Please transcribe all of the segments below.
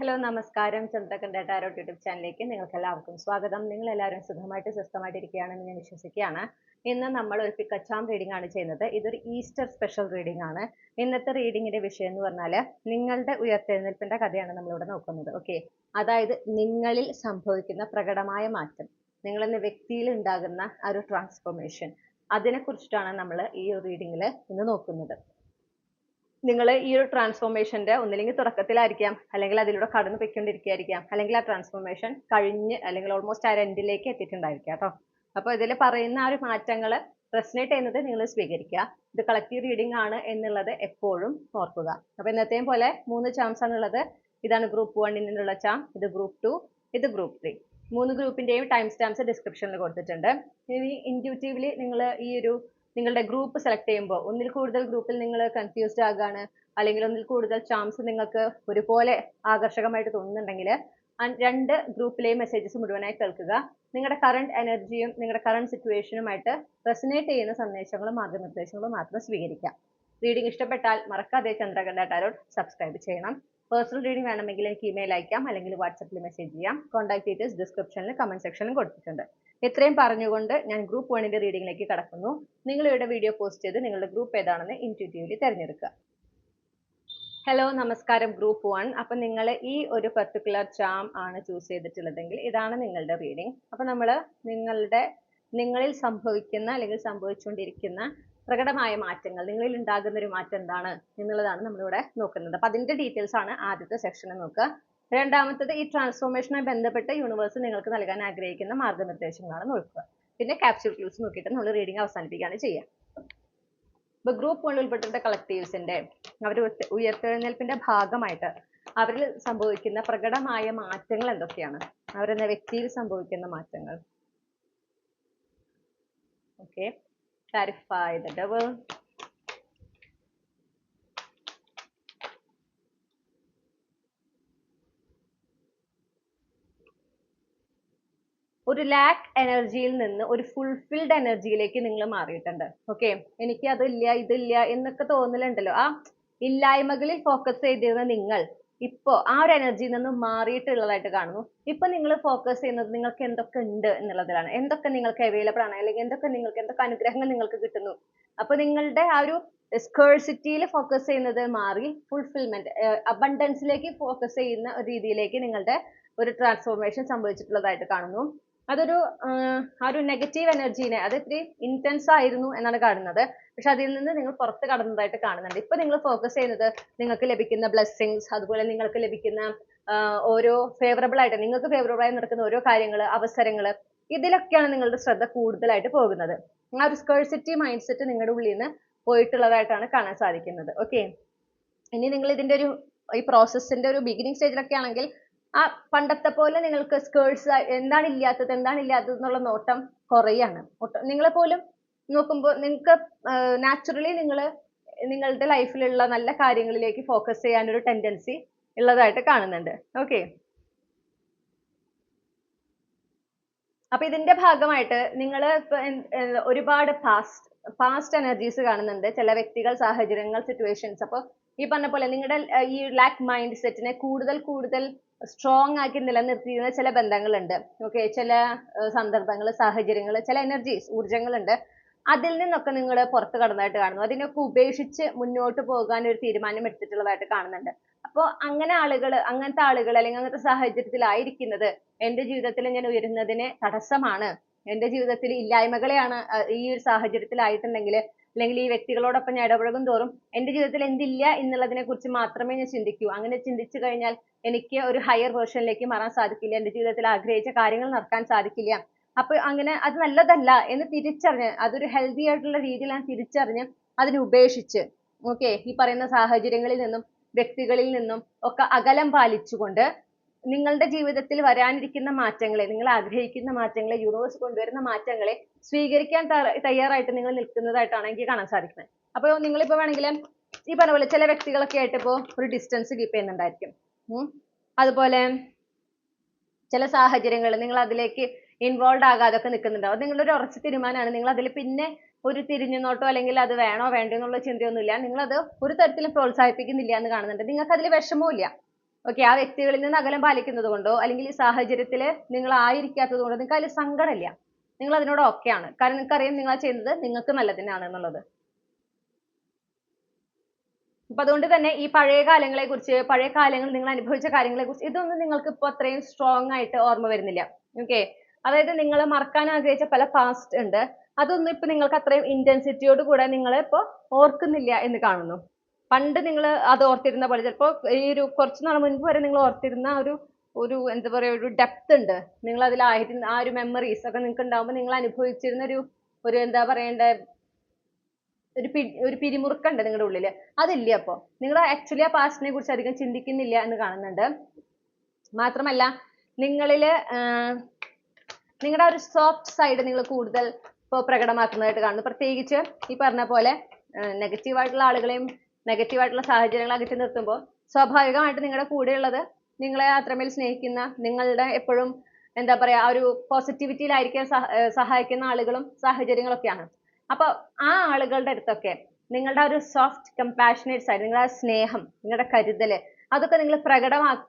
Hello നമസ്കാരം. Chandrakantha tarot YouTube ചാനലിലേക്ക് നിങ്ങൾക്ക് എല്ലാവർക്കും സ്വാഗതം. നിങ്ങൾ എല്ലാവരും സുഖമായിട്ട് സ്വസ്ഥമായിട്ട് ഇരിക്കുകയാണെന്ന് ഞാൻ വിശ്വസിക്കുകയാണ്. ഇന്ന് നമ്മൾ ഒരു പിക്കച്ചാം റീഡിംഗ് ആണ് ചെയ്യുന്നത്. ഇതൊരു ഈസ്റ്റർ സ്പെഷ്യൽ റീഡിംഗ് ആണ്. ഇന്നത്തെ റീഡിങ്ങിന്റെ വിഷയം എന്ന് പറഞ്ഞാൽ നിങ്ങളുടെ ഉയർത്തെഴുന്നേൽപ്പിന്റെ കഥയാണ് നമ്മളിവിടെ നോക്കുന്നത്. ഓക്കെ, അതായത് നിങ്ങളിൽ സംഭവിക്കുന്ന പ്രകടമായ മാറ്റം, നിങ്ങളെന്ന വ്യക്തിയിൽ ഉണ്ടാകുന്ന ആ ഒരു ട്രാൻസ്ഫോർമേഷൻ, അതിനെ കുറിച്ചിട്ടാണ് നമ്മൾ ഈ റീഡിങ്ങിൽ ഇന്ന് നോക്കുന്നത്. നിങ്ങൾ ഈ ഒരു ട്രാൻസ്ഫോർമേഷന്റെ ഒന്നില്ലെങ്കിൽ തുടക്കത്തിലായിരിക്കാം, അല്ലെങ്കിൽ അതിലൂടെ കടന്നു പൊയ്ക്കൊണ്ടിരിക്കുകയായിരിക്കാം, അല്ലെങ്കിൽ ആ ട്രാൻസ്ഫോർമേഷൻ കഴിഞ്ഞ് അല്ലെങ്കിൽ ഓൾമോസ്റ്റ് ആ എൻഡിലേക്ക് എത്തിയിട്ടുണ്ടായിരിക്കാം കേട്ടോ. അപ്പോൾ ഇതിൽ പറയുന്ന ആ ഒരു മാറ്റങ്ങൾ റെസനേറ്റ് ചെയ്യുന്നത് നിങ്ങൾ സ്വീകരിക്കുക. ഇത് കളക്റ്റീവ് റീഡിംഗ് ആണ് എന്നുള്ളത് എപ്പോഴും ഓർക്കുക. അപ്പോൾ ഇന്നത്തെയും പോലെ 3 ചാംസ് ആണുള്ളത്. ഇതാണ് ഗ്രൂപ്പ് 1 ചാം, ഇത് ഗ്രൂപ്പ് 2, ഇത് ഗ്രൂപ്പ് 3. 3 ഗ്രൂപ്പിന്റെയും ടൈം സ്റ്റാമ്പ്സ് ഡിസ്ക്രിപ്ഷനിൽ കൊടുത്തിട്ടുണ്ട്. ഇനി ഇൻറ്റ്യൂട്ടീവ്ലി നിങ്ങൾ ഈ ഒരു നിങ്ങളുടെ ഗ്രൂപ്പ് സെലക്ട് ചെയ്യുമ്പോൾ ഒന്നിൽ കൂടുതൽ ഗ്രൂപ്പിൽ നിങ്ങൾ കൺഫ്യൂസ്ഡ് ആകാണ്, അല്ലെങ്കിൽ ഒന്നിൽ കൂടുതൽ ചാംസ് നിങ്ങൾക്ക് ഒരുപോലെ ആകർഷകമായിട്ട് തോന്നുന്നുണ്ടെങ്കിൽ 2 ഗ്രൂപ്പിലെയും മെസ്സേജസ് മുഴുവനായി കേൾക്കുക. നിങ്ങളുടെ കറണ്ട് എനർജിയും നിങ്ങളുടെ കറണ്ട് സിറ്റുവേഷനുമായിട്ട് റെസനേറ്റ് ചെയ്യുന്ന സന്ദേശങ്ങളും മാർഗനിർദ്ദേശങ്ങളും മാത്രം സ്വീകരിക്കാം. റീഡിംഗ് ഇഷ്ടപ്പെട്ടാൽ മറക്കാതെ ചന്ദ്രകണ്ഠ ടാരോട്ട് സബ്സ്ക്രൈബ് ചെയ്യണം. പേഴ്സണൽ റീഡിംഗ് വേണമെങ്കിൽ എനിക്ക് ഇമെയിൽ അയക്കാം, അല്ലെങ്കിൽ വാട്സപ്പിൽ മെസ്സേജ് ചെയ്യാം. കോൺടാക്ട് ഡീറ്റെയിൽസ് ഡിസ്ക്രിപ്ഷനിൽ കമന്റ് സെക്ഷനിൽ കൊടുത്തിട്ടുണ്ട്. ഇത്രയും പറഞ്ഞുകൊണ്ട് ഞാൻ ഗ്രൂപ്പ് 1 റീഡിംഗിലേക്ക് കടക്കുന്നു. നിങ്ങൾ ഇവിടെ വീഡിയോ പോസ്റ്റ് ചെയ്ത് നിങ്ങളുടെ ഗ്രൂപ്പ് ഏതാണെന്ന് ഇൻറ്റ്യൂട്ടീവ്ലി തിരഞ്ഞെടുക്കുക. ഹലോ നമസ്കാരം ഗ്രൂപ്പ് 1. അപ്പം നിങ്ങൾ ഈ ഒരു പർട്ടിക്കുലർ ചാം ആണ് ചൂസ് ചെയ്തിട്ടുള്ളതെങ്കിൽ ഇതാണ് നിങ്ങളുടെ റീഡിംഗ്. അപ്പം നമ്മൾ നിങ്ങളിൽ സംഭവിക്കുന്ന അല്ലെങ്കിൽ സംഭവിച്ചുകൊണ്ടിരിക്കുന്ന പ്രകടമായ മാറ്റങ്ങൾ, നിങ്ങളിൽ ഉണ്ടാകുന്ന ഒരു മാറ്റം എന്താണ് എന്നുള്ളതാണ് നമ്മളിവിടെ നോക്കുന്നത്. അപ്പം അതിന്റെ ഡീറ്റെയിൽസ് ആണ് ആദ്യത്തെ സെക്ഷനിൽ നോക്കുക. രണ്ടാമത്തത് ഈ ട്രാൻസ്ഫോർമേഷനുമായി ബന്ധപ്പെട്ട് യൂണിവേഴ്സ് നിങ്ങൾക്ക് നൽകാൻ ആഗ്രഹിക്കുന്ന മാർഗനിർദ്ദേശങ്ങളാണ് നോക്കുക. പിന്നെ ക്യാപ്സ്യൂൾ ക്ലൂസ് നോക്കിയിട്ട് നമ്മൾ റീഡിംഗ് അവസാനിപ്പിക്കുകയാണ് ചെയ്യുക. ഇപ്പൊ ഗ്രൂപ്പ് 1 ഉൾപ്പെട്ടിട്ട കളക്ടീവ്സിന്റെ അവർ ഉയർത്തെഴുന്നേൽപ്പിന്റെ ഭാഗമായിട്ട് അവരിൽ സംഭവിക്കുന്ന പ്രകടമായ മാറ്റങ്ങൾ എന്തൊക്കെയാണ്, അവരെന്ന വ്യക്തിയിൽ സംഭവിക്കുന്ന മാറ്റങ്ങൾ. Okay, clarify the devil. ഒരു ലാക്ക് എനർജിയിൽ നിന്ന് ഒരു ഫുൾഫിൽഡ് എനർജിയിലേക്ക് നിങ്ങൾ മാറിയിട്ടുണ്ട്. ഓക്കെ, എനിക്ക് അതില്ല ഇതില്ല എന്നൊക്കെ തോന്നലുണ്ടല്ലോ, ആ ഇല്ലായ്മകളിൽ ഫോക്കസ് ചെയ്തിരുന്ന നിങ്ങൾ ഇപ്പോ ആ ഒരു എനർജിയിൽ നിന്ന് മാറിയിട്ടുള്ളതായിട്ട് കാണുന്നു. ഇപ്പൊ നിങ്ങൾ ഫോക്കസ് ചെയ്യുന്നത് നിങ്ങൾക്ക് എന്തൊക്കെ ഉണ്ട് എന്നുള്ളതിലാണ്, എന്തൊക്കെ നിങ്ങൾക്ക് അവൈലബിൾ ആണ്, അല്ലെങ്കിൽ എന്തൊക്കെ അനുഗ്രഹങ്ങൾ നിങ്ങൾക്ക് കിട്ടുന്നു. അപ്പൊ നിങ്ങളുടെ ആ ഒരു സ്കേഴ്സിറ്റിയിൽ ഫോക്കസ് ചെയ്യുന്നത് മാറി ഫുൾഫിൽമെന്റ്, അബണ്ടൻസിലേക്ക് ഫോക്കസ് ചെയ്യുന്ന രീതിയിലേക്ക് നിങ്ങളുടെ ഒരു ട്രാൻസ്ഫോർമേഷൻ സംഭവിച്ചിട്ടുള്ളതായിട്ട് കാണുന്നു. അതൊരു ആ ഒരു നെഗറ്റീവ് എനർജീനെ, അത് ഇത്തിരി ഇന്റൻസ് ആയിരുന്നു എന്നാണ് കാണുന്നത്. പക്ഷെ അതിൽ നിന്ന് നിങ്ങൾ പുറത്ത് കടന്നതായിട്ട് കാണുന്നുണ്ട്. ഇപ്പൊ നിങ്ങൾ ഫോക്കസ് ചെയ്യുന്നത് നിങ്ങൾക്ക് ലഭിക്കുന്ന ബ്ലെസ്സിങ്സ്, അതുപോലെ നിങ്ങൾക്ക് ലഭിക്കുന്ന ഓരോ നിങ്ങൾക്ക് ഫേവറബിൾ ആയി നടക്കുന്ന ഓരോ കാര്യങ്ങൾ, അവസരങ്ങൾ, ഇതിലൊക്കെയാണ് നിങ്ങളുടെ ശ്രദ്ധ കൂടുതലായിട്ട് പോകുന്നത്. ആ ഒരു സ്കേഴ്സിറ്റി മൈൻഡ് സെറ്റ് നിങ്ങളുടെ ഉള്ളിൽ നിന്ന് പോയിട്ടുള്ളതായിട്ടാണ് കാണാൻ സാധിക്കുന്നത്. ഓക്കെ, ഇനി നിങ്ങൾ ഇതിന്റെ ഈ പ്രോസസ്സിന്റെ ഒരു ബിഗിനിങ് സ്റ്റേജിലൊക്കെ ആണെങ്കിൽ ആ പണ്ടത്തെ പോലെ നിങ്ങൾക്ക് സ്കേഴ്സ് എന്താണ് ഇല്ലാത്തത് എന്നുള്ള നോട്ടം കുറയാണ്. നിങ്ങളെ പോലും നോക്കുമ്പോൾ നിങ്ങൾക്ക് നാച്ചുറലി നിങ്ങളുടെ ലൈഫിലുള്ള നല്ല കാര്യങ്ങളിലേക്ക് ഫോക്കസ് ചെയ്യാൻ ഒരു ടെൻഡൻസി ഉള്ളതായിട്ട് കാണുന്നുണ്ട്. ഓക്കെ, അപ്പൊ ഇതിന്റെ ഭാഗമായിട്ട് നിങ്ങൾ ഒരുപാട് പാസ്റ്റ് എനർജീസ് കാണുന്നുണ്ട്. ചില വ്യക്തികൾ, സാഹചര്യങ്ങൾ, സിറ്റുവേഷൻസ്. അപ്പോൾ ഈ പറഞ്ഞ പോലെ നിങ്ങളുടെ ഈ ലാക്ക് മൈൻഡ് സെറ്റിനെ കൂടുതൽ സ്ട്രോങ് ആക്കി നിലനിർത്തിയിരുന്ന ചില ബന്ധങ്ങളുണ്ട്. ഓക്കെ, ചില സന്ദർഭങ്ങൾ, സാഹചര്യങ്ങൾ, ചില എനർജീസ്, ഊർജങ്ങളുണ്ട്. അതിൽ നിന്നൊക്കെ നിങ്ങൾ പുറത്ത് കടന്നതായിട്ട് കാണുന്നു. അതിനൊക്കെ ഉപേക്ഷിച്ച് മുന്നോട്ട് പോകാൻ ഒരു തീരുമാനം എടുത്തിട്ടുള്ളതായിട്ട് കാണുന്നുണ്ട്. അപ്പോൾ അങ്ങനത്തെ ആളുകൾ അല്ലെങ്കിൽ അങ്ങനത്തെ സാഹചര്യത്തിലായിരിക്കുന്നത് എന്റെ ജീവിതത്തിൽ ഞാൻ ഉയരുന്നതിന് തടസ്സമാണ്, എന്റെ ജീവിതത്തിൽ ഇല്ലായ്മകളെയാണ് ഈ ഒരു സാഹചര്യത്തിലായിട്ടുണ്ടെങ്കിൽ, അല്ലെങ്കിൽ ഈ വ്യക്തികളോടൊപ്പം ഞാൻ ഇടപഴകും തോറും എന്റെ ജീവിതത്തിൽ എന്തില്ല എന്നുള്ളതിനെ കുറിച്ച് മാത്രമേ ഞാൻ ചിന്തിക്കൂ. അങ്ങനെ ചിന്തിച്ചു കഴിഞ്ഞാൽ എനിക്ക് ഒരു ഹയർ വേർഷനിലേക്ക് മാറാൻ സാധിക്കില്ല, എന്റെ ജീവിതത്തിൽ ആഗ്രഹിച്ച കാര്യങ്ങൾ നടക്കാൻ സാധിക്കില്ല. അപ്പൊ അങ്ങനെ അത് നല്ലതല്ല എന്ന് തിരിച്ചറിഞ്ഞ്, അതൊരു ഹെൽത്തി ആയിട്ടുള്ള രീതിയിലാണ് തിരിച്ചറിഞ്ഞ് അതിനെ ഉപേക്ഷിച്ച്, ഓക്കെ, ഈ പറയുന്ന സാഹചര്യങ്ങളിൽ നിന്നും വ്യക്തികളിൽ നിന്നും ഒക്കെ അകലം പാലിച്ചുകൊണ്ട് നിങ്ങളുടെ ജീവിതത്തിൽ വരാനിരിക്കുന്ന മാറ്റങ്ങളെ, നിങ്ങൾ ആഗ്രഹിക്കുന്ന മാറ്റങ്ങളെ, യൂണിവേഴ്സ് കൊണ്ടുവരുന്ന മാറ്റങ്ങളെ സ്വീകരിക്കാൻ തയ്യാറായിട്ട് നിങ്ങൾ നിൽക്കുന്നതായിട്ടാണ് എനിക്ക് കാണാൻ സാധിക്കുന്നത്. അപ്പോൾ നിങ്ങളിപ്പോ വേണമെങ്കിൽ ഈ പറഞ്ഞ പോലെ ചില വ്യക്തികളൊക്കെ ആയിട്ട് ഇപ്പോൾ ഒരു ഡിസ്റ്റൻസ് കീപ്പ് ചെയ്യുന്നുണ്ടായിരിക്കും. അതുപോലെ ചില സാഹചര്യങ്ങൾ നിങ്ങൾ അതിലേക്ക് ഇൻവോൾവ് ആകാതൊക്കെ നിൽക്കുന്നുണ്ടാവും. അത് നിങ്ങളുടെ ഒരു ഉറച്ച തീരുമാനമാണ്. നിങ്ങൾ അതിൽ പിന്നെ ഒരു തിരിഞ്ഞു നോട്ടോ അല്ലെങ്കിൽ അത് വേണോ വേണ്ടോ എന്നുള്ള ചിന്തയൊന്നുമില്ല. നിങ്ങളത് ഒരു തരത്തിലും പ്രോത്സാഹിപ്പിക്കുന്നില്ല എന്ന് കാണുന്നുണ്ട്. നിങ്ങൾക്ക് അതിൽ വിഷമവും ഇല്ല. ഓക്കെ, ആ വ്യക്തികളിൽ നിന്ന് അകലം പാലിക്കുന്നത് കൊണ്ടോ അല്ലെങ്കിൽ ഈ സാഹചര്യത്തിൽ നിങ്ങൾ ആയിരിക്കാത്തത് കൊണ്ടോ നിങ്ങൾക്ക് അതിൽ സങ്കടമില്ല, നിങ്ങൾ അതിനോട് ഓക്കെയാണ്. കാരണം നിങ്ങൾക്കറിയാം നിങ്ങൾ ചെയ്യുന്നത് നിങ്ങൾക്ക് നല്ലതിനാണ് എന്നുള്ളത്. അപ്പൊ അതുകൊണ്ട് തന്നെ ഈ പഴയ കാലങ്ങളെ കുറിച്ച്, പഴയ കാലങ്ങൾ നിങ്ങൾ അനുഭവിച്ച കാര്യങ്ങളെ കുറിച്ച് ഇതൊന്നും നിങ്ങൾക്ക് ഇപ്പൊ അത്രയും സ്ട്രോങ് ആയിട്ട് ഓർമ്മ വരുന്നില്ല. ഓക്കെ, അതായത് നിങ്ങൾ മറക്കാൻ ആഗ്രഹിച്ച പല പാസ്റ്റ് ഉണ്ട്, അതൊന്നും ഇപ്പൊ നിങ്ങൾക്ക് അത്രയും ഇന്റൻസിറ്റിയോട് കൂടെ നിങ്ങൾ ഇപ്പൊ ഓർക്കുന്നില്ല എന്ന് കാണുന്നു. പണ്ട് നിങ്ങൾ അത് ഓർത്തിരുന്ന പോലെ, ചിലപ്പോൾ ഈ ഒരു കുറച്ച് നാൾ മുൻപ് വരെ നിങ്ങൾ ഓർത്തിരുന്ന ഒരു ഒരു എന്താ പറയുക, ഒരു ഡെപ്ത് ഉണ്ട് നിങ്ങൾ അതിലായിരുന്ന ആ ഒരു മെമ്മറീസ് ഒക്കെ നിങ്ങൾക്ക് ഉണ്ടാവുമ്പോൾ നിങ്ങൾ അനുഭവിച്ചിരുന്ന ഒരു ഒരു എന്താ പറയണ്ടേ, ഒരു പിരിമുറുക്കുണ്ട് നിങ്ങളുടെ ഉള്ളില്, അതില്ല. അപ്പൊ നിങ്ങൾ ആക്ച്വലി ആ പാസ്റ്റിനെ കുറിച്ച് അധികം ചിന്തിക്കുന്നില്ല എന്ന് കാണുന്നുണ്ട്. മാത്രമല്ല നിങ്ങളില് നിങ്ങളുടെ ഒരു സോഫ്റ്റ് സൈഡ് നിങ്ങൾ കൂടുതൽ ഇപ്പോൾ പ്രകടമാക്കുന്നതായിട്ട് കാണുന്നു. പ്രത്യേകിച്ച് ഈ പറഞ്ഞ പോലെ നെഗറ്റീവായിട്ടുള്ള ആളുകളെയും നെഗറ്റീവായിട്ടുള്ള സാഹചര്യങ്ങൾ അകറ്റി നിർത്തുമ്പോൾ സ്വാഭാവികമായിട്ട് നിങ്ങളുടെ കൂടെയുള്ളത് നിങ്ങളെ അത്രമേൽ സ്നേഹിക്കുന്ന, നിങ്ങളുടെ എപ്പോഴും എന്താ പറയാ ആ ഒരു പോസിറ്റിവിറ്റിയിലായിരിക്കാൻ സഹായിക്കുന്ന ആളുകളും സാഹചര്യങ്ങളൊക്കെയാണ്. അപ്പൊ ആ ആളുകളുടെ അടുത്തൊക്കെ നിങ്ങളുടെ ഒരു സോഫ്റ്റ് കമ്പാഷനേറ്റ് സൈഡ്, നിങ്ങളുടെ സ്നേഹം, നിങ്ങളുടെ കരുതല്, അതൊക്കെ നിങ്ങൾ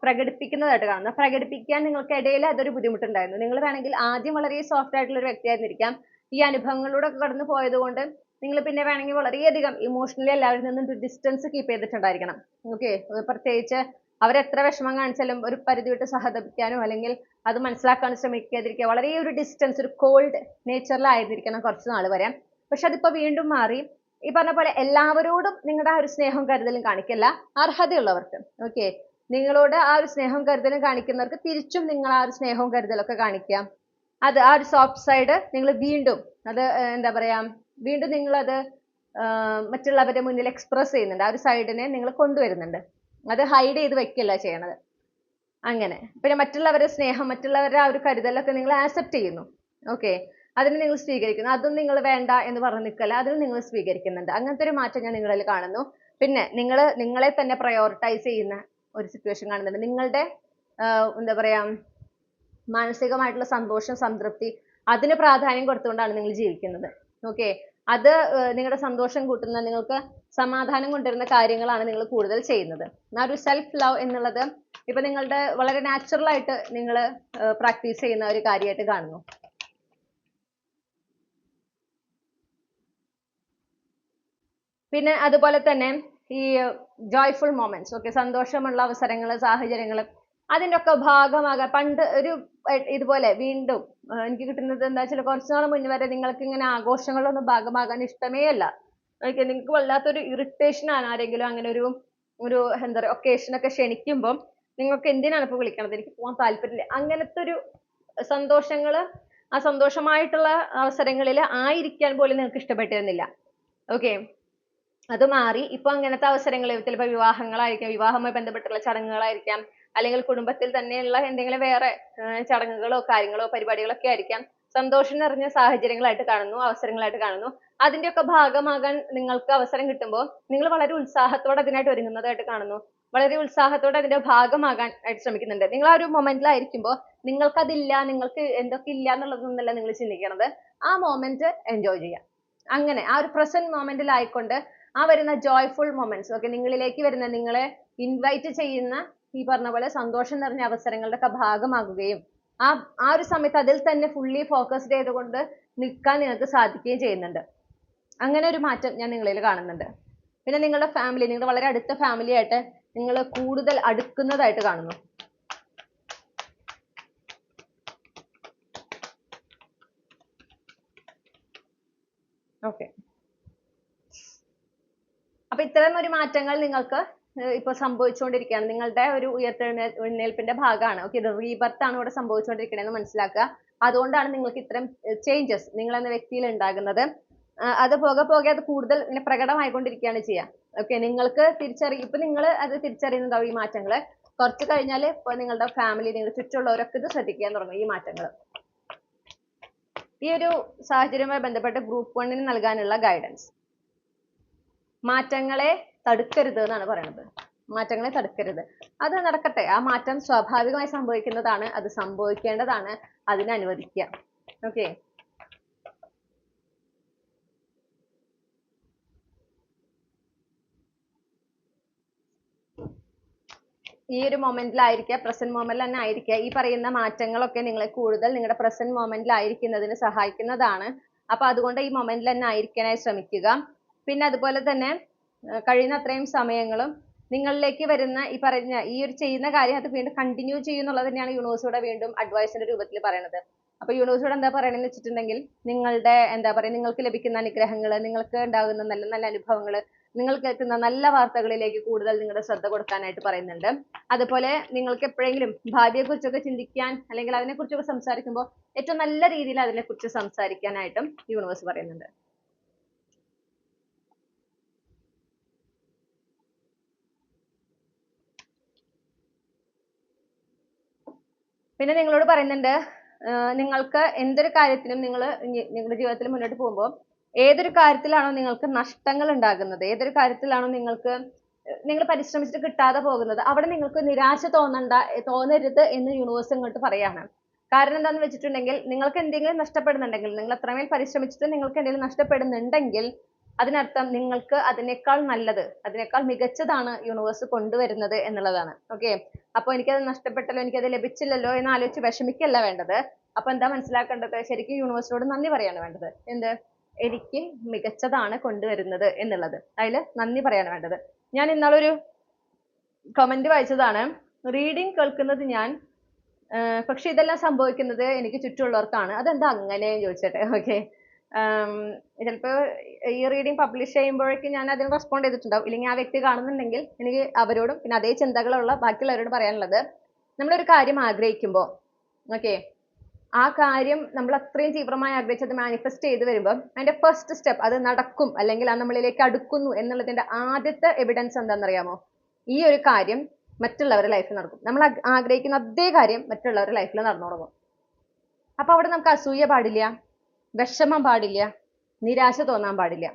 പ്രകടിപ്പിക്കുന്നതായിട്ട് കാണുന്നു. പ്രകടിപ്പിക്കാൻ നിങ്ങൾക്ക് ഇടയിൽ അതൊരു ബുദ്ധിമുട്ടുണ്ടായിരുന്നു. നിങ്ങൾ വേണമെങ്കിൽ ആദ്യം വളരെ സോഫ്റ്റ് ആയിട്ടുള്ള ഒരു വ്യക്തിയായിരുന്നിരിക്കാം. ഈ അനുഭവങ്ങളിലൂടെ കടന്നു പോയത് കൊണ്ട് നിങ്ങൾ പിന്നെ വേണമെങ്കിൽ വളരെയധികം ഇമോഷണലി എല്ലാവരിൽ നിന്നും ഒരു ഡിസ്റ്റൻസ് കീപ്പ് ചെയ്തിട്ടുണ്ടായിരിക്കണം. ഓക്കെ, പ്രത്യേകിച്ച് അവരെത്ര വിഷമം കാണിച്ചാലും ഒരു പരിധി വിട്ട് സഹതപിക്കാനോ അല്ലെങ്കിൽ അത് മനസ്സിലാക്കാൻ ശ്രമിക്കാതിരിക്കുക, വളരെ ഒരു ഡിസ്റ്റൻസ്, ഒരു കോൾഡ് നേച്ചറിലായിരുന്നിരിക്കണം കുറച്ച് നാൾ വരെ. പക്ഷെ അതിപ്പോ വീണ്ടും മാറി. ഈ പറഞ്ഞ പോലെ എല്ലാവരോടും നിങ്ങളുടെ ആ ഒരു സ്നേഹവും കരുതലും കാണിക്കല്ല, അർഹതയുള്ളവർക്ക്. ഓക്കെ, നിങ്ങളോട് ആ ഒരു സ്നേഹവും കരുതലും കാണിക്കുന്നവർക്ക് തിരിച്ചും നിങ്ങൾ ആ ഒരു സ്നേഹവും കരുതലൊക്കെ കാണിക്കാം. അത് ആ ഒരു സോഫ്റ്റ് സൈഡ് നിങ്ങൾ വീണ്ടും അത് എന്താ പറയാ, വീണ്ടും നിങ്ങളത് മറ്റുള്ളവരുടെ മുന്നിൽ എക്സ്പ്രസ് ചെയ്യുന്നുണ്ട്. ആ ഒരു സൈഡിനെ നിങ്ങൾ കൊണ്ടുവരുന്നുണ്ട്. അത് ഹൈഡ് ചെയ്ത് വെക്കല്ല ചെയ്യണത്. അങ്ങനെ പിന്നെ മറ്റുള്ളവരുടെ സ്നേഹം, മറ്റുള്ളവരുടെ ആ ഒരു കരുതലൊക്കെ നിങ്ങൾ ആക്സെപ്റ്റ് ചെയ്യുന്നു. ഓക്കെ, അതിന് നിങ്ങൾ സ്വീകരിക്കുന്നു. അതും നിങ്ങൾ വേണ്ട എന്ന് പറഞ്ഞു നിൽക്കല്ല, അതിന് നിങ്ങൾ സ്വീകരിക്കുന്നുണ്ട്. അങ്ങനത്തെ ഒരു മാറ്റം ഞാൻ നിങ്ങളിൽ കാണുന്നു. പിന്നെ നിങ്ങളെ തന്നെ പ്രയോറിറ്റൈസ് ചെയ്യുന്ന ഒരു സിറ്റുവേഷൻ കാണുന്നുണ്ട്. നിങ്ങളുടെ എന്താ പറയാ മാനസികമായിട്ടുള്ള സന്തോഷം, സംതൃപ്തി, അതിന് പ്രാധാന്യം കൊടുത്തുകൊണ്ടാണ് നിങ്ങൾ ജീവിക്കുന്നത്. ഓക്കെ, അത് നിങ്ങളുടെ സന്തോഷം കൂട്ടുന്ന, നിങ്ങൾക്ക് സമാധാനം കൊണ്ടുവരുന്ന കാര്യങ്ങളാണ് നിങ്ങൾ കൂടുതൽ ചെയ്യുന്നത്. ആ ഒരു സെൽഫ് ലവ് എന്നുള്ളത് ഇപ്പൊ നിങ്ങളുടെ വളരെ നാച്ചുറൽ ആയിട്ട് നിങ്ങൾ പ്രാക്ടീസ് ചെയ്യുന്ന ഒരു കാര്യമായിട്ട് കാണുന്നു. പിന്നെ അതുപോലെ തന്നെ ഈ ജോയ്ഫുൾ മൊമെന്റ്സ്, ഓക്കെ, സന്തോഷമുള്ള അവസരങ്ങൾ, സാഹചര്യങ്ങൾ, അതിൻ്റെ ഒക്കെ ഭാഗമാകാൻ പണ്ട് ഒരു ഇതുപോലെ വീണ്ടും എനിക്ക് കിട്ടുന്നത് എന്താ വെച്ചാൽ കുറച്ച് നാൾ മുന്നേ വരെ നിങ്ങൾക്ക് ഇങ്ങനെ ആഘോഷങ്ങളൊന്നും ഭാഗമാകാൻ ഇഷ്ടമേ അല്ല. ഓക്കെ, നിങ്ങൾക്ക് വല്ലാത്തൊരു ഇറിറ്റേഷൻ ആണ് ആരെങ്കിലും അങ്ങനെ ഒരു ഒരു എന്താ പറയുക ഒക്കേഷനൊക്കെ ക്ഷണിക്കുമ്പം നിങ്ങൾക്ക് എന്തിനാണ് ഇപ്പോൾ വിളിക്കണത്, എനിക്ക് പോകാൻ താല്പര്യമില്ല, അങ്ങനത്തെ ഒരു സന്തോഷങ്ങൾ, ആ സന്തോഷമായിട്ടുള്ള അവസരങ്ങളിൽ ആയിരിക്കാൻ പോലും നിങ്ങൾക്ക് ഇഷ്ടപ്പെട്ടിരുന്നില്ല. ഓക്കെ, അത് മാറി. ഇപ്പൊ അങ്ങനത്തെ അവസരങ്ങൾ ചിലപ്പോൾ വിവാഹങ്ങളായിരിക്കാം, വിവാഹവുമായി ബന്ധപ്പെട്ടുള്ള ചടങ്ങുകളായിരിക്കാം, അല്ലെങ്കിൽ കുടുംബത്തിൽ തന്നെയുള്ള എന്തെങ്കിലും വേറെ ചടങ്ങുകളോ കാര്യങ്ങളോ പരിപാടികളൊക്കെ ആയിരിക്കാം. സന്തോഷം നിറഞ്ഞ സാഹചര്യങ്ങളായിട്ട് കാണുന്നു, അവസരങ്ങളായിട്ട് കാണുന്നു. അതിന്റെയൊക്കെ ഭാഗമാകാൻ നിങ്ങൾക്ക് അവസരം കിട്ടുമ്പോൾ നിങ്ങൾ വളരെ ഉത്സാഹത്തോടെ അതിനായിട്ട് ഒരുങ്ങുന്നതായിട്ട് കാണുന്നു. വളരെ ഉത്സാഹത്തോടെ അതിന്റെ ഭാഗമാകാൻ ആയിട്ട് ശ്രമിക്കുന്നുണ്ട്. നിങ്ങൾ ആ ഒരു മൊമെന്റിലായിരിക്കുമ്പോൾ നിങ്ങൾക്കതില്ല, നിങ്ങൾക്ക് എന്തൊക്കെ ഇല്ല എന്നുള്ളതൊന്നല്ല നിങ്ങൾ ചിന്തിക്കണത്. ആ മൊമെന്റ് എൻജോയ് ചെയ്യാം. അങ്ങനെ ആ ഒരു പ്രസന്റ് മൊമെന്റിലായിക്കൊണ്ട് ആ വരുന്ന ജോയ്ഫുൾ മൊമെന്റ്സ്, ഓക്കെ, നിങ്ങളിലേക്ക് വരുന്ന, നിങ്ങളെ ഇൻവൈറ്റ് ചെയ്യുന്ന ഈ പറഞ്ഞ പോലെ സന്തോഷം നിറഞ്ഞ അവസരങ്ങളുടെ ഒക്കെ ഭാഗമാകുകയും ആ ഒരു സമയത്ത് അതിൽ തന്നെ ഫുള്ളി ഫോക്കസ്ഡ് ചെയ്തുകൊണ്ട് നിൽക്കാൻ നിങ്ങൾക്ക് സാധിക്കുകയും ചെയ്യുന്നുണ്ട്. അങ്ങനെ ഒരു മാറ്റം ഞാൻ നിങ്ങളിൽ കാണുന്നുണ്ട്. പിന്നെ നിങ്ങളുടെ ഫാമിലി, നിങ്ങളുടെ വളരെ അടുത്ത ഫാമിലി ആയിട്ട് നിങ്ങൾ കൂടുതൽ അടുക്കുന്നതായിട്ട് കാണുന്നു. ഓക്കെ, അപ്പൊ ഇത്തരം ഒരു മാറ്റങ്ങൾ നിങ്ങൾക്ക് ഇപ്പൊ സംഭവിച്ചുകൊണ്ടിരിക്കുകയാണ്. നിങ്ങളുടെ ഒരു ഉയർത്തെഴുന്നേൽപ്പിന്റെ ഭാഗമാണ്. ഓക്കെ, റീബർത്ത് ആണ് ഇവിടെ സംഭവിച്ചുകൊണ്ടിരിക്കണമെന്ന് മനസ്സിലാക്കുക. അതുകൊണ്ടാണ് നിങ്ങൾക്ക് ഇത്തരം ചേഞ്ചസ് നിങ്ങൾ എന്ന വ്യക്തിയിൽ ഉണ്ടാകുന്നത്. അത് പോകെ പോകെ അത് കൂടുതൽ ഇങ്ങനെ പ്രകടമായിക്കൊണ്ടിരിക്കുകയാണ് ചെയ്യുക. ഓക്കെ, നിങ്ങൾക്ക് ഇപ്പൊ നിങ്ങൾ അത് തിരിച്ചറിയുന്നുണ്ടാവും ഈ മാറ്റങ്ങൾ. കുറച്ച് കഴിഞ്ഞാൽ ഇപ്പൊ നിങ്ങളുടെ ഫാമിലി, നിങ്ങളുടെ ചുറ്റുമുള്ളവരൊക്കെ ഇത് ശ്രദ്ധിക്കാൻ തുടങ്ങും ഈ മാറ്റങ്ങൾ. ഈ ഒരു സാഹചര്യവുമായി ബന്ധപ്പെട്ട് ഗ്രൂപ്പ് 1 നൽകാനുള്ള ഗൈഡൻസ്, മാറ്റങ്ങളെ തടുക്കരുത് എന്നാണ് പറയുന്നത്. മാറ്റങ്ങളെ തടുക്കരുത്, അത് നടക്കട്ടെ. ആ മാറ്റം സ്വാഭാവികമായി സംഭവിക്കുന്നതാണ്, അത് സംഭവിക്കേണ്ടതാണ്, അതിനെ അനുവദിക്കുക. ഓക്കെ, ഈ ഒരു മൊമെന്റിലായിരിക്കുക, പ്രസന്റ് മൊമെന്റിൽ തന്നെ ആയിരിക്കുക. ഈ പറയുന്ന മാറ്റങ്ങളൊക്കെ നിങ്ങളെ കൂടുതൽ നിങ്ങളുടെ പ്രസന്റ് മൊമെന്റിലായിരിക്കുന്നതിന് സഹായിക്കുന്നതാണ്. അപ്പൊ അതുകൊണ്ട് ഈ മൊമെന്റിൽ തന്നെ ആയിരിക്കാനായി ശ്രമിക്കുക. പിന്നെ അതുപോലെ തന്നെ കഴിയുന്ന അത്രയും സമയങ്ങളും നിങ്ങളിലേക്ക് വരുന്ന ഈ പറഞ്ഞ ഈ ഒരു ചെയ്യുന്ന കാര്യം അത് വീണ്ടും കണ്ടിന്യൂ ചെയ്യുന്നുള്ളത് തന്നെയാണ് യൂണിവേഴ്സിലൂടെ വീണ്ടും അഡ്വൈസിന്റെ രൂപത്തിൽ പറയുന്നത്. അപ്പൊ യൂണിവേഴ്സിലൂടെ എന്താ പറയണെന്ന് വെച്ചിട്ടുണ്ടെങ്കിൽ, നിങ്ങളുടെ എന്താ പറയുക, നിങ്ങൾക്ക് ലഭിക്കുന്ന അനുഗ്രഹങ്ങൾ, നിങ്ങൾക്ക് ഉണ്ടാകുന്ന നല്ല നല്ല അനുഭവങ്ങൾ, നിങ്ങൾ കേൾക്കുന്ന നല്ല വാർത്തകളിലേക്ക് കൂടുതൽ നിങ്ങളുടെ ശ്രദ്ധ കൊടുക്കാനായിട്ട് പറയുന്നുണ്ട്. അതുപോലെ നിങ്ങൾക്ക് എപ്പോഴെങ്കിലും ഭാവിയെ കുറിച്ചൊക്കെ ചിന്തിക്കാൻ അല്ലെങ്കിൽ അതിനെ കുറിച്ചൊക്കെ സംസാരിക്കുമ്പോൾ ഏറ്റവും നല്ല രീതിയിൽ അതിനെ കുറിച്ച് സംസാരിക്കാനായിട്ടും യൂണിവേഴ്സ് പറയുന്നുണ്ട്. പിന്നെ നിങ്ങളോട് പറയുന്നുണ്ട്, നിങ്ങൾക്ക് എന്തൊരു കാര്യത്തിനും നിങ്ങൾ നിങ്ങളുടെ ജീവിതത്തിൽ മുന്നോട്ട് പോകുമ്പോൾ ഏതൊരു കാര്യത്തിലാണോ നിങ്ങൾക്ക് നഷ്ടങ്ങൾ ഉണ്ടാകുന്നത്, ഏതൊരു കാര്യത്തിലാണോ നിങ്ങൾ പരിശ്രമിച്ചിട്ട് കിട്ടാതെ പോകുന്നത്, അവിടെ നിങ്ങൾക്ക് നിരാശ തോന്നരുത് എന്ന് യൂണിവേഴ്സ് ഇങ്ങോട്ട് പറയാണ്. കാരണം എന്താണെന്ന് വെച്ചിട്ടുണ്ടെങ്കിൽ, നിങ്ങൾക്ക് എന്തെങ്കിലും നഷ്ടപ്പെടുന്നുണ്ടെങ്കിൽ, നിങ്ങൾ അത്രമേൽ പരിശ്രമിച്ചിട്ട് നിങ്ങൾക്ക് എന്തെങ്കിലും നഷ്ടപ്പെടുന്നുണ്ടെങ്കിൽ അതിനർത്ഥം നിങ്ങൾക്ക് അതിനേക്കാൾ നല്ലത്, അതിനേക്കാൾ മികച്ചതാണ് യൂണിവേഴ്സ് കൊണ്ടുവരുന്നത് എന്നുള്ളതാണ്. ഓക്കെ, അപ്പോൾ എനിക്കത് നഷ്ടപ്പെട്ടല്ലോ, എനിക്കത് ലഭിച്ചില്ലല്ലോ എന്ന് ആലോചിച്ച് വിഷമിക്കല്ല വേണ്ടത്. അപ്പൊ എന്താ മനസ്സിലാക്കേണ്ടത്? ശരിക്കും യൂണിവേഴ്സിനോട് നന്ദി പറയാണ് വേണ്ടത്. എന്ത്? എനിക്ക് മികച്ചതാണ് കൊണ്ടുവരുന്നത് എന്നുള്ളത്, അതിൽ നന്ദി പറയാണ് വേണ്ടത്. ഞാൻ ഇന്നാളൊരു കമന്റ് വായിച്ചതാണ്, റീഡിങ് കേൾക്കുന്നത് ഞാൻ, പക്ഷെ ഇതെല്ലാം സംഭവിക്കുന്നത് എനിക്ക് ചുറ്റുമുള്ളവർക്കാണ്. അതെന്താ അങ്ങനെ ചോദിച്ചട്ടെ. ഓക്കെ, ചിലപ്പോൾ ഈ റീഡിങ് പബ്ലിഷ് ചെയ്യുമ്പോഴേക്കും ഞാൻ അതിന് റെസ്പോണ്ട് ചെയ്തിട്ടുണ്ടാവും. ഇല്ലെങ്കിൽ ആ വ്യക്തി കാണുന്നുണ്ടെങ്കിൽ എനിക്ക് അവരോടും പിന്നെ അതേ ചിന്തകളുള്ള ബാക്കിയുള്ളവരോട് പറയാനുള്ളത്, നമ്മളൊരു കാര്യം ആഗ്രഹിക്കുമ്പോൾ, ഓക്കെ, ആ കാര്യം നമ്മൾ അത്രയും തീവ്രമായി ആഗ്രഹിച്ചത് മാനിഫെസ്റ്റ് ചെയ്ത് വരുമ്പോൾ അതിന്റെ ഫസ്റ്റ് സ്റ്റെപ്പ് അത് നടക്കും അല്ലെങ്കിൽ അത് നമ്മളിലേക്ക് അടുക്കുന്നു എന്നുള്ളതിന്റെ ആദ്യത്തെ എവിഡൻസ് എന്താണെന്നറിയാമോ? ഈ ഒരു കാര്യം മറ്റുള്ളവരുടെ ലൈഫിൽ നടക്കും. നമ്മൾ ആഗ്രഹിക്കുന്ന അതേ കാര്യം മറ്റുള്ളവരുടെ ലൈഫിൽ നടന്നു തുടങ്ങും. അപ്പൊ അവിടെ നമുക്ക് അസൂയ പാടില്ല, വിഷമം പാടില്ല, നിരാശ തോന്നാൻ പാടില്ല.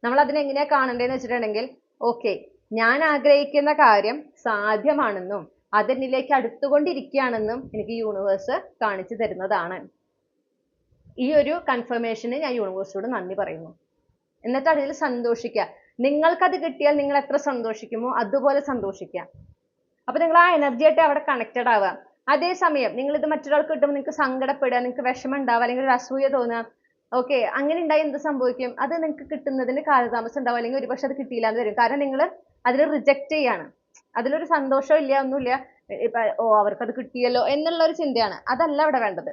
നമ്മൾ അതിനെ എങ്ങനെയാ കാണണ്ടേന്ന് വെച്ചിട്ടുണ്ടെങ്കിൽ, ഓക്കെ, ഞാൻ ആഗ്രഹിക്കുന്ന കാര്യം സാധ്യമാണെന്നും അതിലേക്ക് അടുത്തുകൊണ്ടിരിക്കുകയാണെന്നും എനിക്ക് യൂണിവേഴ്സ് കാണിച്ചു തരുന്നതാണ്. ഈ ഒരു കൺഫർമേഷന് ഞാൻ യൂണിവേഴ്സിനോട് നന്ദി പറയുന്നു. എന്നിട്ട് അതിൽ സന്തോഷിക്കുക. നിങ്ങൾക്കത് കിട്ടിയാൽ നിങ്ങൾ എത്ര സന്തോഷിക്കുമോ അതുപോലെ സന്തോഷിക്കുക. അപ്പൊ നിങ്ങൾ ആ എനർജി ആയിട്ട് അവിടെ കണക്റ്റഡ് ആവുക. അതേസമയം നിങ്ങൾ ഇത് മറ്റൊരാൾക്ക് കിട്ടുമ്പോൾ നിങ്ങൾക്ക് സങ്കടപ്പെടുക, നിങ്ങൾക്ക് വിഷമം ഉണ്ടാവുക, അല്ലെങ്കിൽ ഒരു അസൂയ തോന്നുക, ഓക്കെ, അങ്ങനെ ഉണ്ടായി എന്ത് സംഭവിക്കും? അത് നിങ്ങൾക്ക് കിട്ടുന്നതിന് കാലതാമസം ഉണ്ടാവും, അല്ലെങ്കിൽ ഒരുപക്ഷെ അത് കിട്ടിയില്ല എന്ന് വരും. കാരണം നിങ്ങൾ അതിൽ റിജക്റ്റ് ചെയ്യാണ്. അതിലൊരു സന്തോഷം ഇല്ല, ഒന്നുമില്ല. ഇപ്പൊ അവർക്കത് കിട്ടിയല്ലോ എന്നുള്ള ഒരു ചിന്തയാണ്. അതല്ല അവിടെ വേണ്ടത്.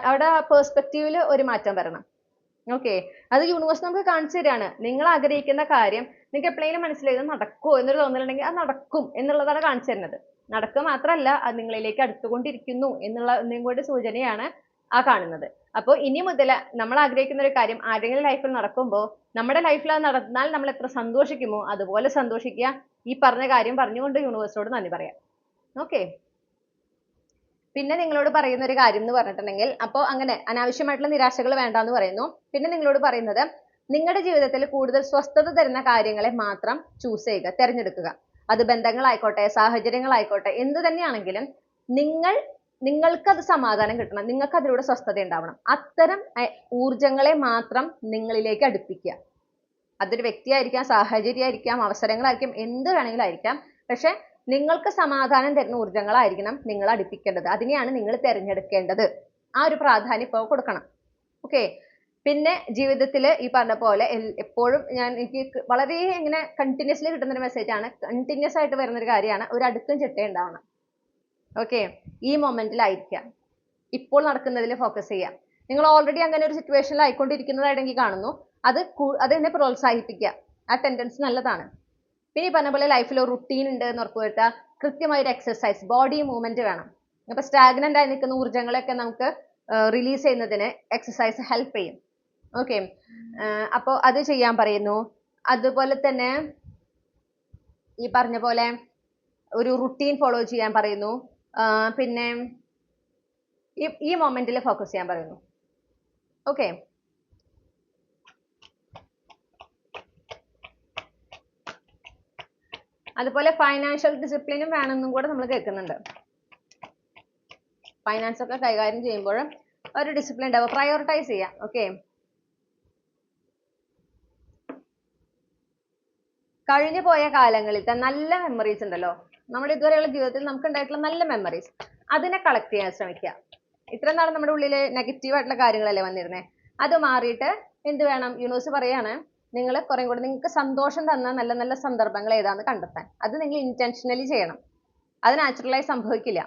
അവിടെ പെർസ്പെക്റ്റീവിൽ ഒരു മാറ്റം വരണം. ഓക്കെ, അത് യൂണിവേഴ്സ് നമുക്ക് കാണിച്ചു തരികയാണ്. നിങ്ങൾ ആഗ്രഹിക്കുന്ന കാര്യം നിങ്ങൾക്ക് എപ്പോഴെങ്കിലും മനസ്സിലായി നടക്കുമോ എന്നൊരു തോന്നലുണ്ടെങ്കിൽ അത് നടക്കും എന്നുള്ളതാണ് കാണിച്ചു തരുന്നത്. നടക്കുക മാത്രമല്ല, അത് നിങ്ങളിലേക്ക് അടുത്തുകൊണ്ടിരിക്കുന്നു എന്നുള്ള ഒന്നും കൂടി സൂചനയാണ് ആ കാണുന്നത്. അപ്പോൾ ഇനി മുതൽ നമ്മൾ ആഗ്രഹിക്കുന്ന ഒരു കാര്യം ആരെങ്കിലും ലൈഫിൽ നടക്കുമ്പോൾ നമ്മുടെ ലൈഫിൽ അത് നടന്നാൽ നമ്മൾ എത്ര സന്തോഷിക്കുമോ അതുപോലെ സന്തോഷിക്കുക. ഈ പറഞ്ഞ കാര്യം പറഞ്ഞുകൊണ്ട് യൂണിവേഴ്സിനോട് നന്ദി പറയാം. ഓക്കെ, പിന്നെ നിങ്ങളോട് പറയുന്ന ഒരു കാര്യം എന്ന് പറഞ്ഞിട്ടുണ്ടെങ്കിൽ, അപ്പോൾ അങ്ങനെ അനാവശ്യമായിട്ടുള്ള നിരാശകൾ വേണ്ടാന്ന് പറയുന്നു. പിന്നെ നിങ്ങളോട് പറയുന്നത്, നിങ്ങളുടെ ജീവിതത്തിൽ കൂടുതൽ സ്വസ്ഥത തരുന്ന കാര്യങ്ങളെ മാത്രം ചൂസ് ചെയ്യുക, തിരഞ്ഞെടുക്കുക. അത് ബന്ധങ്ങളായിക്കോട്ടെ, സാഹചര്യങ്ങളായിക്കോട്ടെ, എന്ത് തന്നെയാണെങ്കിലും നിങ്ങൾക്ക് അത് സമാധാനം കിട്ടണം, നിങ്ങൾക്ക് അതിലൂടെ സ്വസ്ഥത ഉണ്ടാവണം. അത്തരം ഊർജങ്ങളെ മാത്രം നിങ്ങളിലേക്ക് അടുപ്പിക്കുക. അതൊരു വ്യക്തിയായിരിക്കാം, സാഹചര്യമായിരിക്കാം, അവസരങ്ങളായിരിക്കാം, എന്ത് വേണമെങ്കിലും ആയിരിക്കാം. പക്ഷെ നിങ്ങൾക്ക് സമാധാനം തരുന്ന ഊർജങ്ങളായിരിക്കണം നിങ്ങൾ അടുപ്പിക്കേണ്ടത്. അതിനെയാണ് നിങ്ങൾ തിരഞ്ഞെടുക്കേണ്ടത്. ആ ഒരു പ്രാധാന്യം ഇപ്പോൾ കൊടുക്കണം. ഓക്കെ, പിന്നെ ജീവിതത്തിൽ ഈ പറഞ്ഞ പോലെ എപ്പോഴും എനിക്ക് വളരെ ഇങ്ങനെ കണ്ടിന്യൂസ്ലി കിട്ടുന്ന ഒരു മെസ്സേജ് ആണ്, കണ്ടിന്യൂസ് ആയിട്ട് വരുന്ന ഒരു കാര്യമാണ്, ഒരു അടുക്കും ചിട്ടയും ഉണ്ടാവണം. ഓക്കെ, ഈ മൊമെന്റിലായിരിക്കാം, ഇപ്പോൾ നടക്കുന്നതിൽ ഫോക്കസ് ചെയ്യാം. നിങ്ങൾ ഓൾറെഡി അങ്ങനെ ഒരു സിറ്റുവേഷനിൽ ആയിക്കൊണ്ടിരിക്കുന്നതായിട്ട് എനിക്ക് കാണുന്നു. അത് എന്നെ പ്രോത്സാഹിപ്പിക്കുക. ആ ടെൻഡൻസി നല്ലതാണ്. പിന്നെ ഈ പറഞ്ഞ പോലെ ലൈഫിൽ ഒരു റുട്ടീൻ ഉണ്ട് എന്ന് ഉറപ്പുവരുത്തുക. കൃത്യമായൊരു എക്സസൈസ്, ബോഡി മൂവ്മെന്റ് വേണം. അപ്പൊ സ്റ്റാഗ്നന്റ് ആയി നിൽക്കുന്ന ഊർജ്ജങ്ങളൊക്കെ നമുക്ക് റിലീസ് ചെയ്യുന്നതിന് എക്സസൈസ് ഹെൽപ്പ് ചെയ്യും. ഓക്കെ, അപ്പോൾ അത് ചെയ്യാൻ പറയുന്നു. അതുപോലെ തന്നെ ഈ പറഞ്ഞ പോലെ ഒരു റുട്ടീൻ ഫോളോ ചെയ്യാൻ പറയുന്നു. പിന്നെ ഈ മൊമെന്റിൽ ഫോക്കസ് ചെയ്യാൻ പറയുന്നു. ഓക്കെ, അതുപോലെ ഫൈനാൻഷ്യൽ ഡിസിപ്ലിനും വേണമെന്നും കൂടെ നമ്മൾ കേൾക്കുന്നുണ്ട്. ഫൈനാൻസ് ഒക്കെ കൈകാര്യം ചെയ്യുമ്പോൾ ഒരു ഡിസിപ്ലിൻ ഉണ്ടാവുക, പ്രയോറിറ്റൈസ് ചെയ്യാം. ഓക്കെ, കഴിഞ്ഞു പോയ കാലങ്ങളിലത്തെ നല്ല മെമ്മറീസ് ഉണ്ടല്ലോ, നമ്മുടെ ഇതുവരെയുള്ള ജീവിതത്തിൽ നമുക്ക് ഉണ്ടായിട്ടുള്ള നല്ല മെമ്മറീസ്, അതിനെ കളക്ട് ചെയ്യാൻ ശ്രമിക്കുക. ഇത്രയും നാളെ നമ്മുടെ ഉള്ളിൽ നെഗറ്റീവ് ആയിട്ടുള്ള കാര്യങ്ങളല്ലേ വന്നിരുന്നത്, അത് മാറിയിട്ട് എന്ത് വേണം, യൂണിവേഴ്സ് പറയാണ് നിങ്ങൾ കുറേ കൂടി നിങ്ങൾക്ക് സന്തോഷം തന്ന നല്ല നല്ല സന്ദർഭങ്ങൾ ഏതാണെന്ന് കണ്ടെത്താൻ. അത് നിങ്ങൾ ഇന്റൻഷനലി ചെയ്യണം. അത് നാച്ചുറലായി സംഭവിക്കില്ല.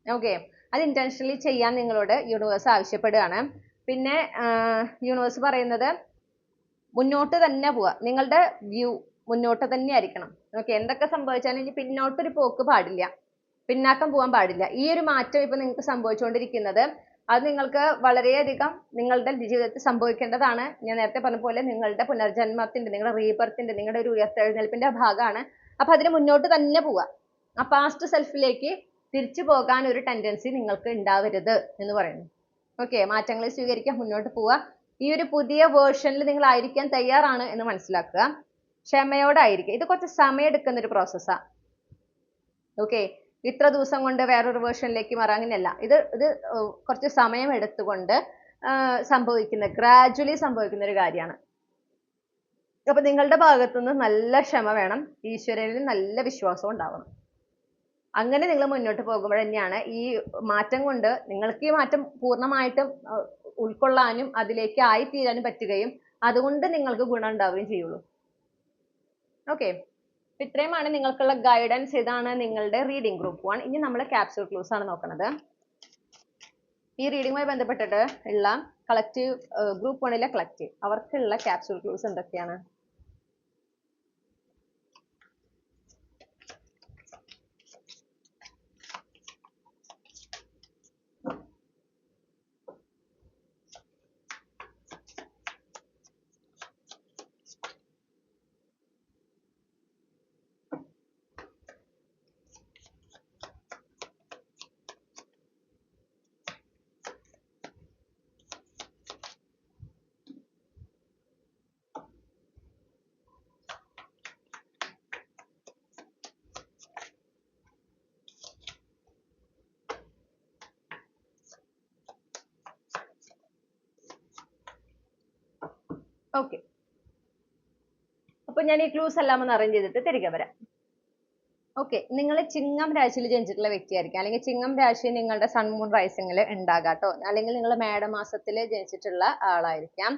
ഓക്കെ, അത് ഇന്റൻഷനലി ചെയ്യാൻ നിങ്ങളോട് യൂണിവേഴ്സ് ആവശ്യപ്പെടുകയാണ്. പിന്നെ യൂണിവേഴ്സ് പറയുന്നത് മുന്നോട്ട് തന്നെ പോവുക, നിങ്ങളുടെ വ്യൂ മുന്നോട്ട് തന്നെ ആയിരിക്കണം. ഓക്കെ, എന്തൊക്കെ സംഭവിച്ചാലും ഇനി പിന്നോട്ടൊരു പോക്ക് പാടില്ല, പിന്നാക്കം പോകാൻ പാടില്ല. ഈ ഒരു മാറ്റം ഇപ്പൊ നിങ്ങൾക്ക് സംഭവിച്ചുകൊണ്ടിരിക്കുന്നത് അത് നിങ്ങൾക്ക് വളരെയധികം നിങ്ങളുടെ ജീവിതത്തിൽ സംഭവിക്കേണ്ടതാണ്. ഞാൻ നേരത്തെ പറഞ്ഞ പോലെ നിങ്ങളുടെ പുനർജന്മത്തിന്റെ, നിങ്ങളുടെ റീബർത്തിന്റെ, നിങ്ങളുടെ ഒരു ഉയർത്തെഴുന്നേൽപ്പിന്റെ ഭാഗമാണ്. അപ്പൊ അതിന് മുന്നോട്ട് തന്നെ പോവുക. ആ പാസ്റ്റ് സെൽഫിലേക്ക് തിരിച്ചു പോകാൻ ഒരു ടെൻഡൻസി നിങ്ങൾക്ക് ഉണ്ടാവരുത് എന്ന് പറയുന്നു. ഓക്കെ, മാറ്റങ്ങളെ സ്വീകരിക്കാൻ മുന്നോട്ട് പോവുക. ഈ ഒരു പുതിയ വേർഷനിൽ നിങ്ങൾ ആയിരിക്കാൻ തയ്യാറാണ് എന്ന് മനസ്സിലാക്കുക. ക്ഷമയോടായിരിക്കുക. ഇത് കുറച്ച് സമയം എടുക്കുന്ന ഒരു പ്രോസസ്സാണ്. ഓക്കെ, ഇത്ര ദിവസം കൊണ്ട് വേറൊരു വേർഷനിലേക്ക് മാറാൻ അങ്ങനെയല്ല. ഇത് കുറച്ച് സമയം എടുത്തുകൊണ്ട് സംഭവിക്കുന്ന, ഗ്രാജുവലി സംഭവിക്കുന്ന ഒരു കാര്യമാണ്. അപ്പൊ നിങ്ങളുടെ ഭാഗത്തുനിന്ന് നല്ല ക്ഷമ വേണം, ഈശ്വരനിൽ നല്ല വിശ്വാസം ഉണ്ടാവണം. അങ്ങനെ നിങ്ങൾ മുന്നോട്ട് പോകുമ്പോൾ തന്നെയാണ് ഈ മാറ്റം കൊണ്ട് നിങ്ങൾക്ക് ഈ മാറ്റം പൂർണ്ണമായിട്ടും ഉൾക്കൊള്ളാനും അതിലേക്ക് ആയിത്തീരാനും പറ്റുകയും അതുകൊണ്ട് നിങ്ങൾക്ക് ഗുണം ഉണ്ടാവുകയും ചെയ്യുള്ളൂ. ഓക്കെ, ഇത്രയുമാണ് നിങ്ങൾക്കുള്ള ഗൈഡൻസ്. ഇതാണ് നിങ്ങളുടെ റീഡിംഗ് ഗ്രൂപ്പ് 1. ഇനി നമ്മൾ ക്യാപ്സ്യൂൾ ക്ലൂസ് ആണ് നോക്കുന്നത്. ഈ റീഡിങ്ങുമായി ബന്ധപ്പെട്ടിട്ട് ഉള്ള കളക്റ്റീവ്, ഗ്രൂപ്പ് 1ലെ കളക്റ്റീവ്, അവർക്കുള്ള ക്യാപ്സ്യൂൾ ക്ലൂസ് എന്തൊക്കെയാണ്? ഓക്കെ, അപ്പൊ ഞാൻ ഈ ക്ലൂസ് എല്ലാം ഒന്ന് അറേഞ്ച് ചെയ്തിട്ട് തിരികെ വരാം. ഓക്കെ, നിങ്ങൾ ചിങ്ങം രാശിയിൽ ജനിച്ചിട്ടുള്ള വ്യക്തിയായിരിക്കും, അല്ലെങ്കിൽ ചിങ്ങം രാശി നിങ്ങളുടെ സൺ മൂൺ റൈസിംഗിൽ ഉണ്ടാകാട്ടോ, അല്ലെങ്കിൽ നിങ്ങൾ മേടമാസത്തിൽ ജനിച്ചിട്ടുള്ള ആളായിരിക്കാം.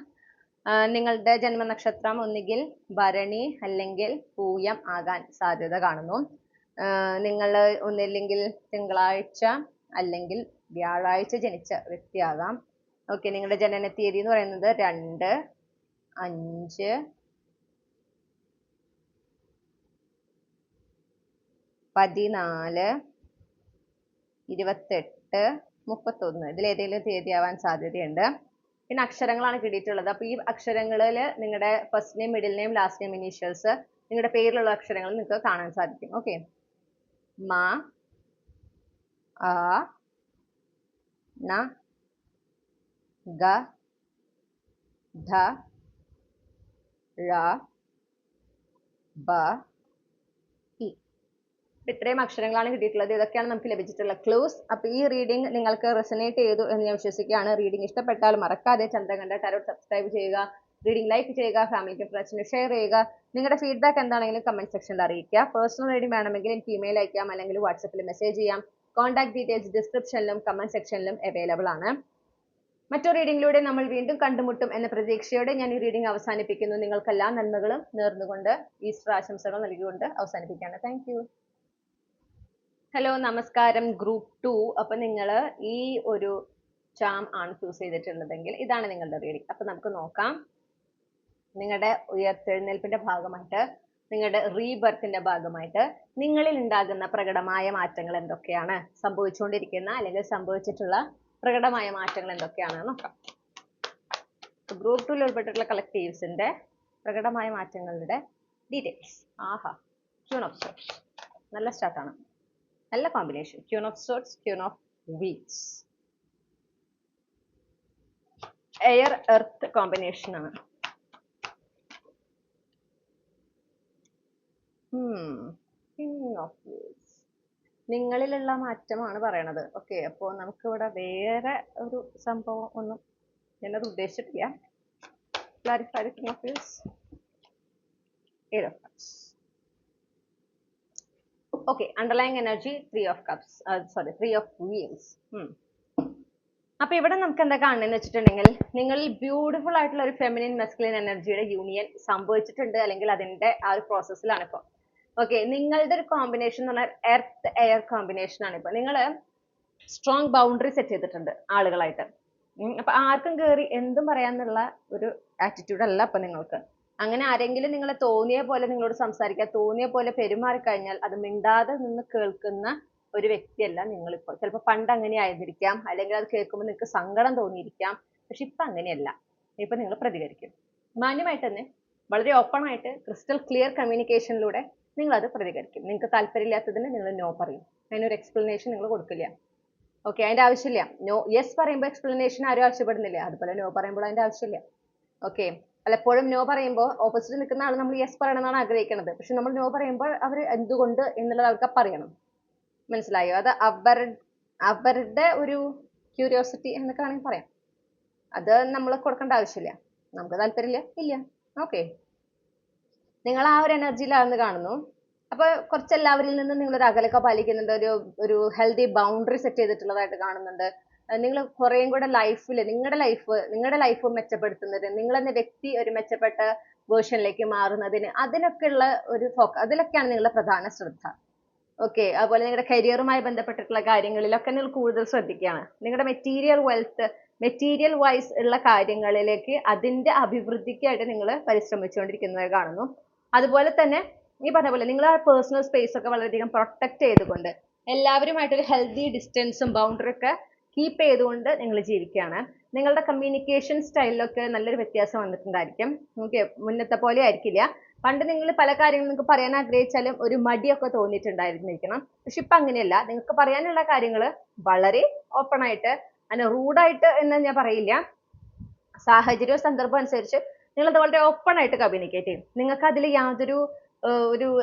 നിങ്ങളുടെ ജന്മനക്ഷത്രം ഒന്നുകിൽ ഭരണി അല്ലെങ്കിൽ പൂയം ആകാൻ സാധ്യത കാണുന്നു. നിങ്ങൾ ഒന്നില്ലെങ്കിൽ തിങ്കളാഴ്ച അല്ലെങ്കിൽ വ്യാഴാഴ്ച ജനിച്ച വ്യക്തിയാകാം. ഓക്കെ, നിങ്ങളുടെ ജനന തീയതി എന്ന് പറയുന്നത് 2, 5, 14, 28, 31 ഇതിലേതെങ്കിലും തീയതി ആവാൻ സാധ്യതയുണ്ട്. പിന്നെ അക്ഷരങ്ങളാണ് കിട്ടിയിട്ടുള്ളത്. അപ്പൊ ഈ അക്ഷരങ്ങളിൽ നിങ്ങളുടെ first name, middle name, last name initials, നിങ്ങളുടെ പേരിലുള്ള അക്ഷരങ്ങൾ നിങ്ങൾക്ക് കാണാൻ സാധിക്കും. ഓക്കെ, മ, ആ, ന, ഗ, ധ, ഴ, ബ, ഇ. ഇത്രയും അക്ഷരങ്ങളാണ് കിട്ടിയിട്ടുള്ളത്. ഇതൊക്കെയാണ് നമുക്ക് ലഭിച്ചിട്ടുള്ള ക്ലൂസ്. അപ്പൊ ഈ റീഡിംഗ് നിങ്ങൾക്ക് റെസനേറ്റ് ചെയ്തു എന്ന് ഞാൻ വിശ്വസിക്കുകയാണ്. റീഡിംഗ് ഇഷ്ടപ്പെട്ടാൽ മറക്കാതെ ചന്ദ്രകണ്ഠ ടാരോട്ട് സബ്സ്ക്രൈബ് ചെയ്യുക, റീഡിംഗ് ലൈക്ക് ചെയ്യുക, ഫാമിലിക്കും ഫ്രണ്ട്സിന് ഷെയർ ചെയ്യുക. നിങ്ങളുടെ ഫീഡ്ബാക്ക് എന്താണെങ്കിലും കമന്റ് സെക്ഷനിൽ അറിയിക്കുക. പേഴ്സണൽ റീഡിംഗ് വേണമെങ്കിൽ എനിക്ക് ഇമെയിൽ അയക്കാം, അല്ലെങ്കിൽ വാട്സപ്പിൽ മെസ്സേജ് ചെയ്യാം. കോൺടാക്ട് ഡീറ്റെയിൽസ് ഡിസ്ക്രിപ്ഷനിലും കമന്റ് സെക്ഷനിലും അവൈലബിൾ ആണ്. മറ്റൊരു റീഡിംഗിലൂടെ നമ്മൾ വീണ്ടും കണ്ടുമുട്ടും എന്ന പ്രതീക്ഷയോടെ ഞാൻ ഈ റീഡിംഗ് അവസാനിപ്പിക്കുന്നു. നിങ്ങൾക്കെല്ലാ നന്മകളും നേർന്നുകൊണ്ട് ഈസ്റ്റർ ആശംസകൾ നൽകിക്കൊണ്ട് അവസാനിപ്പിക്കുകയാണ്. Thank you. ഹലോ, നമസ്കാരം ഗ്രൂപ്പ് 2. അപ്പൊ നിങ്ങൾ ഈ ഒരു ചാം ആണ് ചൂസ് ചെയ്തിട്ടുള്ളതെങ്കിൽ ഇതാണ് നിങ്ങളുടെ റീഡിംഗ്. അപ്പൊ നമുക്ക് നോക്കാം. നിങ്ങളുടെ ഉയർത്തെഴുന്നേൽപ്പിന്റെ ഭാഗമായിട്ട്, നിങ്ങളുടെ റീബർത്തിന്റെ ഭാഗമായിട്ട് നിങ്ങളിൽ ഉണ്ടാകുന്ന പ്രകടമായ മാറ്റങ്ങൾ എന്തൊക്കെയാണ്, സംഭവിച്ചുകൊണ്ടിരിക്കുന്ന അല്ലെങ്കിൽ സംഭവിച്ചിട്ടുള്ള പ്രകടമായ മാറ്റങ്ങൾ എന്തൊക്കെയാണെന്ന് നോക്കാം. ഗ്രൂപ്പ് 2 ഉൾപ്പെട്ടിട്ടുള്ള കളക്റ്റീവ്സിന്റെ പ്രകടമായ മാറ്റങ്ങളുടെ details. Aaha, queen of sorts നല്ല സ്റ്റാർട്ടാണ്, നല്ല combination. Queen of sorts, queen of wheels, air earth combination ആണ്. കിങ് ഓഫ് വീൽസ് നിങ്ങളിലുള്ള മാറ്റമാണ് പറയണത്. ഓക്കെ, അപ്പോൾ നമുക്കിവിടെ വേറെ ഒരു സംഭവം ഒന്നും ഞാനത് ഉദ്ദേശിച്ചിട്ടില്ല. Clarify the king of wheels, 8 of cups. Okay, underlying energy 3 of cups, sorry 3 of wheels. അപ്പൊ ഇവിടെ നമുക്ക് എന്താ കാണുന്നതെന്ന് വെച്ചിട്ടുണ്ടെങ്കിൽ നിങ്ങളിൽ ബ്യൂട്ടിഫുൾ ആയിട്ടുള്ള ഒരു ഫെമിനിൻ മെസ്കുലിൻ എനർജിയുടെ യൂണിയൻ സംഭവിച്ചിട്ടുണ്ട്, അല്ലെങ്കിൽ അതിന്റെ ആ ഒരു പ്രോസസ്സിലാണ് ഇപ്പൊ. ഓക്കെ, നിങ്ങളുടെ ഒരു കോമ്പിനേഷൻ എന്ന് പറഞ്ഞാൽ എർത്ത് എയർ കോമ്പിനേഷൻ ആണ് ഇപ്പൊ. നിങ്ങൾ സ്ട്രോങ് ബൗണ്ടറി സെറ്റ് ചെയ്തിട്ടുണ്ട് ആളുകളായിട്ട്. അപ്പൊ ആർക്കും കയറി എന്തും പറയാന്നുള്ള ഒരു ആറ്റിറ്റ്യൂഡ് അല്ല ഇപ്പൊ നിങ്ങൾക്ക്. അങ്ങനെ ആരെങ്കിലും നിങ്ങളെ തോന്നിയ പോലെ നിങ്ങളോട് സംസാരിക്കുക, തോന്നിയ പോലെ പെരുമാറി കഴിഞ്ഞാൽ അത് മിണ്ടാതെ നിന്ന് കേൾക്കുന്ന ഒരു വ്യക്തിയല്ല നിങ്ങളിപ്പോ. ചിലപ്പോൾ പണ്ട് അങ്ങനെ ആയിരിക്കാം, അല്ലെങ്കിൽ അത് കേൾക്കുമ്പോൾ നിങ്ങൾക്ക് സങ്കടം തോന്നിയിരിക്കാം. പക്ഷെ ഇപ്പൊ അങ്ങനെയല്ല. ഇപ്പൊ നിങ്ങൾ പ്രതികരിക്കും മാന്യമായിട്ട് തന്നെ, വളരെ ഓപ്പൺ ആയിട്ട് ക്രിസ്റ്റൽ ക്ലിയർ കമ്മ്യൂണിക്കേഷനിലൂടെ നിങ്ങൾ അത് പ്രതികരിക്കും. നിങ്ങൾക്ക് താല്പര്യമില്ലാത്തതിന് നിങ്ങൾ നോ പറയും. അതിനൊരു എക്സ്പ്ലനേഷൻ നിങ്ങൾ കൊടുക്കില്ല. ഓക്കെ, അതിന്റെ ആവശ്യമില്ല. നോ യെസ് പറയുമ്പോൾ എക്സ്പ്ലനേഷൻ ആരും ആവശ്യപ്പെടുന്നില്ല, അതുപോലെ നോ പറയുമ്പോൾ അതിന്റെ ആവശ്യമില്ല. ഓക്കെ, പലപ്പോഴും നോ പറയുമ്പോൾ ഓപ്പോസിറ്റ് നിൽക്കുന്ന ആൾ നമ്മൾ യെസ് പറയണമെന്നാണ് ആഗ്രഹിക്കുന്നത്. പക്ഷെ നമ്മൾ നോ പറയുമ്പോൾ അവർ എന്തുകൊണ്ട് എന്നുള്ളത് അവർക്ക് പറയണം. മനസ്സിലായോ? അത് അവരുടെ ഒരു ക്യൂരിയോസിറ്റി എന്നൊക്കെ വേണമെങ്കിൽ പറയാം. അത് നമ്മൾ കൊടുക്കേണ്ട ആവശ്യമില്ല. നമുക്ക് താല്പര്യമില്ല, ഇല്ല. ഓക്കെ, നിങ്ങൾ ആ ഒരു എനർജിയിലാണെന്ന് കാണുന്നു. അപ്പൊ കുറച്ച് എല്ലാവരിൽ നിന്നും നിങ്ങൾ ഒരു അകലൊക്കെ പാലിക്കുന്നുണ്ട്, ഒരു ഹെൽത്തി ബൗണ്ടറി സെറ്റ് ചെയ്തിട്ടുള്ളതായിട്ട് കാണുന്നുണ്ട്. നിങ്ങൾ കുറേയും കൂടെ ലൈഫിൽ നിങ്ങളുടെ ലൈഫ് മെച്ചപ്പെടുത്തുന്നതിന്, നിങ്ങളെന്ന വ്യക്തി ഒരു മെച്ചപ്പെട്ട വേർഷനിലേക്ക് മാറുന്നതിന്, അതിനൊക്കെയുള്ള ഒരു അതിലൊക്കെയാണ് നിങ്ങളുടെ പ്രധാന ശ്രദ്ധ. ഓക്കെ, അതുപോലെ നിങ്ങളുടെ കരിയറുമായി ബന്ധപ്പെട്ടിട്ടുള്ള കാര്യങ്ങളിലൊക്കെ നിങ്ങൾ കൂടുതൽ ശ്രദ്ധിക്കുകയാണ്. നിങ്ങളുടെ മെറ്റീരിയൽ വൈസ് ഉള്ള കാര്യങ്ങളിലേക്ക്, അതിന്റെ അഭിവൃദ്ധിക്കായിട്ട് നിങ്ങൾ പരിശ്രമിച്ചുകൊണ്ടിരിക്കുന്നതായി കാണുന്നു. അതുപോലെ തന്നെ ഈ പറഞ്ഞ പോലെ നിങ്ങൾ ആ പേഴ്സണൽ സ്പേസ് ഒക്കെ വളരെയധികം പ്രൊട്ടക്ട് ചെയ്തുകൊണ്ട് എല്ലാവരുമായിട്ടൊരു ഹെൽത്തി ഡിസ്റ്റൻസും ബൗണ്ടറി ഒക്കെ കീപ്പ് ചെയ്തുകൊണ്ട് നിങ്ങൾ ജീവിക്കുകയാണ്. നിങ്ങളുടെ കമ്മ്യൂണിക്കേഷൻ സ്റ്റൈലിലൊക്കെ നല്ലൊരു വ്യത്യാസം വന്നിട്ടുണ്ടായിരിക്കും. ഓക്കെ, മുന്നത്തെ പോലെ ആയിരിക്കില്ല. പണ്ട് നിങ്ങൾ പല കാര്യങ്ങളും നിങ്ങൾക്ക് പറയാൻ ആഗ്രഹിച്ചാലും ഒരു മടിയൊക്കെ തോന്നിയിട്ടുണ്ടായിരുന്നിരിക്കണം. പക്ഷെ ഇപ്പൊ അങ്ങനെയല്ല. നിങ്ങൾക്ക് പറയാനുള്ള കാര്യങ്ങൾ വളരെ ഓപ്പൺ ആയിട്ട്, അതിന് റൂഡായിട്ട് എന്ന് ഞാൻ പറയില്ല, സാഹചര്യവും സന്ദർഭവും അനുസരിച്ച് നിങ്ങൾ അത് വളരെ ഓപ്പൺ ആയിട്ട് കമ്മ്യൂണിക്കേറ്റ് ചെയ്യും. നിങ്ങൾക്ക് അതിൽ യാതൊരു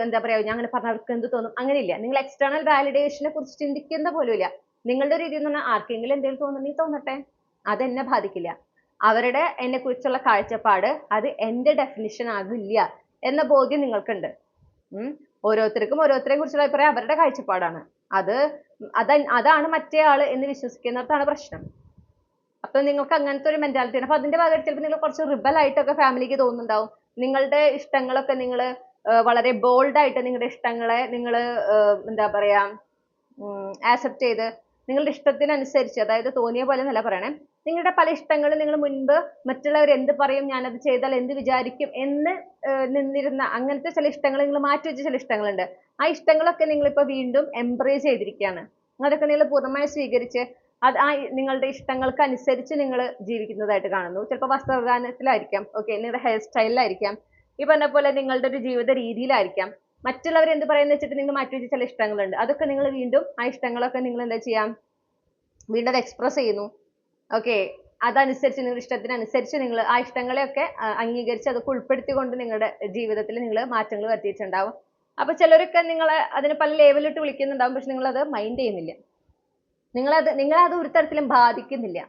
എന്താ പറയാ, ഞാൻ അങ്ങനെ പറഞ്ഞാൽ അവർക്ക് എന്ത് തോന്നും, അങ്ങനെയില്ല. നിങ്ങൾ എക്സ്റ്റേണൽ വാലിഡേഷനെ കുറിച്ച് ചിന്തിക്കുന്ന പോലും ഇല്ല. നിങ്ങളുടെ രീതി എന്ന് പറഞ്ഞാൽ ആർക്കെങ്കിലും എന്തെങ്കിലും തോന്നുന്നെങ്കിൽ തോന്നട്ടെ, അതെന്നെ ബാധിക്കില്ല. അവരുടെ എന്നെ കുറിച്ചുള്ള കാഴ്ചപ്പാട് അത് എന്റെ ഡെഫിനിഷൻ ആകില്ല എന്ന ബോധ്യം നിങ്ങൾക്കുണ്ട്. ഓരോരുത്തർക്കും ഓരോരുത്തരെ കുറിച്ചുള്ള അഭിപ്രായം അവരുടെ കാഴ്ചപ്പാടാണ്. അതാണ് മറ്റേ ആള് എന്ന് വിശ്വസിക്കുന്നിടത്താണ് പ്രശ്നം. അപ്പൊ നിങ്ങൾക്ക് അങ്ങനത്തെ ഒരു മെന്റാലിറ്റി ആണ്. അപ്പൊ അതിന്റെ ഭാഗമായിട്ട് ചിലപ്പോൾ നിങ്ങൾ കുറച്ച് റിബൽ ആയിട്ടൊക്കെ ഫാമിലിക്ക് തോന്നുന്നുണ്ടാവും. നിങ്ങളുടെ ഇഷ്ടങ്ങളൊക്കെ നിങ്ങൾ വളരെ ബോൾഡ് ആയിട്ട് നിങ്ങളുടെ ഇഷ്ടങ്ങളെ നിങ്ങൾ എന്താ പറയാ ആക്സെപ്റ്റ് ചെയ്ത് നിങ്ങളുടെ ഇഷ്ടത്തിനനുസരിച്ച്, അതായത് തോന്നിയ പോലെ എന്നല്ല പറയണേ, നിങ്ങളുടെ പല ഇഷ്ടങ്ങളും നിങ്ങൾ മുൻപ് മറ്റുള്ളവർ എന്ത് പറയും, ഞാനത് ചെയ്താൽ എന്ത് വിചാരിക്കും എന്ന് നിന്നിരുന്ന അങ്ങനത്തെ ചില ഇഷ്ടങ്ങൾ നിങ്ങൾ മാറ്റിവെച്ച ചില ഇഷ്ടങ്ങളുണ്ട്. ആ ഇഷ്ടങ്ങളൊക്കെ നിങ്ങളിപ്പോൾ വീണ്ടും എംബ്രേസ് ചെയ്തിരിക്കുകയാണ്. അതൊക്കെ നിങ്ങൾ പൂർണ്ണമായി സ്വീകരിച്ച് ആ നിങ്ങളുടെ ഇഷ്ടങ്ങൾക്ക് അനുസരിച്ച് നിങ്ങൾ ജീവിക്കുന്നതായിട്ട് കാണുന്നു. ചിലപ്പോൾ വസ്ത്രദാനത്തിലായിരിക്കാം, ഓക്കെ, നിങ്ങളുടെ ഹെയർ സ്റ്റൈലിലായിരിക്കാം, ഈ പറഞ്ഞ പോലെ നിങ്ങളുടെ ഒരു ജീവിത രീതിയിലായിരിക്കാം. മറ്റുള്ളവർ എന്ത് പറയുന്നത് വെച്ചിട്ട് നിങ്ങൾ മാറ്റിവെച്ച ചില ഇഷ്ടങ്ങളുണ്ട്. അതൊക്കെ നിങ്ങൾ വീണ്ടും ആ ഇഷ്ടങ്ങളൊക്കെ നിങ്ങൾ എന്താ ചെയ്യാം, വീണ്ടും അത് എക്സ്പ്രസ് ചെയ്യുന്നു. ഓക്കെ, അതനുസരിച്ച് നിങ്ങളുടെ ഇഷ്ടത്തിനനുസരിച്ച് നിങ്ങൾ ആ ഇഷ്ടങ്ങളെയൊക്കെ അംഗീകരിച്ച് അതൊക്കെ ഉൾപ്പെടുത്തിക്കൊണ്ട് നിങ്ങളുടെ ജീവിതത്തിൽ നിങ്ങൾ മാറ്റങ്ങൾ വരുത്തിയിട്ടുണ്ടാവും. അപ്പൊ ചിലരൊക്കെ നിങ്ങളെ അതിന് പല ലേവലിട്ട് വിളിക്കുന്നുണ്ടാവും. പക്ഷെ നിങ്ങളത് മൈൻഡ് ചെയ്യുന്നില്ല. നിങ്ങളത് ഒരു തരത്തിലും ബാധിക്കുന്നില്ല,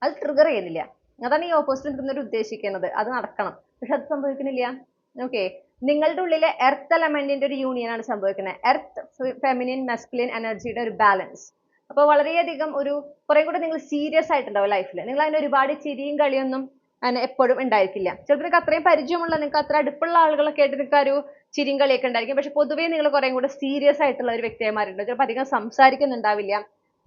അത് ട്രിഗർ ചെയ്യുന്നില്ല. അതാണ് ഈ ഓപ്പോസിറ്റ് നിൽക്കുന്നവർ ഉദ്ദേശിക്കുന്നത്. അത് നടക്കണം, പക്ഷെ അത് സംഭവിക്കുന്നില്ല. ഓക്കെ, നിങ്ങളുടെ ഉള്ളിലെ എർത്ത് എലമെന്റിന്റെ ഒരു യൂണിയൻ ആണ് സംഭവിക്കുന്നത്. എർത്ത് ഫെമിനിൻ മസ്കുലിൻ എനർജിയുടെ ഒരു ബാലൻസ്. അപ്പോൾ വളരെയധികം കുറെ കൂടെ നിങ്ങൾ സീരിയസ് ആയിട്ടുണ്ടാവും ലൈഫിൽ. നിങ്ങൾ അതിന് ഒരുപാട് ചിരിയും കളിയൊന്നും അതിന് എപ്പോഴും ഉണ്ടായിരിക്കില്ല. ചിലപ്പോൾ നിങ്ങൾക്ക് അത്രയും പരിചയമുള്ള, നിങ്ങൾക്ക് അത്ര അടുപ്പുള്ള ആളുകളൊക്കെ ആയിട്ട് നിങ്ങൾക്ക് ഒരു ചിരിയും കളിയൊക്കെ ഉണ്ടായിരിക്കും. പക്ഷെ പൊതുവേ നിങ്ങൾ കുറേ കൂടെ സീരിയസ് ആയിട്ടുള്ള ഒരു വ്യക്തിയായി മാറിയിട്ടുണ്ട്. ചിലപ്പോൾ അധികം സംസാരിക്കുന്നുണ്ടാവില്ല.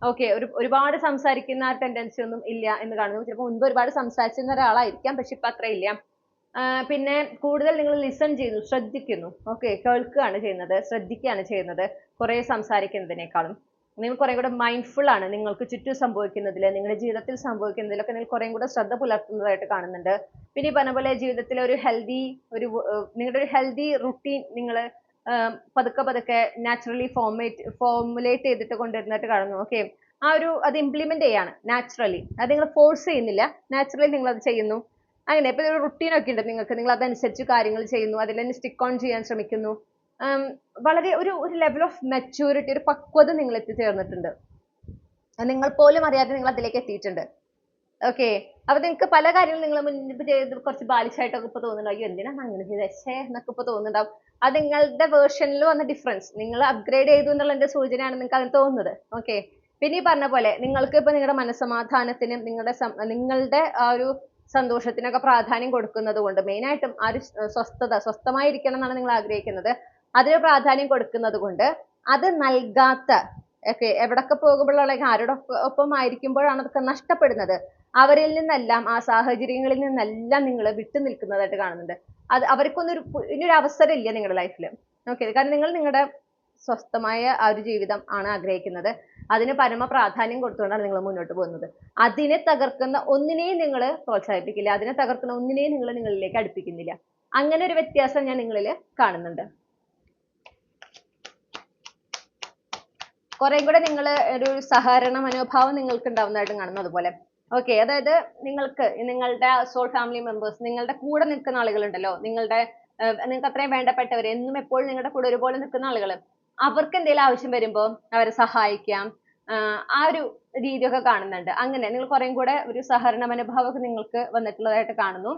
ഓക്കെ, ഒരുപാട് സംസാരിക്കുന്ന ആ ടെൻഡൻസി ഒന്നും ഇല്ല എന്ന് കാണുന്നു. ചിലപ്പോൾ മുൻപ് ഒരുപാട് സംസാരിച്ചിരുന്ന ഒരാളായിരിക്കാം, പക്ഷെ ഇപ്പൊ അത്ര ഇല്ല. പിന്നെ കൂടുതൽ നിങ്ങൾ ലിസൺ ചെയ്യുന്നു, ശ്രദ്ധിക്കുന്നു. ഓക്കെ, കേൾക്കുകയാണ് ചെയ്യുന്നത്, ശ്രദ്ധിക്കുകയാണ് ചെയ്യുന്നത് കുറെ സംസാരിക്കുന്നതിനേക്കാളും. നിങ്ങൾ കുറെ കൂടെ മൈൻഡ്ഫുൾ ആണ്. നിങ്ങൾക്ക് ചുറ്റും സംഭവിക്കുന്നതിൽ, നിങ്ങളുടെ ജീവിതത്തിൽ സംഭവിക്കുന്നതിലൊക്കെ നിങ്ങൾ കുറെ കൂടെ ശ്രദ്ധ പുലർത്തുന്നതായിട്ട് കാണുന്നുണ്ട്. പിന്നെ ഈ പറഞ്ഞ പോലെ ജീവിതത്തിൽ നിങ്ങളുടെ ഒരു ഹെൽത്തി റുട്ടീൻ നിങ്ങൾ പതുക്കെ പതുക്കെ നാച്ചുറലി ഫോർമുലേറ്റ് ചെയ്തിട്ട് കൊണ്ടുവരുന്നതായിട്ട് കാണുന്നു. ഓക്കെ, അത് ഇംപ്ലിമെന്റ് ചെയ്യാണ് നാച്ചുറലി. അത് നിങ്ങൾ ഫോഴ്സ് ചെയ്യുന്നില്ല, നാച്ചുറലി നിങ്ങൾ അത് ചെയ്യുന്നു. അങ്ങനെ ഇപ്പൊ ഒരു റുട്ടീൻ ഒക്കെ ഉണ്ട് നിങ്ങൾക്ക്, നിങ്ങൾ അതനുസരിച്ച് കാര്യങ്ങൾ ചെയ്യുന്നു, അതിൽ തന്നെ സ്റ്റിക്ക് ഓൺ ചെയ്യാൻ ശ്രമിക്കുന്നു. വളരെ ഒരു ലെവൽ ഓഫ് മെച്യൂരിറ്റി, ഒരു പക്വത നിങ്ങൾ എത്തിച്ചേർന്നിട്ടുണ്ട്. നിങ്ങൾ പോലും അറിയാതെ നിങ്ങൾ അതിലേക്ക് എത്തിയിട്ടുണ്ട്. ഓക്കെ, അപ്പൊ നിങ്ങൾക്ക് പല കാര്യങ്ങളും നിങ്ങൾ മുൻപ് ചെയ്ത് കുറച്ച് ബാലിശായിട്ടൊക്കെ ഇപ്പൊ തോന്നുന്നുണ്ടാവും. അയ്യോ എന്തിനാണ് അങ്ങനെ ചെയ്തേ എന്നൊക്കെ ഇപ്പൊ തോന്നുന്നുണ്ടാവും. അത് നിങ്ങളുടെ വേർഷനിൽ വന്ന ഡിഫറൻസ്, നിങ്ങൾ അപ്ഗ്രേഡ് ചെയ്തു എന്നുള്ളതിന്റെ സൂചനയാണ് നിങ്ങൾക്ക് അതിന് തോന്നുന്നത്. ഓക്കെ, പിന്നെ ഈ പറഞ്ഞ പോലെ നിങ്ങൾക്ക് ഇപ്പൊ നിങ്ങളുടെ മനസ്സമാധാനത്തിനും നിങ്ങളുടെ ആ ഒരു സന്തോഷത്തിനൊക്കെ പ്രാധാന്യം കൊടുക്കുന്നത് കൊണ്ട്, മെയിനായിട്ടും ആ ഒരു സ്വസ്ഥമായിരിക്കണം എന്നാണ് നിങ്ങൾ ആഗ്രഹിക്കുന്നത്, അതിന് പ്രാധാന്യം കൊടുക്കുന്നത് കൊണ്ട് അത് നൽകാത്ത, ഓക്കെ, എവിടൊക്കെ പോകുമ്പോഴുള്ള ആരുടെ ഒപ്പം ആയിരിക്കുമ്പോഴാണ് അതൊക്കെ നഷ്ടപ്പെടുന്നത്, അവരിൽ നിന്നെല്ലാം, ആ സാഹചര്യങ്ങളിൽ നിന്നെല്ലാം നിങ്ങൾ വിട്ടു നിൽക്കുന്നതായിട്ട് കാണുന്നുണ്ട്. അത് ഇനിയൊരു അവസരം ഇല്ല നിങ്ങളുടെ ലൈഫിൽ. ഓക്കെ, കാരണം നിങ്ങൾ നിങ്ങളുടെ സ്വസ്ഥമായ ആ ഒരു ജീവിതം ആണ് ആഗ്രഹിക്കുന്നത്. അതിന് പരമ പ്രാധാന്യം കൊടുത്തുകൊണ്ടാണ് നിങ്ങൾ മുന്നോട്ട് പോകുന്നത്. അതിനെ തകർക്കുന്ന ഒന്നിനെയും നിങ്ങൾ പ്രോത്സാഹിപ്പിക്കില്ല, അതിനെ തകർക്കുന്ന ഒന്നിനെയും നിങ്ങൾ നിങ്ങളിലേക്ക് അടുപ്പിക്കുന്നില്ല. അങ്ങനെ ഒരു വ്യത്യാസം ഞാൻ നിങ്ങളിൽ കാണുന്നുണ്ട്. കുറേം കൂടെ നിങ്ങൾ ഒരു സഹകരണ മനോഭാവം നിങ്ങൾക്ക് ഉണ്ടാവുന്നതായിട്ടും കാണുന്നു. അതുപോലെ ഓക്കെ, അതായത് നിങ്ങളുടെ സോൾ ഫാമിലി മെമ്പേഴ്സ്, നിങ്ങളുടെ കൂടെ നിൽക്കുന്ന ആളുകളുണ്ടല്ലോ, നിങ്ങൾക്ക് അത്രയും വേണ്ടപ്പെട്ടവർ, എന്നും എപ്പോഴും നിങ്ങളുടെ കൂടെ ഒരുപോലെ നിൽക്കുന്ന ആളുകൾ, അവർക്ക് എന്തെങ്കിലും ആവശ്യം വരുമ്പോൾ അവരെ സഹായിക്കാം, ആ ഒരു രീതിയൊക്കെ കാണുന്നുണ്ട്. അങ്ങനെ നിങ്ങൾ കുറേം കൂടെ ഒരു സഹകരണ മനോഭാവമൊക്കെ നിങ്ങൾക്ക് വന്നിട്ടുള്ളതായിട്ട് കാണുന്നു.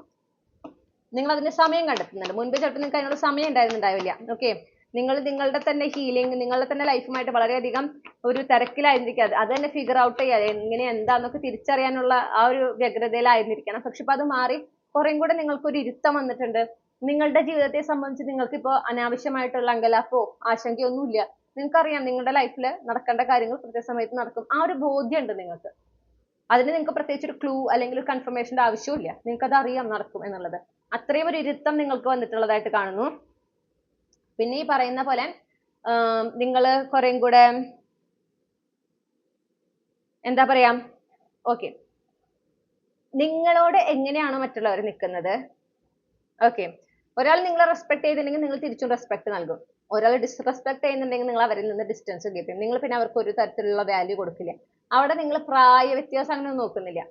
നിങ്ങൾ അതിന് സമയം കണ്ടെത്തുന്നുണ്ട്. മുൻപ് ചിലപ്പോൾ നിങ്ങൾക്ക് അതിനുള്ള സമയം ഉണ്ടായിരുന്നുണ്ടാവില്ല. ഓക്കെ, നിങ്ങൾ നിങ്ങളുടെ തന്നെ ഹീലിംഗ്, നിങ്ങളുടെ തന്നെ ലൈഫുമായിട്ട് വളരെയധികം ഒരു തിരക്കിലായിരിക്കും. അത് തന്നെ ഫിഗർ ഔട്ട് ചെയ്യുക, എങ്ങനെ എന്താന്നൊക്കെ തിരിച്ചറിയാനുള്ള ആ ഒരു വ്യഗ്രതയിലായിരുന്നിരിക്കണം. പക്ഷെ ഇപ്പൊ അത് മാറി കുറേം കൂടെ നിങ്ങൾക്ക് ഒരു ഇരുത്തം വന്നിട്ടുണ്ട്. നിങ്ങളുടെ ജീവിതത്തെ സംബന്ധിച്ച് നിങ്ങൾക്ക് ഇപ്പോൾ അനാവശ്യമായിട്ടുള്ള അങ്കലാപ്പോ ആശങ്കയൊന്നുമില്ല. നിങ്ങൾക്കറിയാം നിങ്ങളുടെ ലൈഫിൽ നടക്കേണ്ട കാര്യങ്ങൾ കൃത്യസമയത്ത് നടക്കും. ആ ഒരു ബോധ്യമുണ്ട് നിങ്ങൾക്ക്. അതിന് നിങ്ങൾക്ക് പ്രത്യേകിച്ച് ഒരു ക്ലൂ അല്ലെങ്കിൽ ഒരു കൺഫർമേഷന്റെ ആവശ്യമില്ല. നിങ്ങൾക്കത് അറിയാം നടക്കും എന്നുള്ളത്. അത്രയും ഒരു ഇരുത്തം നിങ്ങൾക്ക് വന്നിട്ടുള്ളതായിട്ട് കാണുന്നു. പിന്നെ ഈ പറയുന്ന പോലെ നിങ്ങൾ കുറേം കൂടെ എന്താ പറയാ, ഓക്കെ, നിങ്ങളോട് എങ്ങനെയാണോ മറ്റുള്ളവർ നിൽക്കുന്നത്, ഓക്കെ, ഒരാൾ നിങ്ങളെ റെസ്പെക്ട് ചെയ്തിട്ടുണ്ടെങ്കിൽ നിങ്ങൾ തിരിച്ചും റെസ്പെക്ട് നൽകും. ഒരാൾ ഡിസ്റെസ്പെക്ട് ചെയ്യുന്നുണ്ടെങ്കിൽ നിങ്ങൾ അവരിൽ നിന്ന് ഡിസ്റ്റൻസ് കീപ്പ് ചെയ്യും. നിങ്ങൾ പിന്നെ അവർക്ക് ഒരു തരത്തിലുള്ള വാല്യൂ കൊടുക്കില്ല. അവിടെ നിങ്ങൾ പ്രായ വ്യത്യാസം അങ്ങനെ നോക്കുന്നില്ല.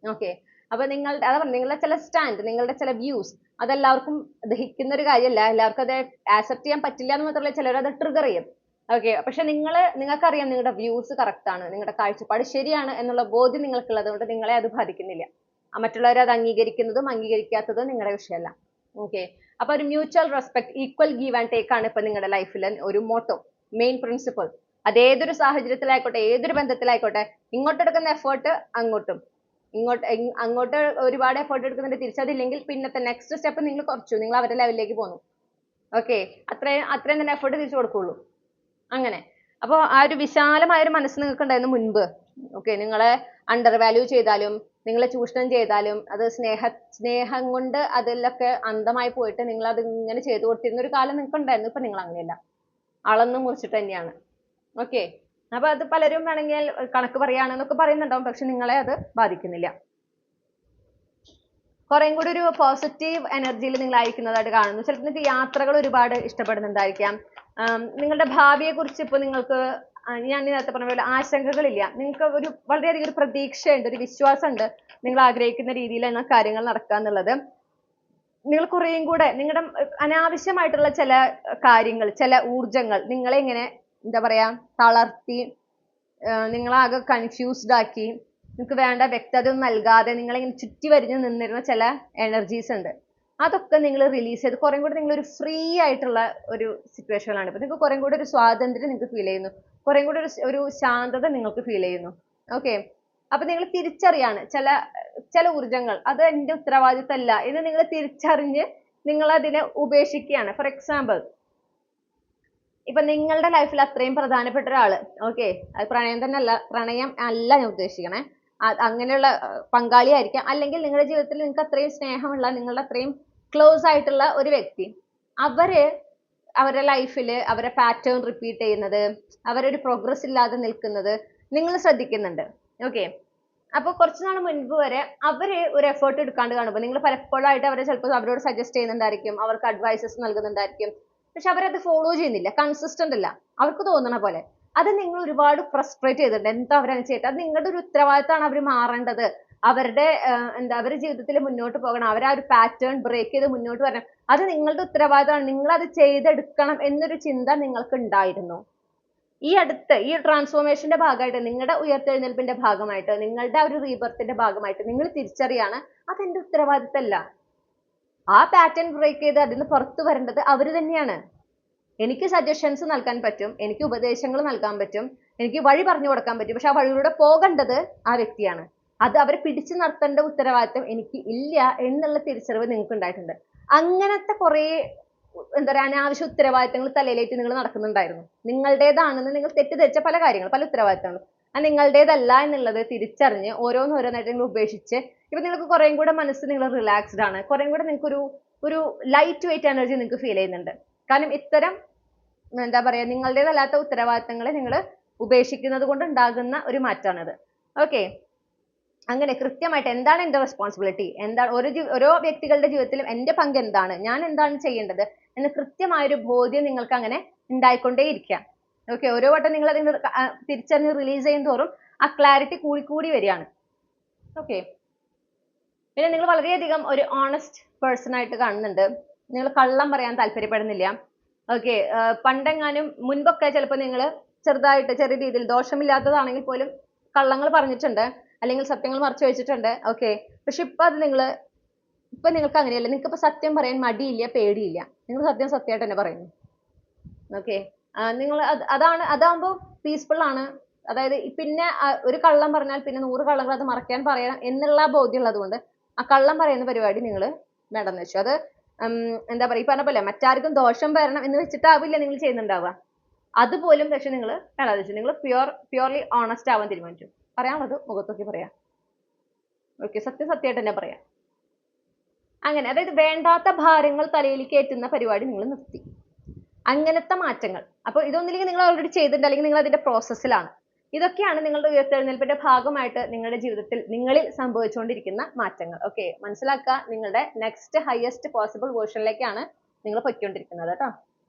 ഓക്കെ, അപ്പൊ നിങ്ങളുടെ ചില സ്റ്റാൻഡ്, നിങ്ങളുടെ ചില വ്യൂസ്, അതെല്ലാവർക്കും ദഹിക്കുന്ന ഒരു കാര്യമല്ല. എല്ലാവർക്കും അത് ആക്സെപ്റ്റ് ചെയ്യാൻ പറ്റില്ല എന്ന് മാത്രമല്ല, ചിലരത് ട്രിഗർ ചെയ്യും. ഓക്കെ, പക്ഷെ നിങ്ങൾക്കറിയാം നിങ്ങളുടെ വ്യൂസ് കറക്റ്റ് ആണ്, നിങ്ങളുടെ കാഴ്ചപ്പാട് ശരിയാണ് എന്നുള്ള ബോധ്യം നിങ്ങൾക്കുള്ളത് കൊണ്ട് നിങ്ങളെ അത് ബാധിക്കുന്നില്ല. മറ്റുള്ളവർ അത് അംഗീകരിക്കുന്നതും അംഗീകരിക്കാത്തതും നിങ്ങളുടെ വിഷയമല്ല. ഓക്കെ, അപ്പൊ ഒരു mutual respect, equal give and take ആണ് ഇപ്പൊ നിങ്ങളുടെ ലൈഫിൽ ഒരു മോട്ടോ, മെയിൻ പ്രിൻസിപ്പിൾ. അത് ഏതൊരു സാഹചര്യത്തിലായിക്കോട്ടെ, ഏതൊരു ബന്ധത്തിലായിക്കോട്ടെ, ഇങ്ങോട്ടെടുക്കുന്ന എഫേർട്ട് അങ്ങോട്ട് ഒരുപാട് എഫേർട്ട് എടുക്കുന്നുണ്ട്, തിരിച്ചതില്ലെങ്കിൽ പിന്നത്തെ നെക്സ്റ്റ് സ്റ്റെപ്പ് നിങ്ങൾ അവരുടെ ലെവലിലേക്ക് പോന്നു. ഓക്കെ, അത്രയും തന്നെ എഫേർട്ട് തിരിച്ചു കൊടുക്കുള്ളൂ. അങ്ങനെ അപ്പോൾ ആ ഒരു വിശാലമായ ഒരു മനസ്സ് നിങ്ങൾക്ക് ഉണ്ടായിരുന്നു മുൻപ്. ഓക്കെ, നിങ്ങളെ അണ്ടർ വാല്യൂ ചെയ്താലും നിങ്ങളെ ചൂഷണം ചെയ്താലും അത് സ്നേഹം കൊണ്ട് അതിലൊക്കെ അന്ധമായി പോയിട്ട് നിങ്ങൾ അത് ഇങ്ങനെ ചെയ്തു കൊടുത്തിരുന്ന ഒരു കാലം നിങ്ങൾക്ക് ഉണ്ടായിരുന്നു. ഇപ്പൊ നിങ്ങൾ അങ്ങനെയല്ല, അളന്ന് മുറിച്ചിട്ട് തന്നെയാണ്. ഓക്കെ, അപ്പൊ അത് പലരും വേണമെങ്കിൽ കണക്ക് പറയാണെന്നൊക്കെ പറയുന്നുണ്ടാവും, പക്ഷെ നിങ്ങളെ അത് ബാധിക്കുന്നില്ല. കുറേം കൂടി ഒരു പോസിറ്റീവ് എനർജിയിൽ നിങ്ങൾ അയക്കുന്നതായിട്ട് കാണുന്നു. ചിലപ്പോൾ നിങ്ങൾക്ക് യാത്രകൾ ഒരുപാട് ഇഷ്ടപ്പെടുന്നുണ്ടായിരിക്കാം. നിങ്ങളുടെ ഭാവിയെ കുറിച്ച് ഇപ്പോൾ നിങ്ങൾക്ക് ഞാൻ നേരത്തെ പറഞ്ഞ പോലെ ആശങ്കകളില്ല. നിങ്ങൾക്ക് വളരെയധികം ഒരു പ്രതീക്ഷയുണ്ട്, ഒരു വിശ്വാസമുണ്ട് നിങ്ങൾ ആഗ്രഹിക്കുന്ന രീതിയിൽ കാര്യങ്ങൾ നടക്കുക എന്നുള്ളത്. നിങ്ങൾ കുറേയും കൂടെ നിങ്ങളുടെ അനാവശ്യമായിട്ടുള്ള ചില കാര്യങ്ങൾ, ചില ഊർജങ്ങൾ നിങ്ങളെ ഇങ്ങനെ എന്താ പറയാ തളർത്തി, നിങ്ങളാകെ കൺഫ്യൂസ്ഡ് ആക്കി, നിങ്ങൾക്ക് വേണ്ട വ്യക്തത ഒന്നും നൽകാതെ നിങ്ങളിങ്ങനെ ചുറ്റി വരിഞ്ഞ് നിന്നിരുന്ന ചില എനർജീസ് ഉണ്ട്. അതൊക്കെ നിങ്ങൾ റിലീസ് ചെയ്ത് കുറേം കൂടി നിങ്ങളൊരു ഫ്രീ ആയിട്ടുള്ള ഒരു സിറ്റുവേഷനിലാണ്. ഇപ്പൊ നിങ്ങൾക്ക് കുറേം കൂടി ഒരു സ്വാതന്ത്ര്യം നിങ്ങൾക്ക് ഫീൽ ചെയ്യുന്നു, കുറേം കൂടി ഒരു ശാന്തത നിങ്ങൾക്ക് ഫീൽ ചെയ്യുന്നു. ഓക്കെ, അപ്പൊ നിങ്ങൾ തിരിച്ചറിയാണ് ചില ഊർജങ്ങൾ അത് എൻ്റെ ഉത്തരവാദിത്തമല്ല എന്ന് നിങ്ങൾ തിരിച്ചറിഞ്ഞ് നിങ്ങൾ അതിനെ ഉപേക്ഷിക്കുകയാണ്. ഫോർ എക്സാമ്പിൾ, ഇപ്പൊ നിങ്ങളുടെ ലൈഫിൽ അത്രയും പ്രധാനപ്പെട്ട ഒരാള്, ഓക്കെ, അത് പ്രണയം അല്ല ഞാൻ ഉദ്ദേശിക്കണേ, അങ്ങനെയുള്ള പങ്കാളിയായിരിക്കാം, അല്ലെങ്കിൽ നിങ്ങളുടെ ജീവിതത്തിൽ നിങ്ങൾക്ക് അത്രയും സ്നേഹമുള്ള, നിങ്ങളുടെ അത്രയും ക്ലോസ് ആയിട്ടുള്ള ഒരു വ്യക്തി, അവരുടെ ലൈഫിൽ അവരെ പാറ്റേൺ റിപ്പീറ്റ് ചെയ്യുന്നത്, അവരൊരു പ്രോഗ്രസ് ഇല്ലാതെ നിൽക്കുന്നത് നിങ്ങൾ ശ്രദ്ധിക്കുന്നുണ്ട്. ഓക്കെ, അപ്പോൾ കുറച്ച് നാൾ മുൻപ് വരെ അവര് ഒരു എഫേർട്ട് എടുക്കാണ്ട് കാണുമ്പോൾ നിങ്ങൾ പലപ്പോഴായിട്ട് അവരെ ചിലപ്പോൾ അവരോട് സജസ്റ്റ് ചെയ്യുന്നുണ്ടായിരിക്കും, അവർക്ക് അഡ്വൈസസ് നൽകുന്നുണ്ടായിരിക്കും, പക്ഷെ അവരത് ഫോളോ ചെയ്യുന്നില്ല, കൺസിസ്റ്റന്റ് അല്ല, അവർക്ക് തോന്നണ പോലെ. അത് നിങ്ങൾ ഒരുപാട് ഫ്രസ്ട്രേറ്റ് ചെയ്തിട്ടുണ്ട്. എന്താ അവരനുസരിച്ച് അത് നിങ്ങളുടെ ഒരു ഉത്തരവാദിത്തമാണ് അവർ മാറേണ്ടത്. അവരുടെ ജീവിതത്തിൽ മുന്നോട്ട് പോകണം, അവർ ആ ഒരു പാറ്റേൺ ബ്രേക്ക് ചെയ്ത് മുന്നോട്ട് വരണം, അത് നിങ്ങളുടെ ഉത്തരവാദിത്തമാണ്, നിങ്ങൾ അത് ചെയ്തെടുക്കണം എന്നൊരു ചിന്ത നിങ്ങൾക്ക് ഉണ്ടായിരുന്നു. ഈ ട്രാൻസ്ഫോർമേഷന്റെ ഭാഗമായിട്ട്, നിങ്ങളുടെ ഉയർത്തെഴുന്നേൽപ്പിന്റെ ഭാഗമായിട്ട്, നിങ്ങളുടെ ഒരു റീബർത്തിന്റെ ഭാഗമായിട്ട് നിങ്ങൾ തിരിച്ചറിയാണ് അതെന്റെ ഉത്തരവാദിത്തമല്ല. ആ പാറ്റേൺ ബ്രേക്ക് ചെയ്ത് അതിൽ നിന്ന് പുറത്തു വരേണ്ടത് അവർ തന്നെയാണ്. എനിക്ക് സജഷൻസ് നൽകാൻ പറ്റും, എനിക്ക് ഉപദേശങ്ങൾ നൽകാൻ പറ്റും, എനിക്ക് വഴി പറഞ്ഞു കൊടുക്കാൻ പറ്റും. പക്ഷെ ആ വഴിയിലൂടെ പോകേണ്ടത് ആ വ്യക്തിയാണ്. അത് അവരെ പിടിച്ചു നിർത്തേണ്ട ഉത്തരവാദിത്വം എനിക്ക് ഇല്ല എന്നുള്ള തിരിച്ചറിവ് നിങ്ങൾക്ക് ഉണ്ടായിട്ടുണ്ട്. അങ്ങനത്തെ കുറെ എന്താ പറയുക അനാവശ്യ ഉത്തരവാദിത്തങ്ങൾ തലയിലേറ്റ് നിങ്ങൾ നടക്കുന്നുണ്ടായിരുന്നു. നിങ്ങളുടേതാണെന്ന് നിങ്ങൾ തെറ്റിദ്ധരിച്ച പല കാര്യങ്ങൾ, പല ഉത്തരവാദിത്തങ്ങളും അത് നിങ്ങളുടേതല്ല എന്നുള്ളത് തിരിച്ചറിഞ്ഞ് ഓരോന്നോരോന്നായിട്ട് നിങ്ങൾ ഉപേക്ഷിച്ച് ഇപ്പൊ നിങ്ങൾക്ക് കുറേം കൂടെ മനസ്സ് നിങ്ങൾ റിലാക്സ്ഡ് ആണ്, കുറേം കൂടെ നിങ്ങൾക്ക് ഒരു ലൈറ്റ് വെയിറ്റ് എനർജി നിങ്ങൾക്ക് ഫീൽ ചെയ്യുന്നുണ്ട്. കാരണം ഇത്തരം എന്താ പറയാ നിങ്ങളുടേതല്ലാത്ത ഉത്തരവാദിത്തങ്ങളെ നിങ്ങൾ ഉപേക്ഷിക്കുന്നത് കൊണ്ട് ഉണ്ടാകുന്ന ഒരു മാറ്റമാണിത്. ഓക്കെ, അങ്ങനെ കൃത്യമായിട്ട് എന്താണ് എൻ്റെ റെസ്പോൺസിബിലിറ്റി, എന്താണ് ഓരോ വ്യക്തികളുടെ ജീവിതത്തിലും എൻ്റെ പങ്ക് എന്താണ്, ഞാൻ എന്താണ് ചെയ്യേണ്ടത് എന്ന് കൃത്യമായൊരു ബോധ്യം നിങ്ങൾക്ക് അങ്ങനെ ഉണ്ടായിക്കൊണ്ടേയിരിക്കാം. ഓക്കെ, ഓരോ വട്ടം നിങ്ങൾ അതിന് തിരിച്ചറിഞ്ഞ് റിലീസ് ചെയ്യും തോറും ആ ക്ലാരിറ്റി കൂടി വരികയാണ്. ഓക്കെ, പിന്നെ നിങ്ങൾ വളരെയധികം ഒരു ഓണസ്റ്റ് പേഴ്സൺ ആയിട്ട് കാണുന്നുണ്ട്. നിങ്ങൾ കള്ളം പറയാൻ താല്പര്യപ്പെടുന്നില്ല. ഓക്കെ, പണ്ടെങ്ങാനും മുൻപൊക്കെ ചിലപ്പോൾ നിങ്ങൾ ചെറുതായിട്ട് ചെറിയ രീതിയിൽ ദോഷമില്ലാത്തതാണെങ്കിൽ പോലും കള്ളങ്ങൾ പറഞ്ഞിട്ടുണ്ട്, അല്ലെങ്കിൽ സത്യങ്ങൾ മറച്ചു വെച്ചിട്ടുണ്ട്. ഓക്കെ, പക്ഷെ ഇപ്പൊ നിങ്ങൾക്ക് അങ്ങനെയല്ല. നിങ്ങൾക്ക് ഇപ്പൊ സത്യം പറയാൻ മടിയില്ല, പേടിയില്ല. നിങ്ങൾ സത്യമായിട്ട് തന്നെ പറയുന്നു. ഓക്കെ, നിങ്ങൾ അതാകുമ്പോൾ പീസ്ഫുൾ ആണ്. അതായത് പിന്നെ ഒരു കള്ളം പറഞ്ഞാൽ പിന്നെ 100 കള്ളങ്ങൾ അത് മറക്കാൻ പറയാം എന്നുള്ള ബോധ്യം ഉള്ളത് കൊണ്ട് ആ കള്ളം പറയുന്ന പരിപാടി നിങ്ങൾ വേണ്ടെന്ന് വെച്ചു. അത് എന്താ പറയുക, ഈ പറഞ്ഞ പോലെ മറ്റാർക്കും ദോഷം വരണം എന്ന് വെച്ചിട്ടാവില്ല നിങ്ങൾ ചെയ്യുന്നുണ്ടാവുക. അതുപോലും പക്ഷെ നിങ്ങൾ വേണ്ടാന്ന് വെച്ചു. നിങ്ങൾ പ്യുവർലി ഓണസ്റ്റ് ആവാൻ തീരുമാനിച്ചു. പറയാനുള്ളത് മുഖത്തൊക്കെ പറയാം. ഓക്കെ, സത്യമായിട്ട് തന്നെ പറയാം. അങ്ങനെ അതായത് വേണ്ടാത്ത ഭാരങ്ങൾ തലയിൽ കയറ്റുന്ന പരിപാടി നിങ്ങൾ നിർത്തി. അങ്ങനത്തെ മാറ്റങ്ങൾ. അപ്പോൾ ഇതൊന്നില്ലെങ്കിൽ നിങ്ങൾ ഓൾറെഡി ചെയ്തിട്ടുണ്ട്, അല്ലെങ്കിൽ നിങ്ങൾ അതിന്റെ പ്രോസസ്സിലാണ്. ഇതൊക്കെയാണ് നിങ്ങളുടെ ഉയർത്തെഴുന്നേൽപ്പിന്റെ ഭാഗമായിട്ട് നിങ്ങളുടെ ജീവിതത്തിൽ നിങ്ങളിൽ സംഭവിച്ചുകൊണ്ടിരിക്കുന്ന മാറ്റങ്ങൾ. ഓക്കെ, മനസ്സിലാക്കുക, നിങ്ങളുടെ നെക്സ്റ്റ് ഹയസ്റ്റ് പോസിബിൾ വേർഷനിലേക്കാണ് നിങ്ങൾ പൊയ്ക്കൊണ്ടിരിക്കുന്നത് കേട്ടോ,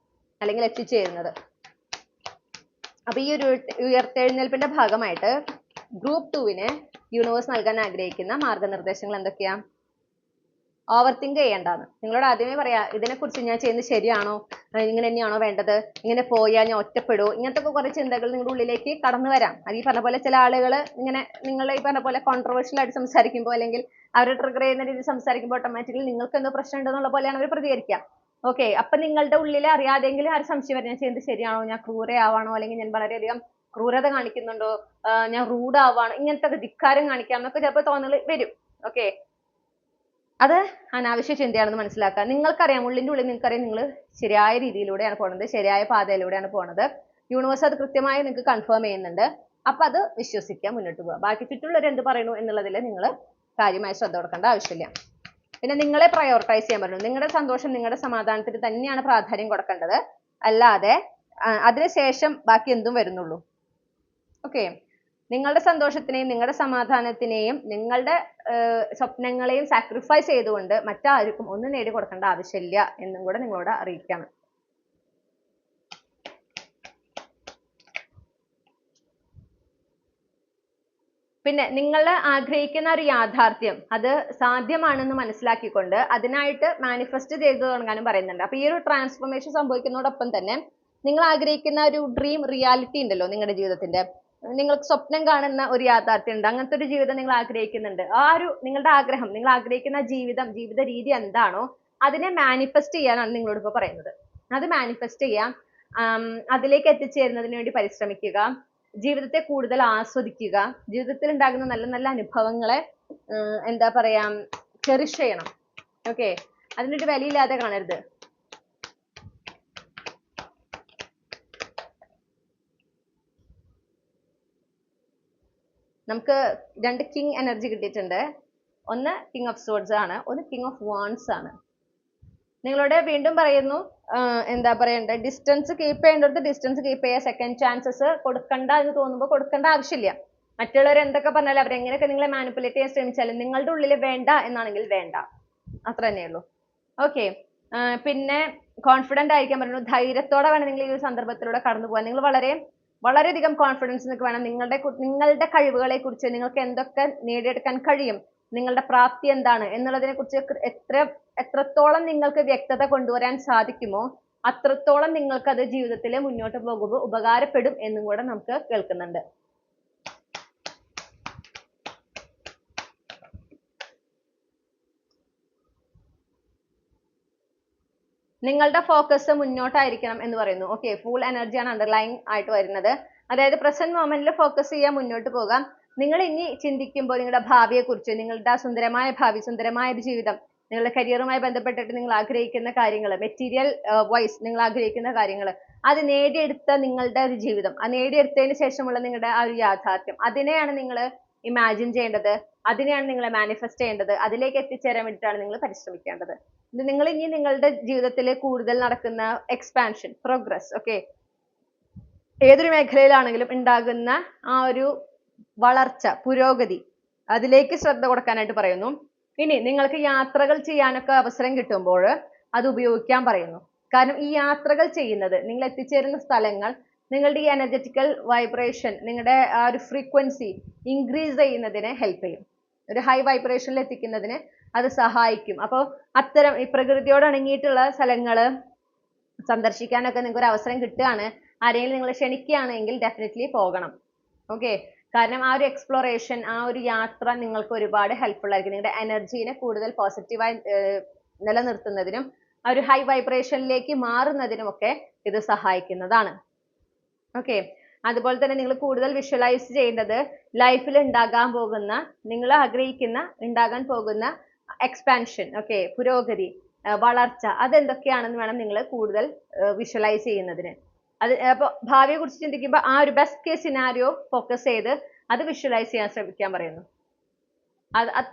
അല്ലെങ്കിൽ എത്തിച്ചേരുന്നത്. അപ്പൊ ഈ ഒരു ഉയർത്തെഴുന്നേൽപ്പിന്റെ ഭാഗമായിട്ട് ഗ്രൂപ്പ് 2-ന് യൂണിവേഴ്സ് നൽകാൻ ആഗ്രഹിക്കുന്ന മാർഗനിർദ്ദേശങ്ങൾ എന്തൊക്കെയാ? ഓവർ തിങ്ക് ചെയ്യേണ്ടാന്ന്. നിങ്ങളോട് ആദ്യമേ പറയാ, ഇതിനെക്കുറിച്ച് ഞാൻ ചെയ്യുന്നത് ശരിയാണോ, ഇങ്ങനെ തന്നെയാണോ വേണ്ടത്, ഇങ്ങനെ പോയാൽ ഞാൻ ഒറ്റപ്പെടുമോ, ഇങ്ങനത്തെ കുറെ ചിന്തകൾ നിങ്ങളുടെ ഉള്ളിലേക്ക് കടന്നു വരാം. അത് ഈ പറഞ്ഞ പോലെ ചില ആളുകൾ ഇങ്ങനെ നിങ്ങൾ ഈ പറഞ്ഞ പോലെ കോൺട്രവേഴ്ഷ്യൽ ആയിട്ട് സംസാരിക്കുമ്പോൾ, അല്ലെങ്കിൽ അവരെ ട്രിഗർ ചെയ്യുന്ന രീതിയിൽ സംസാരിക്കുമ്പോൾ ഓട്ടോമാറ്റിക്കലി നിങ്ങൾക്ക് എന്തോ പ്രശ്നം ഉണ്ടെന്നുള്ള പോലെയാണ് അവർ പ്രതികരിക്കുക. ഓക്കെ, അപ്പൊ നിങ്ങളുടെ ഉള്ളിൽ അറിയാതെങ്കിലും ആ ഒരു സംശയം വരും, ഞാൻ ചെയ്യുന്നത് ശരിയാണോ, ഞാൻ ക്രൂരയാവാണോ, അല്ലെങ്കിൽ ഞാൻ വളരെയധികം ക്രൂരത കാണിക്കുന്നുണ്ടോ, ഞാൻ റൂഡ് ആവാണോ, ഇങ്ങനത്തെ ധിക്കാരം കാണിക്കാം എന്നൊക്കെ ചിലപ്പോൾ തോന്നൽ വരും. ഓക്കെ, അത് അനാവശ്യ ചിന്തയാണെന്ന് മനസ്സിലാക്കുക. നിങ്ങൾക്കറിയാം, ഉള്ളിൻ്റെ ഉള്ളിൽ നിങ്ങൾക്കറിയാം നിങ്ങൾ ശരിയായ രീതിയിലൂടെയാണ് പോകുന്നത്, ശരിയായ പാതയിലൂടെയാണ് പോകുന്നത്. യൂണിവേഴ്സ് അത് കൃത്യമായി നിങ്ങൾക്ക് കൺഫേം ചെയ്യുന്നുണ്ട്. അപ്പൊ അത് വിശ്വസിക്കുക, മുന്നോട്ട് പോവുക. ബാക്കി ചുറ്റുള്ളവർ എന്ത് പറയുന്നു എന്നുള്ളതിൽ നിങ്ങൾ കാര്യമായി ശ്രദ്ധ കൊടുക്കേണ്ട ആവശ്യമില്ല. പിന്നെ നിങ്ങളെ പ്രയോറിറ്റൈസ് ചെയ്യാൻ പറഞ്ഞു. നിങ്ങളുടെ സന്തോഷം, നിങ്ങളുടെ സമാധാനത്തിന് തന്നെയാണ് പ്രാധാന്യം കൊടുക്കേണ്ടത്, അല്ലാതെ അതിനുശേഷം ബാക്കി എന്തും വരുന്നുള്ളൂ. ഓക്കെ, നിങ്ങളുടെ സന്തോഷത്തിനെയും നിങ്ങളുടെ സമാധാനത്തിനെയും നിങ്ങളുടെ സ്വപ്നങ്ങളെയും സാക്രിഫൈസ് ചെയ്തുകൊണ്ട് മറ്റാർക്കും ഒന്നും നേടിക്കൊടുക്കേണ്ട ആവശ്യമില്ല എന്നും കൂടെ നിങ്ങളോട് അറിയിക്കണം. പിന്നെ നിങ്ങൾ ആഗ്രഹിക്കുന്ന ഒരു യാഥാർത്ഥ്യം അത് സാധ്യമാണെന്ന് മനസ്സിലാക്കിക്കൊണ്ട് അതിനായിട്ട് മാനിഫെസ്റ്റ് ചെയ്തു തുടങ്ങാനും പറയുന്നുണ്ട്. അപ്പൊ ഈ ഒരു ട്രാൻസ്ഫോർമേഷൻ സംഭവിക്കുന്നതോടൊപ്പം തന്നെ നിങ്ങൾ ആഗ്രഹിക്കുന്ന ഒരു ഡ്രീം റിയാലിറ്റി ഉണ്ടല്ലോ നിങ്ങളുടെ ജീവിതത്തിന്റെ, നിങ്ങൾക്ക് സ്വപ്നം കാണുന്ന ഒരു യാഥാർത്ഥ്യം ഉണ്ട്, അങ്ങനത്തെ ഒരു ജീവിതം നിങ്ങൾ ആഗ്രഹിക്കുന്നുണ്ട്. ആ ഒരു നിങ്ങളുടെ ആഗ്രഹം, നിങ്ങൾ ആഗ്രഹിക്കുന്ന ജീവിത രീതി എന്താണോ അതിനെ മാനിഫെസ്റ്റ് ചെയ്യാനാണ് നിങ്ങളോട് ഇപ്പോൾ പറയുന്നത്. അത് മാനിഫെസ്റ്റ് ചെയ്യാം, അതിലേക്ക് എത്തിച്ചേരുന്നതിന് വേണ്ടി പരിശ്രമിക്കുക, ജീവിതത്തെ കൂടുതൽ ആസ്വദിക്കുക, ജീവിതത്തിൽ ഉണ്ടാകുന്ന നല്ല നല്ല അനുഭവങ്ങളെ എന്താ പറയാ ചെറിഷ് ചെയ്യണം. ഓക്കെ, അതിനൊരു വിലയില്ലാതെ കാണരുത്. നമുക്ക് 2 കിങ് എനർജി കിട്ടിയിട്ടുണ്ട്. ഒന്ന് കിങ് ഓഫ് സോർഡ്സ് ആണ്, ഒന്ന് കിങ് ഓഫ് വാൻഡ്സ് ആണ്. നിങ്ങളോട് വീണ്ടും പറയുന്നു, എന്താ പറയണ്ടേ, ഡിസ്റ്റൻസ് കീപ്പ് ചെയ്യേണ്ടത് ഡിസ്റ്റൻസ് കീപ്പ് ചെയ്യുക. സെക്കൻഡ് ചാൻസസ് കൊടുക്കണ്ട എന്ന് തോന്നുമ്പോൾ കൊടുക്കേണ്ട ആവശ്യമില്ല. മറ്റുള്ളവർ എന്തൊക്കെ പറഞ്ഞാലും അവരെങ്ങനെയൊക്കെ നിങ്ങളെ മാനിപ്പുലേറ്റ് ചെയ്യാൻ ശ്രമിച്ചാലും നിങ്ങളുടെ ഉള്ളിൽ വേണ്ട എന്നാണെങ്കിൽ വേണ്ട, അത്ര തന്നെയുള്ളൂ. ഓക്കെ, പിന്നെ കോൺഫിഡന്റ് ആയിരിക്കാൻ പറയുന്നു. ധൈര്യത്തോടെ വേണം നിങ്ങൾ ഈ ഒരു സന്ദർഭത്തിലൂടെ കടന്നു പോകാൻ. നിങ്ങൾ വളരെയധികം കോൺഫിഡൻസ് നിങ്ങൾക്ക് വേണം. നിങ്ങളുടെ കഴിവുകളെ കുറിച്ച്, നിങ്ങൾക്ക് എന്തൊക്കെ നേടിയെടുക്കാൻ കഴിയും, നിങ്ങളുടെ പ്രാപ്തി എന്താണ് എന്നുള്ളതിനെ കുറിച്ച് എത്രത്തോളം നിങ്ങൾക്ക് വ്യക്തത കൊണ്ടുവരാൻ സാധിക്കുമോ അത്രത്തോളം നിങ്ങൾക്ക് അത് ജീവിതത്തിൽ മുന്നോട്ട് പോകുമ്പോൾ ഉപകാരപ്പെടും എന്നും കൂടെ നമുക്ക് കേൾക്കുന്നുണ്ട്. നിങ്ങളുടെ ഫോക്കസ് മുന്നോട്ടായിരിക്കണം എന്ന് പറയുന്നു. ഓക്കെ, ഫുൾ എനർജിയാണ് അണ്ടർലൈൻ ആയിട്ട് വരുന്നത്. അതായത് പ്രസന്റ് മൊമെന്റിൽ ഫോക്കസ് ചെയ്യാൻ മുന്നോട്ട് പോകാം. നിങ്ങൾ ഇനി ചിന്തിക്കുമ്പോൾ നിങ്ങളുടെ ഭാവിയെക്കുറിച്ച്, നിങ്ങളുടെ സുന്ദരമായ ഭാവി, സുന്ദരമായ ഒരു ജീവിതം, നിങ്ങളുടെ കരിയറുമായി ബന്ധപ്പെട്ടിട്ട് നിങ്ങൾ ആഗ്രഹിക്കുന്ന കാര്യങ്ങൾ, മെറ്റീരിയൽ വൈസ് നിങ്ങൾ ആഗ്രഹിക്കുന്ന കാര്യങ്ങൾ, അത് നേടിയെടുത്ത നിങ്ങളുടെ ഒരു ജീവിതം, ആ നേടിയെടുത്തതിന് ശേഷമുള്ള നിങ്ങളുടെ ആ ഒരു യാഥാർത്ഥ്യം, അതിനെയാണ് നിങ്ങൾ ഇമാജിൻ ചെയ്യേണ്ടത്, അതിനെയാണ് നിങ്ങൾ മാനിഫെസ്റ്റ് ചെയ്യേണ്ടത്. അതിലേക്ക് എത്തിച്ചേരാൻ വേണ്ടിയിട്ടാണ് നിങ്ങൾ പരിശ്രമിക്കേണ്ടത്. നിങ്ങൾ ഇനി നിങ്ങളുടെ ജീവിതത്തിൽ കൂടുതൽ നടക്കുന്ന എക്സ്പാൻഷൻ, പ്രോഗ്രസ്, ഓക്കെ, ഏതൊരു മേഖലയിലാണെങ്കിലും ഉണ്ടാകുന്ന ആ ഒരു വളർച്ച, പുരോഗതി, അതിലേക്ക് ശ്രദ്ധ കൊടുക്കാനായിട്ട് പറയുന്നു. ഇനി നിങ്ങൾക്ക് യാത്രകൾ ചെയ്യാനൊക്കെ അവസരം കിട്ടുമ്പോൾ അത് ഉപയോഗിക്കാൻ പറയുന്നു. കാരണം ഈ യാത്രകൾ ചെയ്യുന്നത്, നിങ്ങൾ എത്തിച്ചേരുന്ന സ്ഥലങ്ങൾ നിങ്ങളുടെ ഈ എനർജറ്റിക്കൽ വൈബ്രേഷൻ, നിങ്ങളുടെ ആ ഒരു ഫ്രീക്വൻസി ഇൻക്രീസ് ചെയ്യുന്നതിന് ഹെൽപ്പ് ചെയ്യും. ഒരു ഹൈ വൈബ്രേഷനിൽ എത്തിക്കുന്നതിന് അത് സഹായിക്കും. അപ്പോൾ അത്തരം ഈ പ്രകൃതിയോട് ഇണങ്ങിയിട്ടുള്ള സ്ഥലങ്ങൾ സന്ദർശിക്കാനൊക്കെ നിങ്ങൾക്ക് ഒരു അവസരം കിട്ടുകയാണ്, ആരെങ്കിലും നിങ്ങൾ ക്ഷണിക്കുകയാണെങ്കിൽ ഡെഫിനറ്റ്ലി പോകണം. ഓക്കെ, കാരണം ആ ഒരു എക്സ്പ്ലോറേഷൻ, ആ ഒരു യാത്ര നിങ്ങൾക്ക് ഒരുപാട് ഹെൽപ്ഫുൾ ആയിരിക്കും. നിങ്ങളുടെ എനർജീനെ കൂടുതൽ പോസിറ്റീവായി നിലനിർത്തുന്നതിനും ആ ഒരു ഹൈ വൈബ്രേഷനിലേക്ക് മാറുന്നതിനുമൊക്കെ ഇത് സഹായിക്കുന്നതാണ്. ഓക്കെ, അതുപോലെ തന്നെ നിങ്ങൾ കൂടുതൽ വിഷ്വലൈസ് ചെയ്യേണ്ടത് ലൈഫിൽ ഉണ്ടാകാൻ പോകുന്ന, നിങ്ങൾ ആഗ്രഹിക്കുന്ന ഉണ്ടാകാൻ പോകുന്ന എക്സ്പാൻഷൻ, ഓക്കെ, പുരോഗതി, വളർച്ച, അതെന്തൊക്കെയാണെന്ന് വേണം നിങ്ങൾ കൂടുതൽ വിഷ്വലൈസ് ചെയ്യുന്നതിന്. അത് അപ്പോൾ ഭാവിയെ കുറിച്ച് ചിന്തിക്കുമ്പോൾ ആ ഒരു ബെസ്റ്റ് കേസ് സിനാരിയോ ഫോക്കസ് ചെയ്ത് അത് വിഷ്വലൈസ് ചെയ്യാൻ ശ്രമിക്കാൻ പറയുന്നു.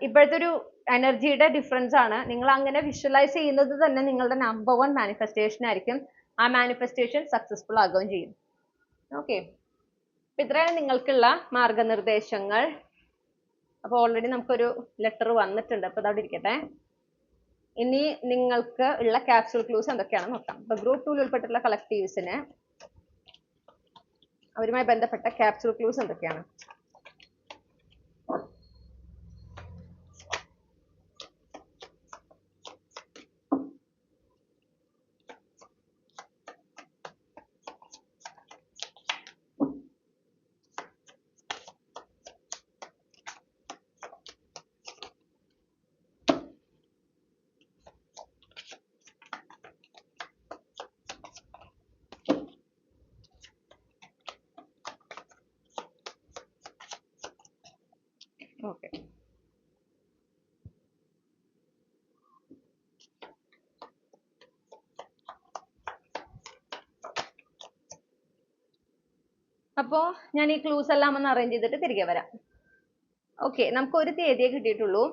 ഇപ്പോഴത്തെ ഒരു എനർജിയുടെ ഡിഫറൻസ് ആണ്. നിങ്ങൾ അങ്ങനെ വിഷ്വലൈസ് ചെയ്യുന്നത് തന്നെ നിങ്ങളുടെ നമ്പർ 1 മാനിഫെസ്റ്റേഷൻ ആയിരിക്കും. ആ മാനിഫെസ്റ്റേഷൻ സക്സസ്ഫുൾ ആകുകയും ചെയ്യും. ഓക്കെ, അപ്പൊ ഇത്രയാണ് നിങ്ങൾക്കുള്ള മാർഗനിർദ്ദേശങ്ങൾ. അപ്പോൾ ഓൾറെഡി നമുക്കൊരു ലെറ്റർ വന്നിട്ടുണ്ട്, അപ്പോൾ അതവിടെ ഇരിക്കട്ടെ. ഇനി നിങ്ങൾക്ക് ഉള്ള ക്യാപ്സ്യൂൾ ക്ലൂസ് എന്തൊക്കെയാണെന്ന് നോക്കാം. ഇപ്പൊ ഗ്രൂപ്പ് 2 ഉൾപ്പെട്ടിട്ടുള്ള കളക്ടീവ്സിന് അവരുമായി ബന്ധപ്പെട്ട ക്യാപ്സ്യൂൾ ക്ലൂസ് എന്തൊക്കെയാണ്? ഓക്കെ, അപ്പോൾ ഞാൻ ഈ ക്ലൂസ് എല്ലാം ഒന്ന് അറേഞ്ച് ചെയ്തിട്ട് തിരികെ വരാം. ഓക്കെ, നമുക്ക് ഒരു തീയതിയെ കിട്ടിയിട്ടുള്ളൂ,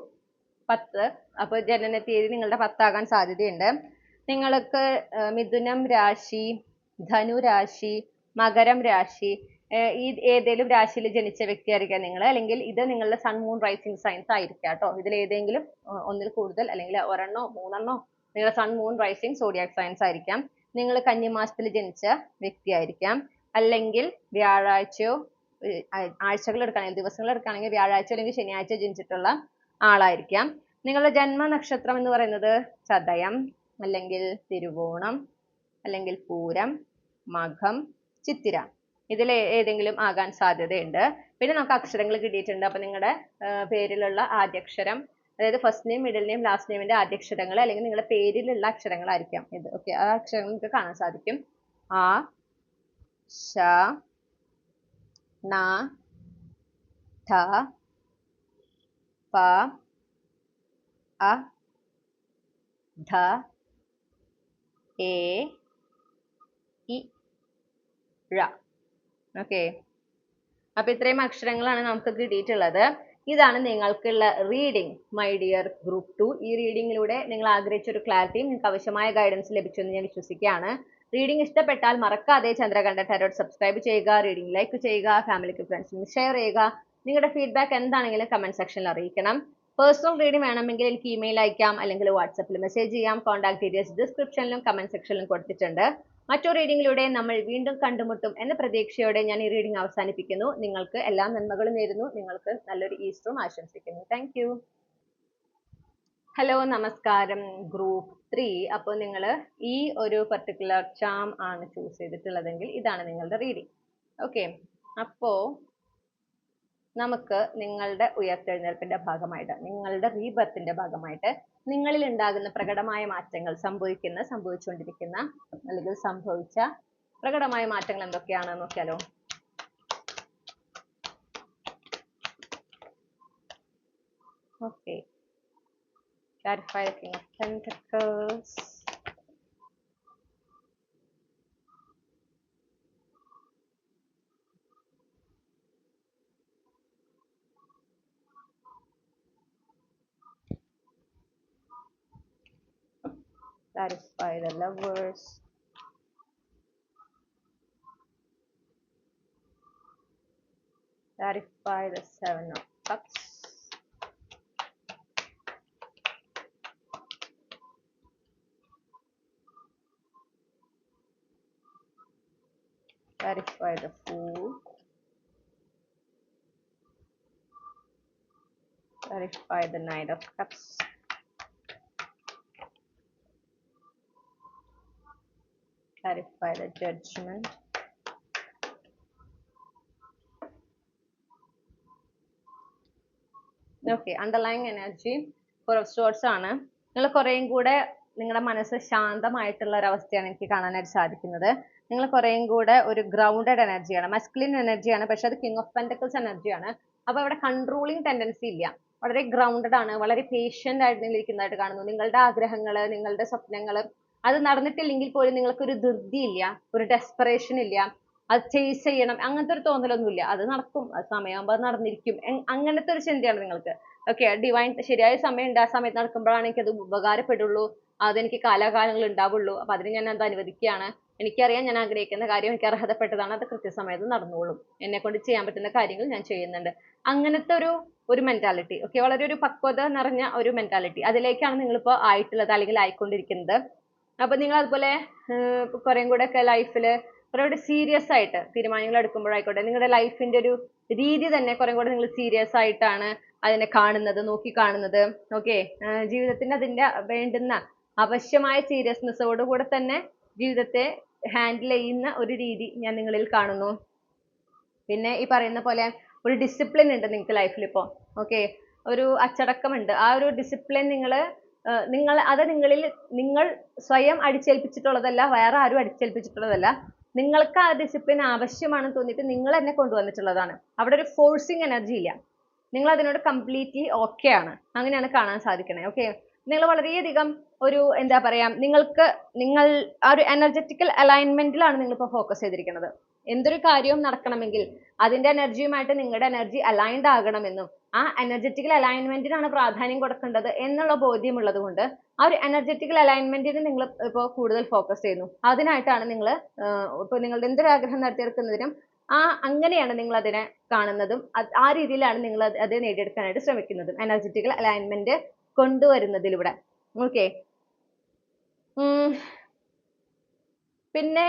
10. അപ്പോൾ ജനന തീയതി നിങ്ങളുടെ 10 ആകാൻ സാധ്യതയുണ്ട്. നിങ്ങൾക്ക് മിഥുനം രാശി, ധനു രാശി, മകരം രാശി, ഈ ഏതെങ്കിലും രാശിയിൽ ജനിച്ച വ്യക്തിയായിരിക്കാം നിങ്ങൾ, അല്ലെങ്കിൽ ഇത് നിങ്ങളുടെ സൺ മൂൺ റൈസിംഗ് സൈൻസ് ആയിരിക്കാം കേട്ടോ. ഇതിൽ ഏതെങ്കിലും ഒന്നിൽ കൂടുതൽ, അല്ലെങ്കിൽ ഒരെണ്ണോ 3 നിങ്ങളുടെ sun moon rising zodiac signs ആയിരിക്കാം. നിങ്ങൾ കന്നിമാസത്തിൽ ജനിച്ച വ്യക്തിയായിരിക്കാം, അല്ലെങ്കിൽ വ്യാഴാഴ്ചയോ, ആഴ്ചകൾ എടുക്കുകയാണെങ്കിൽ, ദിവസങ്ങൾ എടുക്കുകയാണെങ്കിൽ വ്യാഴാഴ്ച അല്ലെങ്കിൽ ശനിയാഴ്ച ജനിച്ചിട്ടുള്ള ആളായിരിക്കാം. നിങ്ങളുടെ ജന്മനക്ഷത്രം എന്ന് പറയുന്നത് ചതയം, അല്ലെങ്കിൽ തിരുവോണം, അല്ലെങ്കിൽ പൂരം, മകം, ചിത്തിര, ഇതിൽ ഏതെങ്കിലും ആകാൻ സാധ്യതയുണ്ട്. പിന്നെ നമുക്ക് അക്ഷരങ്ങൾ കിട്ടിയിട്ടുണ്ട്. അപ്പൊ നിങ്ങളുടെ പേരിലുള്ള ആദ്യാക്ഷരം, അതായത് first name, middle name, last നെയിമിന്റെ ആദ്യാക്ഷരങ്ങൾ, അല്ലെങ്കിൽ നിങ്ങളുടെ പേരിലുള്ള അക്ഷരങ്ങളായിരിക്കാം ഇത്. ഓക്കെ, ആ അക്ഷരങ്ങൾ നിങ്ങൾക്ക് കാണാൻ സാധിക്കും. ആ, ശ, ന, ഠ, പ, അ, ധ, എ, ഇ, ഴ. ഓക്കെ, അപ്പൊ ഇത്രയും അക്ഷരങ്ങളാണ് നമുക്ക് കിട്ടിയിട്ടുള്ളത്. ഇതാണ് നിങ്ങൾക്കുള്ള റീഡിംഗ്, മൈ ഡിയർ ഗ്രൂപ്പ് 2. ഈ റീഡിങ്ങിലൂടെ നിങ്ങൾ ആഗ്രഹിച്ച ഒരു ക്ലാരിറ്റിയും നിങ്ങൾക്ക് ആവശ്യമായ ഗൈഡൻസ് ലഭിച്ചു എന്ന് ഞാൻ വിശ്വസിക്കുകയാണ്. റീഡിംഗ് ഇഷ്ടപ്പെട്ടാൽ മറക്കാതെ ചന്ദ്രകണ്ഠ ടാരോട്ട് സബ്സ്ക്രൈബ് ചെയ്യുക, റീഡിംഗ് ലൈക്ക് ചെയ്യുക, ഫാമിലിക്ക് ഫ്രണ്ട്സിന് ഷെയർ ചെയ്യുക. നിങ്ങളുടെ ഫീഡ്ബാക്ക് എന്താണെങ്കിലും കമന്റ് സെക്ഷനിൽ അറിയിക്കണം. പേഴ്സണൽ റീഡിംഗ് വേണമെങ്കിൽ എനിക്ക് ഇമെയിൽ അയക്കാം, അല്ലെങ്കിൽ വാട്സാപ്പിൽ മെസ്സേജ് ചെയ്യാം. കോൺടാക്ട് ഡീറ്റെയിൽസ് ഡിസ്ക്രിപ്ഷനിലും കമന്റ് സെക്ഷനിലും കൊടുത്തിട്ടുണ്ട്. മറ്റൊരു റീഡിങ്ങിലൂടെ നമ്മൾ വീണ്ടും കണ്ടുമുട്ടും എന്ന പ്രതീക്ഷയോടെ ഞാൻ ഈ റീഡിംഗ് അവസാനിപ്പിക്കുന്നു. നിങ്ങൾക്ക് എല്ലാ നന്മകളും നേരുന്നു. നിങ്ങൾക്ക് നല്ലൊരു ഈസ്റ്ററും ആശംസിക്കുന്നു. Thank you. ഹലോ, നമസ്കാരം ഗ്രൂപ്പ് 3. അപ്പോൾ നിങ്ങൾ ഈ ഒരു പർട്ടിക്കുലർ ചാം ആണ് ചൂസ് ചെയ്തിട്ടുള്ളതെങ്കിൽ ഇതാണ് നിങ്ങളുടെ റീഡിംഗ്. ഓക്കെ, അപ്പോൾ നമുക്ക് നിങ്ങളുടെ ഉയർത്തെഴുന്നേൽപ്പിന്റെ ഭാഗമായിട്ട്, നിങ്ങളുടെ റീബർത്തിന്റെ ഭാഗമായിട്ട് നിങ്ങളിൽ ഉണ്ടാകുന്ന പ്രകടമായ മാറ്റങ്ങൾ, സംഭവിച്ചുകൊണ്ടിരിക്കുന്ന അല്ലെങ്കിൽ സംഭവിച്ച പ്രകടമായ മാറ്റങ്ങൾ എന്തൊക്കെയാണെന്ന് നോക്കിയാലോ? Okay. Clarify the King of Pentacles. Clarify the Lovers. Clarify the Seven of Cups. Clarify the Fool. Clarify the Knight of Cups. Clarify the Judgment. Okay, underlying energy Four of Swords ആണ്. നിങ്ങൾ കുറേയും കൂടെ നിങ്ങളുടെ മനസ്സ് ശാന്തമായിട്ടുള്ള ഒരു അവസ്ഥയാണ് എനിക്ക് കാണാനായിട്ട് സാധിക്കുന്നത്. നിങ്ങൾ കുറേയും കൂടെ ഒരു ഗ്രൗണ്ടഡ് എനർജിയാണ്, മസ്കുലിൻ എനർജിയാണ്, പക്ഷെ അത് കിങ് ഓഫ് പെന്റക്കിൾസ് എനർജിയാണ്. അപ്പൊ അവിടെ കൺട്രോളിങ് ടെൻഡൻസി ഇല്ല, വളരെ ഗ്രൗണ്ടഡ് ആണ്, വളരെ പേഷ്യന്റ് ആയിട്ട് നിങ്ങൾ ഇരിക്കുന്നതായിട്ട് കാണുന്നു. നിങ്ങളുടെ ആഗ്രഹങ്ങൾ, നിങ്ങളുടെ സ്വപ്നങ്ങൾ അത് നടന്നിട്ടില്ലെങ്കിൽ പോലും നിങ്ങൾക്കൊരു ധൃതി ഇല്ല, ഒരു ഡെസ്പറേഷൻ ഇല്ല, അത് ചേസ് ചെയ്യണം അങ്ങനത്തെ ഒരു തോന്നലൊന്നുമില്ല. അത് നടക്കും, അത് സമയമാകുമ്പോൾ അത് നടന്നിരിക്കും, അങ്ങനത്തെ ഒരു ചിന്തയാണ് നിങ്ങൾക്ക്. ഓക്കെ, ഡിവൈൻ ശരിയായ സമയം ഉണ്ട്, ആ സമയത്ത് നടക്കുമ്പോഴാണ് എനിക്കത് ഉപകാരപ്പെടുള്ളൂ, അതെനിക്ക് കാലാകാലങ്ങൾ ഉണ്ടാവുള്ളൂ. അപ്പൊ അതിന് ഞാൻ അത് അനുവദിക്കുകയാണ്. എനിക്കറിയാം ഞാൻ ആഗ്രഹിക്കുന്ന കാര്യം എനിക്ക് അർഹതപ്പെട്ടതാണ്, അത് കൃത്യസമയത്ത് നടന്നോളും, എന്നെ കൊണ്ട് ചെയ്യാൻ പറ്റുന്ന കാര്യങ്ങൾ ഞാൻ ചെയ്യുന്നുണ്ട്. അങ്ങനത്തെ ഒരു മെന്റാലിറ്റി, ഓക്കെ, വളരെ ഒരു പക്വത നിറഞ്ഞ ഒരു മെന്റാലിറ്റി, അതിലേക്കാണ് നിങ്ങളിപ്പോൾ ആയിട്ടുള്ളത് അല്ലെങ്കിൽ ആയിക്കൊണ്ടിരിക്കുന്നത്. അപ്പൊ നിങ്ങൾ അതുപോലെ കുറേം കൂടെ ഒക്കെ ലൈഫിൽ കുറെ കൂടെ സീരിയസ് ആയിട്ട് തീരുമാനങ്ങൾ എടുക്കുമ്പോഴായിക്കോട്ടെ, നിങ്ങളുടെ ലൈഫിന്റെ ഒരു രീതി തന്നെ കുറെ കൂടെ നിങ്ങൾ സീരിയസ് ആയിട്ടാണ് അതിനെ കാണുന്നത്, നോക്കി കാണുന്നത്. ഓക്കെ, ജീവിതത്തിന് അതിന്റെ വേണ്ടുന്ന ആവശ്യമായ സീരിയസ്നെസ്സോടുകൂടെ തന്നെ ജീവിതത്തെ ഹാൻഡിൽ ചെയ്യുന്ന ഒരു രീതി ഞാൻ നിങ്ങളിൽ കാണുന്നു. പിന്നെ ഈ പറയുന്ന പോലെ ഒരു ഡിസിപ്ലിൻ ഉണ്ട് നിങ്ങൾക്ക് ലൈഫിൽ ഇപ്പോൾ. ഓക്കെ, ഒരു അച്ചടക്കമുണ്ട്. ആ ഒരു ഡിസിപ്ലിൻ അത് നിങ്ങൾ സ്വയം അടിച്ചേൽപ്പിച്ചിട്ടുള്ളതല്ല, വേറെ ആരും അടിച്ചേൽപ്പിച്ചിട്ടുള്ളതല്ല. നിങ്ങൾക്ക് ആ ഡിസിപ്ലിൻ ആവശ്യമാണെന്ന് തോന്നിയിട്ട് നിങ്ങൾ തന്നെ കൊണ്ടുവന്നിട്ടുള്ളതാണ്. അവിടെ ഒരു ഫോഴ്സിങ് എനർജി ഇല്ല, നിങ്ങൾ അതിനോട് കംപ്ലീറ്റ്ലി ഓക്കെ ആണ്. അങ്ങനെയാണ് കാണാൻ സാധിക്കണേ. ഓക്കെ, നിങ്ങൾ വളരെയധികം ഒരു എന്താ പറയാ, നിങ്ങൾ ആ ഒരു എനർജറ്റിക്കൽ അലൈൻമെന്റിലാണ് നിങ്ങളിപ്പോൾ ഫോക്കസ് ചെയ്തിരിക്കുന്നത്. എന്തൊരു കാര്യവും നടക്കണമെങ്കിൽ അതിന്റെ എനർജിയുമായിട്ട് നിങ്ങളുടെ എനർജി അലൈൻഡ് ആകണമെന്നും ആ എനർജറ്റിക്കൽ അലൈൻമെന്റിനാണ് പ്രാധാന്യം കൊടുക്കേണ്ടത് എന്നുള്ള ബോധ്യമുള്ളത് കൊണ്ട് ആ ഒരു എനർജറ്റിക്കൽ അലൈൻമെന്റിന് നിങ്ങൾ ഇപ്പോൾ കൂടുതൽ ഫോക്കസ് ചെയ്യുന്നു. അതിനായിട്ടാണ് നിങ്ങൾ ഇപ്പോൾ നിങ്ങളുടെ എന്തൊരു ആഗ്രഹം നടത്തിയെടുക്കുന്നതിനും അങ്ങനെയാണ് നിങ്ങൾ അതിനെ കാണുന്നതും ആ രീതിയിലാണ് നിങ്ങൾ അത് നേടിയെടുക്കാനായിട്ട് ശ്രമിക്കുന്നതും, എനർജറ്റിക്കൽ അലൈൻമെന്റ് കൊണ്ടുവരുന്നതിലൂടെ. ഓക്കെ, പിന്നെ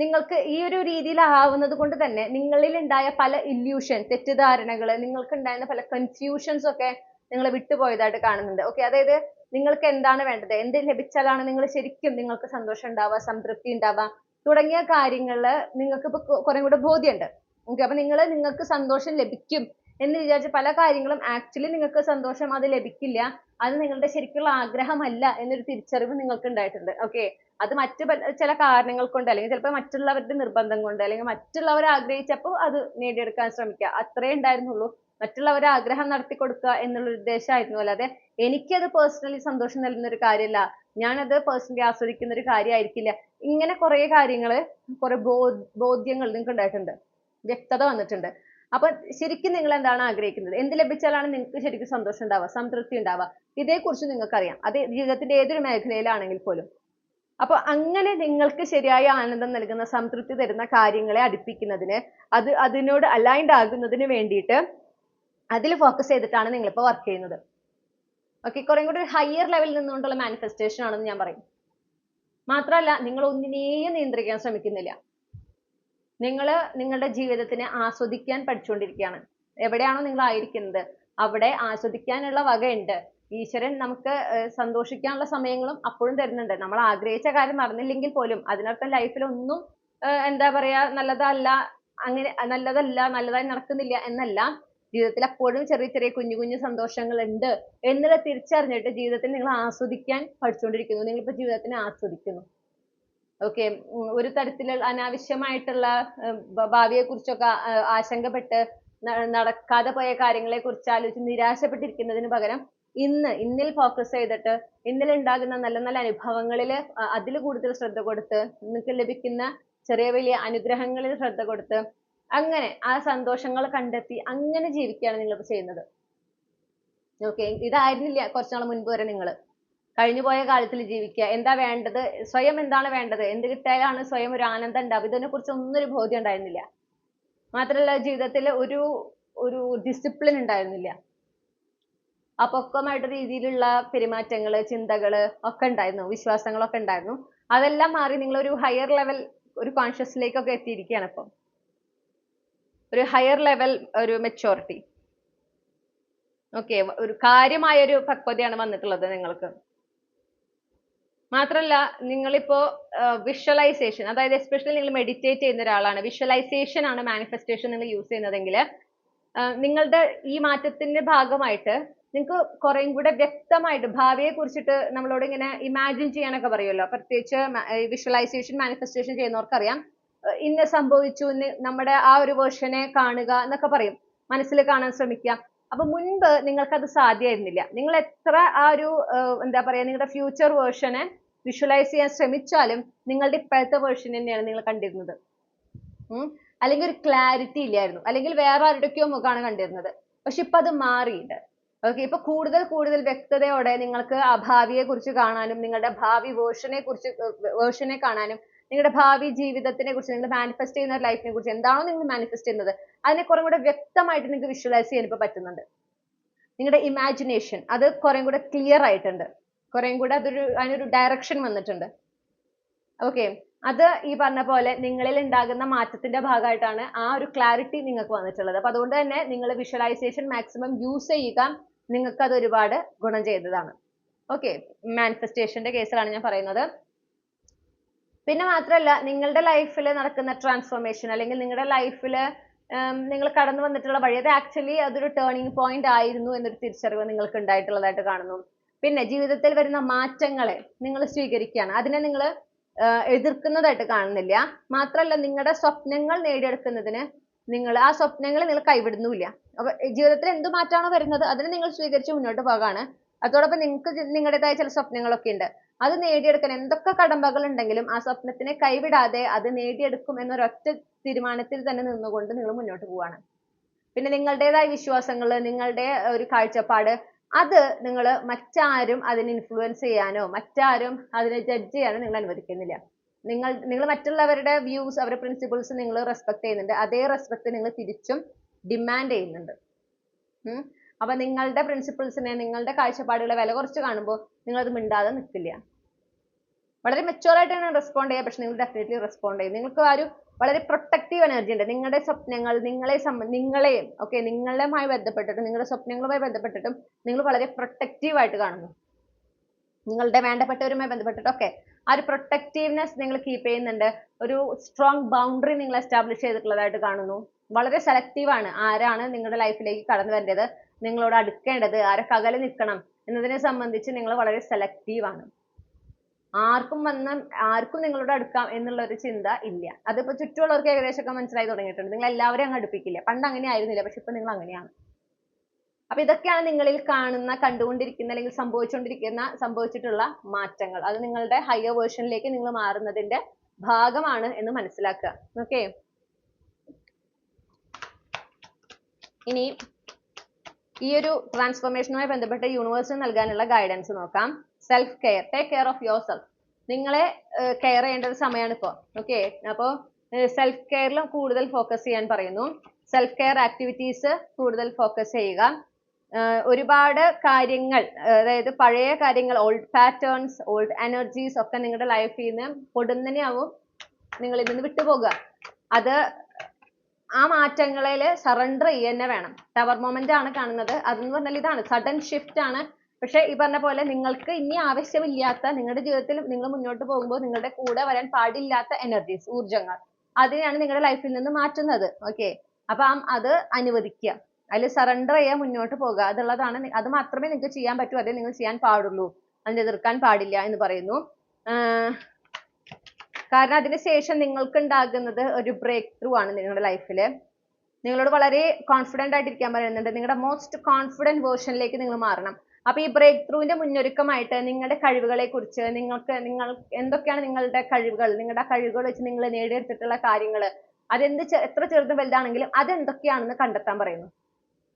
നിങ്ങൾക്ക് ഈ ഒരു രീതിയിൽ ആവുന്നത് കൊണ്ട് തന്നെ നിങ്ങളിൽ ഉണ്ടായ പല ഇല്യൂഷൻ, തെറ്റിദ്ധാരണകൾ, നിങ്ങൾക്ക് ഉണ്ടായിരുന്ന പല കൺഫ്യൂഷൻസ് ഒക്കെ നിങ്ങൾ വിട്ടുപോയതായിട്ട് കാണുന്നുണ്ട്. ഓക്കെ, അതായത് നിങ്ങൾക്ക് എന്താണ് വേണ്ടത്, എന്ത് ലഭിച്ചാലാണ് നിങ്ങൾ ശരിക്കും നിങ്ങൾക്ക് സന്തോഷം ഉണ്ടാവുക, സംതൃപ്തി ഉണ്ടാവുക തുടങ്ങിയ കാര്യങ്ങൾ നിങ്ങൾക്ക് ഇപ്പൊ കുറെ കൂടെ ബോധ്യമുണ്ട്. ഓക്കെ, അപ്പൊ നിങ്ങൾക്ക് സന്തോഷം ലഭിക്കും എന്ന് വിചാരിച്ച പല കാര്യങ്ങളും ആക്ച്വലി നിങ്ങൾക്ക് സന്തോഷം അത് ലഭിക്കില്ല, അത് നിങ്ങളുടെ ശരിക്കുള്ള ആഗ്രഹമല്ല എന്നൊരു തിരിച്ചറിവ് നിങ്ങൾക്ക് ഉണ്ടായിട്ടുണ്ട്. ഓക്കെ, അത് മറ്റു ചില കാരണങ്ങൾ കൊണ്ട്, അല്ലെങ്കിൽ ചിലപ്പോൾ മറ്റുള്ളവരുടെ നിർബന്ധം കൊണ്ട്, അല്ലെങ്കിൽ മറ്റുള്ളവർ ആഗ്രഹിച്ചപ്പോൾ അത് നേടിയെടുക്കാൻ ശ്രമിക്കുക, അത്രേ ഉണ്ടായിരുന്നുള്ളൂ. മറ്റുള്ളവരെ ആഗ്രഹം നടത്തി കൊടുക്കുക എന്നുള്ള ഉദ്ദേശമായിരുന്നു, അല്ലാതെ എനിക്കത് പേഴ്സണലി സന്തോഷം നൽകുന്ന ഒരു കാര്യമല്ല, ഞാനത് പേഴ്സണലി ആസ്വദിക്കുന്ന ഒരു കാര്യമായിരിക്കില്ല. ഇങ്ങനെ കുറെ കാര്യങ്ങള്, കുറെ ബോധ്യങ്ങൾ നിങ്ങൾക്ക് ഉണ്ടായിട്ടുണ്ട്, വ്യക്തത വന്നിട്ടുണ്ട്. അപ്പൊ ശരിക്കും നിങ്ങൾ എന്താണ് ആഗ്രഹിക്കുന്നത്, എന്ത് ലഭിച്ചാലാണ് നിങ്ങൾക്ക് ശരിക്കും സന്തോഷം ഉണ്ടാവുക, സംതൃപ്തി ഉണ്ടാവുക, ഇതേക്കുറിച്ച് നിങ്ങൾക്കറിയാം, അത് ജീവിതത്തിന്റെ ഏതൊരു മേഖലയിലാണെങ്കിൽ പോലും. അപ്പൊ അങ്ങനെ നിങ്ങൾക്ക് ശരിയായ ആനന്ദം നൽകുന്ന, സംതൃപ്തി തരുന്ന കാര്യങ്ങളെ അടുപ്പിക്കുന്നതിന്, അതിനോട് അലൈൻഡ് ആകുന്നതിന് വേണ്ടിയിട്ട് അതിൽ ഫോക്കസ് ചെയ്തിട്ടാണ് നിങ്ങളിപ്പോൾ വർക്ക് ചെയ്യുന്നത്. ഓക്കെ, കുറെ കൂടി ഒരു ഹയർ ലെവലിൽ നിന്നുകൊണ്ടുള്ള മാനിഫെസ്റ്റേഷൻ ആണെന്ന് ഞാൻ പറയും. മാത്രമല്ല, നിങ്ങൾ ഒന്നിനെയും നിയന്ത്രിക്കാൻ ശ്രമിക്കുന്നില്ല, നിങ്ങൾ നിങ്ങളുടെ ജീവിതത്തിനെ ആസ്വദിക്കാൻ പഠിച്ചുകൊണ്ടിരിക്കുകയാണ്. എവിടെയാണോ നിങ്ങൾ ആയിരിക്കുന്നത് അവിടെ ആസ്വദിക്കാനുള്ള വകയുണ്ട്. ഈശ്വരൻ നമുക്ക് സന്തോഷിക്കാനുള്ള സമയങ്ങളും അപ്പോഴും തരുന്നുണ്ട്. നമ്മൾ ആഗ്രഹിച്ച കാര്യം നടന്നില്ലെങ്കിൽ പോലും അതിനർത്ഥം ലൈഫിൽ ഒന്നും എന്താ പറയാ നല്ലതായി നടക്കുന്നില്ല എന്നല്ല. ജീവിതത്തിൽ അപ്പോഴും ചെറിയ ചെറിയ കുഞ്ഞു കുഞ്ഞു സന്തോഷങ്ങൾ ഉണ്ട് എന്നുള്ളത് തിരിച്ചറിഞ്ഞിട്ട് ജീവിതത്തിൽ നിങ്ങൾ ആസ്വദിക്കാൻ പഠിച്ചുകൊണ്ടിരിക്കുന്നു. നിങ്ങളിപ്പോ ജീവിതത്തിനെ ആസ്വദിക്കുന്നു. ഓക്കെ. ഒരു തരത്തിലുള്ള അനാവശ്യമായിട്ടുള്ള ഭാവിയെ കുറിച്ചൊക്കെ ആശങ്കപ്പെട്ട് നടക്കാതെ പോയ കാര്യങ്ങളെ കുറിച്ച് ആലോചിച്ച് നിരാശപ്പെട്ടിരിക്കുന്നതിന് പകരം ഇന്നിൽ ഫോക്കസ് ചെയ്തിട്ട് ഇന്നിൽ ഉണ്ടാകുന്ന നല്ല നല്ല അനുഭവങ്ങളിൽ അതിൽ കൂടുതൽ ശ്രദ്ധ കൊടുത്ത് നിങ്ങൾക്ക് ലഭിക്കുന്ന ചെറിയ വലിയ അനുഗ്രഹങ്ങളിൽ ശ്രദ്ധ കൊടുത്ത് അങ്ങനെ ആ സന്തോഷങ്ങൾ കണ്ടെത്തി അങ്ങനെ ജീവിക്കുകയാണ് നിങ്ങൾ ചെയ്യുന്നത്. ഓക്കെ. ഇതായിരുന്നില്ല കുറച്ചുനാൾ മുൻപ് വരെ നിങ്ങൾ. കഴിഞ്ഞുപോയ കാലത്തിൽ ജീവിക്കുക. എന്താ വേണ്ടത്, സ്വയം എന്താണ് വേണ്ടത്, എന്ത് കിട്ടിയാലാണ് സ്വയം ഒരു ആനന്ദം ഉണ്ടാവുക, ഇതിനെ കുറിച്ച് ഒന്നും ഒരു ബോധ്യം ഉണ്ടായിരുന്നില്ല. മാത്രമല്ല ജീവിതത്തിൽ ഒരു ഡിസിപ്ലിൻ ഉണ്ടായിരുന്നില്ല. അപക്വമായിട്ട് രീതിയിലുള്ള പെരുമാറ്റങ്ങള്, ചിന്തകള് ഒക്കെ ഉണ്ടായിരുന്നു, വിശ്വാസങ്ങളൊക്കെ ഉണ്ടായിരുന്നു. അതെല്ലാം മാറി നിങ്ങൾ ഒരു ഹയർ ലെവൽ ഒരു കോൺഷ്യസിലേക്കൊക്കെ എത്തിയിരിക്കുകയാണ് ഇപ്പം. ഒരു ഹയർ ലെവൽ ഒരു മെച്ചോറിറ്റി. ഓക്കെ. ഒരു കാര്യമായ ഒരു പക്വതയാണ് വന്നിട്ടുള്ളത് നിങ്ങൾക്ക്. മാത്രമല്ല നിങ്ങളിപ്പോ വിഷ്വലൈസേഷൻ, അതായത് എസ്പെഷ്യലി നിങ്ങൾ മെഡിറ്റേറ്റ് ചെയ്യുന്ന ഒരാളാണ്, വിഷ്വലൈസേഷൻ ആണ് മാനിഫെസ്റ്റേഷൻ നിങ്ങൾ യൂസ് ചെയ്യുന്നതെങ്കിൽ നിങ്ങളുടെ ഈ മാറ്റത്തിന്റെ ഭാഗമായിട്ട് നിങ്ങൾക്ക് കുറേയും കൂടെ വ്യക്തമായിട്ട് ഭാവിയെ കുറിച്ചിട്ട് നമ്മളോട് ഇങ്ങനെ ഇമാജിൻ ചെയ്യാനൊക്കെ പറയുമല്ലോ. പ്രത്യേകിച്ച് വിഷ്വലൈസേഷൻ മാനിഫെസ്റ്റേഷൻ ചെയ്യുന്നവർക്കറിയാം, ഇന്ന സംഭവിച്ചു, നമ്മുടെ ആ ഒരു വേർഷനെ കാണുക എന്നൊക്കെ പറയും, മനസ്സിൽ കാണാൻ ശ്രമിക്കുക. അപ്പൊ മുൻപ് നിങ്ങൾക്കത് സാധ്യമായിരുന്നില്ല. നിങ്ങൾ എത്ര ആ ഒരു എന്താ പറയാ നിങ്ങളുടെ ഫ്യൂച്ചർ വേർഷനെ വിഷ്വലൈസ് ചെയ്യാൻ ശ്രമിച്ചാലും നിങ്ങളുടെ ഇപ്പോഴത്തെ വേർഷൻ തന്നെയാണ് നിങ്ങൾ കണ്ടിരുന്നത്. അല്ലെങ്കിൽ ഒരു ക്ലാരിറ്റി ഇല്ലായിരുന്നു, അല്ലെങ്കിൽ വേറെ ആരുടെയൊക്കെയോ മുഖമാണ് കണ്ടിരുന്നത്. പക്ഷെ ഇപ്പൊ അത് മാറിയിട്ട് ഓക്കെ. ഇപ്പൊ കൂടുതൽ കൂടുതൽ വ്യക്തതയോടെ നിങ്ങൾക്ക് ആ ഭാവിയെ കുറിച്ച് കാണാനും നിങ്ങളുടെ ഭാവി വേർഷനെ കാണാനും നിങ്ങളുടെ ഭാവി ജീവിതത്തിനെ കുറിച്ച്, നിങ്ങൾ മാനിഫെസ്റ്റ് ചെയ്യുന്ന ലൈഫിനെ കുറിച്ച് എന്താണോ നിങ്ങൾ മാനിഫെസ്റ്റ് ചെയ്യുന്നത് അതിനെ കുറെ കൂടെ വ്യക്തമായിട്ട് നിങ്ങൾക്ക് വിഷ്വലൈസ് ചെയ്യാൻ ഇപ്പൊ പറ്റുന്നുണ്ട്. നിങ്ങളുടെ ഇമാജിനേഷൻ അത് കുറെ കൂടെ ക്ലിയർ ആയിട്ടുണ്ട്, കുറെ കൂടെ അതിനൊരു ഡയറക്ഷൻ വന്നിട്ടുണ്ട്. ഓക്കെ. അത് ഈ പറഞ്ഞ പോലെ നിങ്ങളിൽ ഉണ്ടാകുന്ന മാറ്റത്തിന്റെ ഭാഗമായിട്ടാണ് ആ ഒരു ക്ലാരിറ്റി നിങ്ങൾക്ക് വന്നിട്ടുള്ളത്. അപ്പൊ അതുകൊണ്ട് തന്നെ നിങ്ങൾ വിഷ്വലൈസേഷൻ മാക്സിമം യൂസ് ചെയ്യുക, നിങ്ങൾക്ക് അത് ഒരുപാട് ഗുണം ചെയ്തതാണ്. ഓക്കെ. മാനിഫെസ്റ്റേഷന്റെ കേസിലാണ് ഞാൻ പറയുന്നത്. പിന്നെ മാത്രമല്ല നിങ്ങളുടെ ലൈഫിൽ നടക്കുന്ന ട്രാൻസ്ഫോർമേഷൻ, അല്ലെങ്കിൽ നിങ്ങളുടെ ലൈഫിൽ നിങ്ങൾ കടന്നു വന്നിട്ടുള്ള വഴി, അത് ആക്ച്വലി അതൊരു ടേണിംഗ് പോയിന്റ് ആയിരുന്നു എന്നൊരു തിരിച്ചറിവ് നിങ്ങൾക്ക് ഉണ്ടായിട്ടുള്ളതായിട്ട് കാണുന്നു. പിന്നെ ജീവിതത്തിൽ വരുന്ന മാറ്റങ്ങളെ നിങ്ങൾ സ്വീകരിക്കുകയാണ്, അതിനെ നിങ്ങൾ എതിർക്കുന്നതായിട്ട് കാണുന്നില്ല. മാത്രമല്ല നിങ്ങളുടെ സ്വപ്നങ്ങൾ നേടിയെടുക്കുന്നതിന് ആ സ്വപ്നങ്ങളെ നിങ്ങൾ കൈവിടുന്നുമില്ല. അപ്പൊ ജീവിതത്തിൽ എന്ത് മാറ്റമാണോ വരുന്നത് അതിനെ നിങ്ങൾ സ്വീകരിച്ച് മുന്നോട്ട് പോകാണ്. അതോടൊപ്പം നിങ്ങൾക്ക് നിങ്ങളുടേതായ ചില സ്വപ്നങ്ങളൊക്കെ ഉണ്ട്, അത് നേടിയെടുക്കാൻ എന്തൊക്കെ കടമ്പകൾ ഉണ്ടെങ്കിലും ആ സ്വപ്നത്തിനെ കൈവിടാതെ അത് നേടിയെടുക്കും എന്നൊരൊറ്റ തീരുമാനത്തിൽ തന്നെ നിന്നുകൊണ്ട് നിങ്ങൾ മുന്നോട്ട് പോവാണ്. പിന്നെ നിങ്ങളുടേതായ വിശ്വാസങ്ങൾ, നിങ്ങളുടെ ഒരു കാഴ്ചപ്പാട്, അത് നിങ്ങൾ മറ്റാരും അതിനെ ഇൻഫ്ലുവൻസ് ചെയ്യാനോ മറ്റാരും അതിനെ ജഡ്ജ് ചെയ്യാനോ നിങ്ങൾ അനുവദിക്കുന്നില്ല. നിങ്ങൾ മറ്റുള്ളവരുടെ വ്യൂസ്, അവരുടെ പ്രിൻസിപ്പിൾസ് നിങ്ങൾ റെസ്പെക്ട് ചെയ്യുന്നുണ്ട്, അതേ റെസ്പെക്ട് നിങ്ങൾ തിരിച്ചും ഡിമാൻഡ് ചെയ്യുന്നുണ്ട്. അപ്പൊ നിങ്ങളുടെ പ്രിൻസിപ്പിൾസിനെ, നിങ്ങളുടെ കാഴ്ചപ്പാടുകളെ വില കുറച്ച് കാണുമ്പോൾ നിങ്ങൾ അത് മിണ്ടാതെ നിൽക്കില്ല. വളരെ മെച്ചുവർ ആയിട്ടാണ് റെസ്പോണ്ട് ചെയ്യുക, പക്ഷെ നിങ്ങൾ ഡെഫിനറ്റ്ലി റെസ്പോണ്ട് ചെയ്യും. നിങ്ങൾക്ക് ആ ഒരു വളരെ പ്രൊട്ടക്റ്റീവ് എനർജി ഉണ്ട്. നിങ്ങളുടെ സ്വപ്നങ്ങൾ, നിങ്ങളെയും ഓക്കെ, നിങ്ങളുമായി ബന്ധപ്പെട്ടിട്ടും നിങ്ങളുടെ സ്വപ്നങ്ങളുമായി ബന്ധപ്പെട്ടിട്ടും നിങ്ങൾ വളരെ പ്രൊട്ടക്റ്റീവ് ആയിട്ട് കാണുന്നു. നിങ്ങളുടെ വേണ്ടപ്പെട്ടവരുമായി ബന്ധപ്പെട്ടിട്ടൊക്കെ ആ ഒരു പ്രൊട്ടക്റ്റീവ്നെസ് നിങ്ങൾ കീപ്പ് ചെയ്യുന്നുണ്ട്. ഒരു സ്ട്രോങ് ബൗണ്ടറി നിങ്ങൾ എസ്റ്റാബ്ലിഷ് ചെയ്തിട്ടുള്ളതായിട്ട് കാണുന്നു. വളരെ സെലക്റ്റീവ് ആണ് ആരാണ് നിങ്ങളുടെ ലൈഫിലേക്ക് കടന്നു വരേണ്ടത്, നിങ്ങളോട് അടുക്കേണ്ടത്, ആരൊക്കെ അകലെ നിൽക്കണം എന്നതിനെ സംബന്ധിച്ച് നിങ്ങൾ വളരെ സെലക്റ്റീവ് ആണ്. ആർക്കും നിങ്ങളോട് അടുക്കാം എന്നുള്ള ഒരു ചിന്ത ഇല്ല. അതിപ്പോ ചുറ്റുമുള്ളവർക്ക് ഏകദേശമൊക്കെ മനസ്സിലായി തുടങ്ങിയിട്ടുണ്ട്. നിങ്ങൾ എല്ലാവരെയും അങ്ങ് അടുപ്പിക്കില്ല. പണ്ട് അങ്ങനെ ആയിരുന്നില്ല, പക്ഷെ ഇപ്പൊ നിങ്ങൾ അങ്ങനെയാണ്. അപ്പൊ ഇതൊക്കെയാണ് നിങ്ങളിൽ കാണുന്ന, കണ്ടുകൊണ്ടിരിക്കുന്ന, അല്ലെങ്കിൽ സംഭവിച്ചിട്ടുള്ള മാറ്റങ്ങൾ. അത് നിങ്ങളുടെ ഹയർ വേർഷനിലേക്ക് നിങ്ങൾ മാറുന്നതിന്റെ ഭാഗമാണ് എന്ന് മനസ്സിലാക്കുക. ഓക്കെ. ഇനി ഈ ഒരു ട്രാൻസ്ഫോർമേഷനുമായി ബന്ധപ്പെട്ട് യൂണിവേഴ്സിന് നൽകാനുള്ള ഗൈഡൻസ് നോക്കാം. Self care, take care of your self. നിങ്ങളെ കെയർ ചെയ്യേണ്ട ഒരു സമയമാണ് ഇപ്പോൾ. ഓക്കെ. അപ്പോൾ സെൽഫ് കെയറിലും കൂടുതൽ ഫോക്കസ് ചെയ്യാൻ പറയുന്നു. സെൽഫ് കെയർ ആക്ടിവിറ്റീസ് കൂടുതൽ ഫോക്കസ് ചെയ്യുക. ഒരുപാട് കാര്യങ്ങൾ, അതായത് പഴയ കാര്യങ്ങൾ, ഓൾഡ് പാറ്റേൺസ്, ഓൾഡ് എനർജീസ് ഒക്കെ നിങ്ങളുടെ ലൈഫിൽ നിന്ന് പൊടുന്നനെയാവും നിങ്ങൾ ഇതിൽ നിന്ന് വിട്ടുപോകുക. അത് ആ മാറ്റങ്ങളിൽ സറണ്ടർ ചെയ്യുക തന്നെ വേണം. ടവർ മൊമെന്റ് ആണ് കാണുന്നത്. അതെന്ന് പറഞ്ഞാൽ ഇതാണ്, സഡൻ ഷിഫ്റ്റ് ആണ്. പക്ഷെ ഈ പറഞ്ഞ പോലെ നിങ്ങൾക്ക് ഇനി ആവശ്യമില്ലാത്ത, നിങ്ങളുടെ ജീവിതത്തിൽ നിങ്ങൾ മുന്നോട്ട് പോകുമ്പോൾ നിങ്ങളുടെ കൂടെ വരാൻ പാടില്ലാത്ത ഊർജങ്ങൾ, അതിനെയാണ് നിങ്ങളുടെ ലൈഫിൽ നിന്ന് മാറ്റുന്നത്. ഓക്കെ. അപ്പം അത് അനുവദിക്കുക. അതിൽ സറണ്ടർ ചെയ്യാൻ മുന്നോട്ട് പോകുക അതുള്ളതാണ്. അത് മാത്രമേ നിങ്ങൾക്ക് ചെയ്യാൻ പറ്റൂ, അതേ നിങ്ങൾ ചെയ്യാൻ പാടുള്ളൂ, അതിനെ എതിർക്കാൻ പാടില്ല എന്ന് പറയുന്നു. കാരണം അതിനുശേഷം നിങ്ങൾക്ക് ഉണ്ടാകുന്നത് ഒരു ബ്രേക്ക് ത്രൂ ആണ് നിങ്ങളുടെ ലൈഫിൽ. നിങ്ങളോട് വളരെ കോൺഫിഡൻ്റ് ആയിട്ടിരിക്കാൻ പറയുന്നുണ്ട്. നിങ്ങളുടെ മോസ്റ്റ് കോൺഫിഡൻറ്റ് വേർഷനിലേക്ക് നിങ്ങൾ മാറണം. അപ്പോൾ ഈ ബ്രേക്ക് ത്രൂവിൻ്റെ മുന്നൊരുക്കമായിട്ട് നിങ്ങളുടെ കഴിവുകളെ കുറിച്ച് നിങ്ങൾ എന്തൊക്കെയാണ് നിങ്ങളുടെ കഴിവുകൾ, നിങ്ങളുടെ കഴിവുകൾ വെച്ച് നിങ്ങൾ നേടിയെടുത്തിട്ടുള്ള കാര്യങ്ങൾ, എത്ര ചെറുതും വലുതാണെങ്കിലും അതെന്തൊക്കെയാണെന്ന് കണ്ടെത്താൻ പറയുന്നു.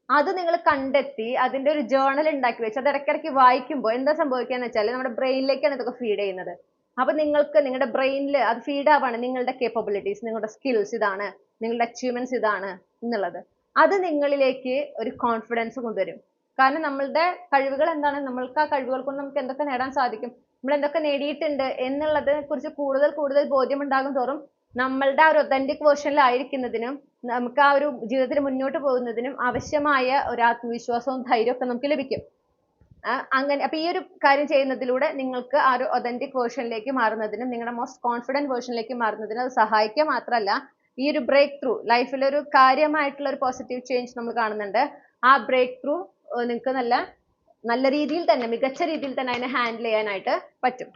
അത് നിങ്ങൾ കണ്ടെത്തി അതിന്റെ ഒരു ജേർണൽ ഉണ്ടാക്കി വെച്ച് അത് ഇടയ്ക്കിടയ്ക്ക് വായിക്കുമ്പോൾ എന്താ സംഭവിക്കുകയെന്ന് വെച്ചാൽ നമ്മുടെ ബ്രെയിനിലേക്കാണ് ഇതൊക്കെ ഫീഡ് ചെയ്യുന്നത്. അപ്പോൾ നിങ്ങൾക്ക് നിങ്ങളുടെ ബ്രെയിനിൽ അത് ഫീഡ് ആവാണ് നിങ്ങളുടെ കേപ്പബിലിറ്റീസ്, നിങ്ങളുടെ സ്കിൽസ് ഇതാണ്, നിങ്ങളുടെ അച്ചീവ്മെന്റ്സ് ഇതാണ് എന്നുള്ളത്. അത് നിങ്ങളിലേക്ക് ഒരു കോൺഫിഡൻസ് കൊണ്ടുവരും. കാരണം നമ്മളുടെ കഴിവുകൾ എന്താണ്, നമ്മൾക്ക് ആ കഴിവുകൾ കൊണ്ട് നമുക്ക് എന്തൊക്കെ നേടാൻ സാധിക്കും, നമ്മൾ എന്തൊക്കെ നേടിയിട്ടുണ്ട് എന്നുള്ളതിനെ കുറിച്ച് കൂടുതൽ ബോധ്യമുണ്ടാകും തോറും നമ്മളുടെ ആ ഒരു ഒതന്റിക് വേർഷനിലായിരിക്കുന്നതിനും നമുക്ക് ആ ഒരു ജീവിതത്തിൽ മുന്നോട്ട് പോകുന്നതിനും ആവശ്യമായ ഒരു ആത്മവിശ്വാസവും ധൈര്യവും ഒക്കെ നമുക്ക് ലഭിക്കും. അങ്ങനെ അപ്പൊ ഈ ഒരു കാര്യം ചെയ്യുന്നതിലൂടെ നിങ്ങൾക്ക് ആ ഒരു ഒതന്റിക് വേർഷനിലേക്ക് മാറുന്നതിനും നിങ്ങളുടെ മോസ്റ്റ് കോൺഫിഡൻറ്റ് വേർഷനിലേക്ക് മാറുന്നതിനും അത് സഹായിക്കുക മാത്രമല്ല, ഈ ഒരു ബ്രേക്ക് ത്രൂ ലൈഫിൽ ഒരു കാര്യമായിട്ടുള്ള ഒരു പോസിറ്റീവ് ചേഞ്ച് നമ്മൾ കാണുന്നുണ്ട്. ആ ബ്രേക്ക് ത്രൂ നിങ്ങൾക്ക് നല്ല രീതിയിൽ തന്നെ, മികച്ച രീതിയിൽ തന്നെ അതിനെ ഹാൻഡിൽ ചെയ്യാനായിട്ട് പറ്റും.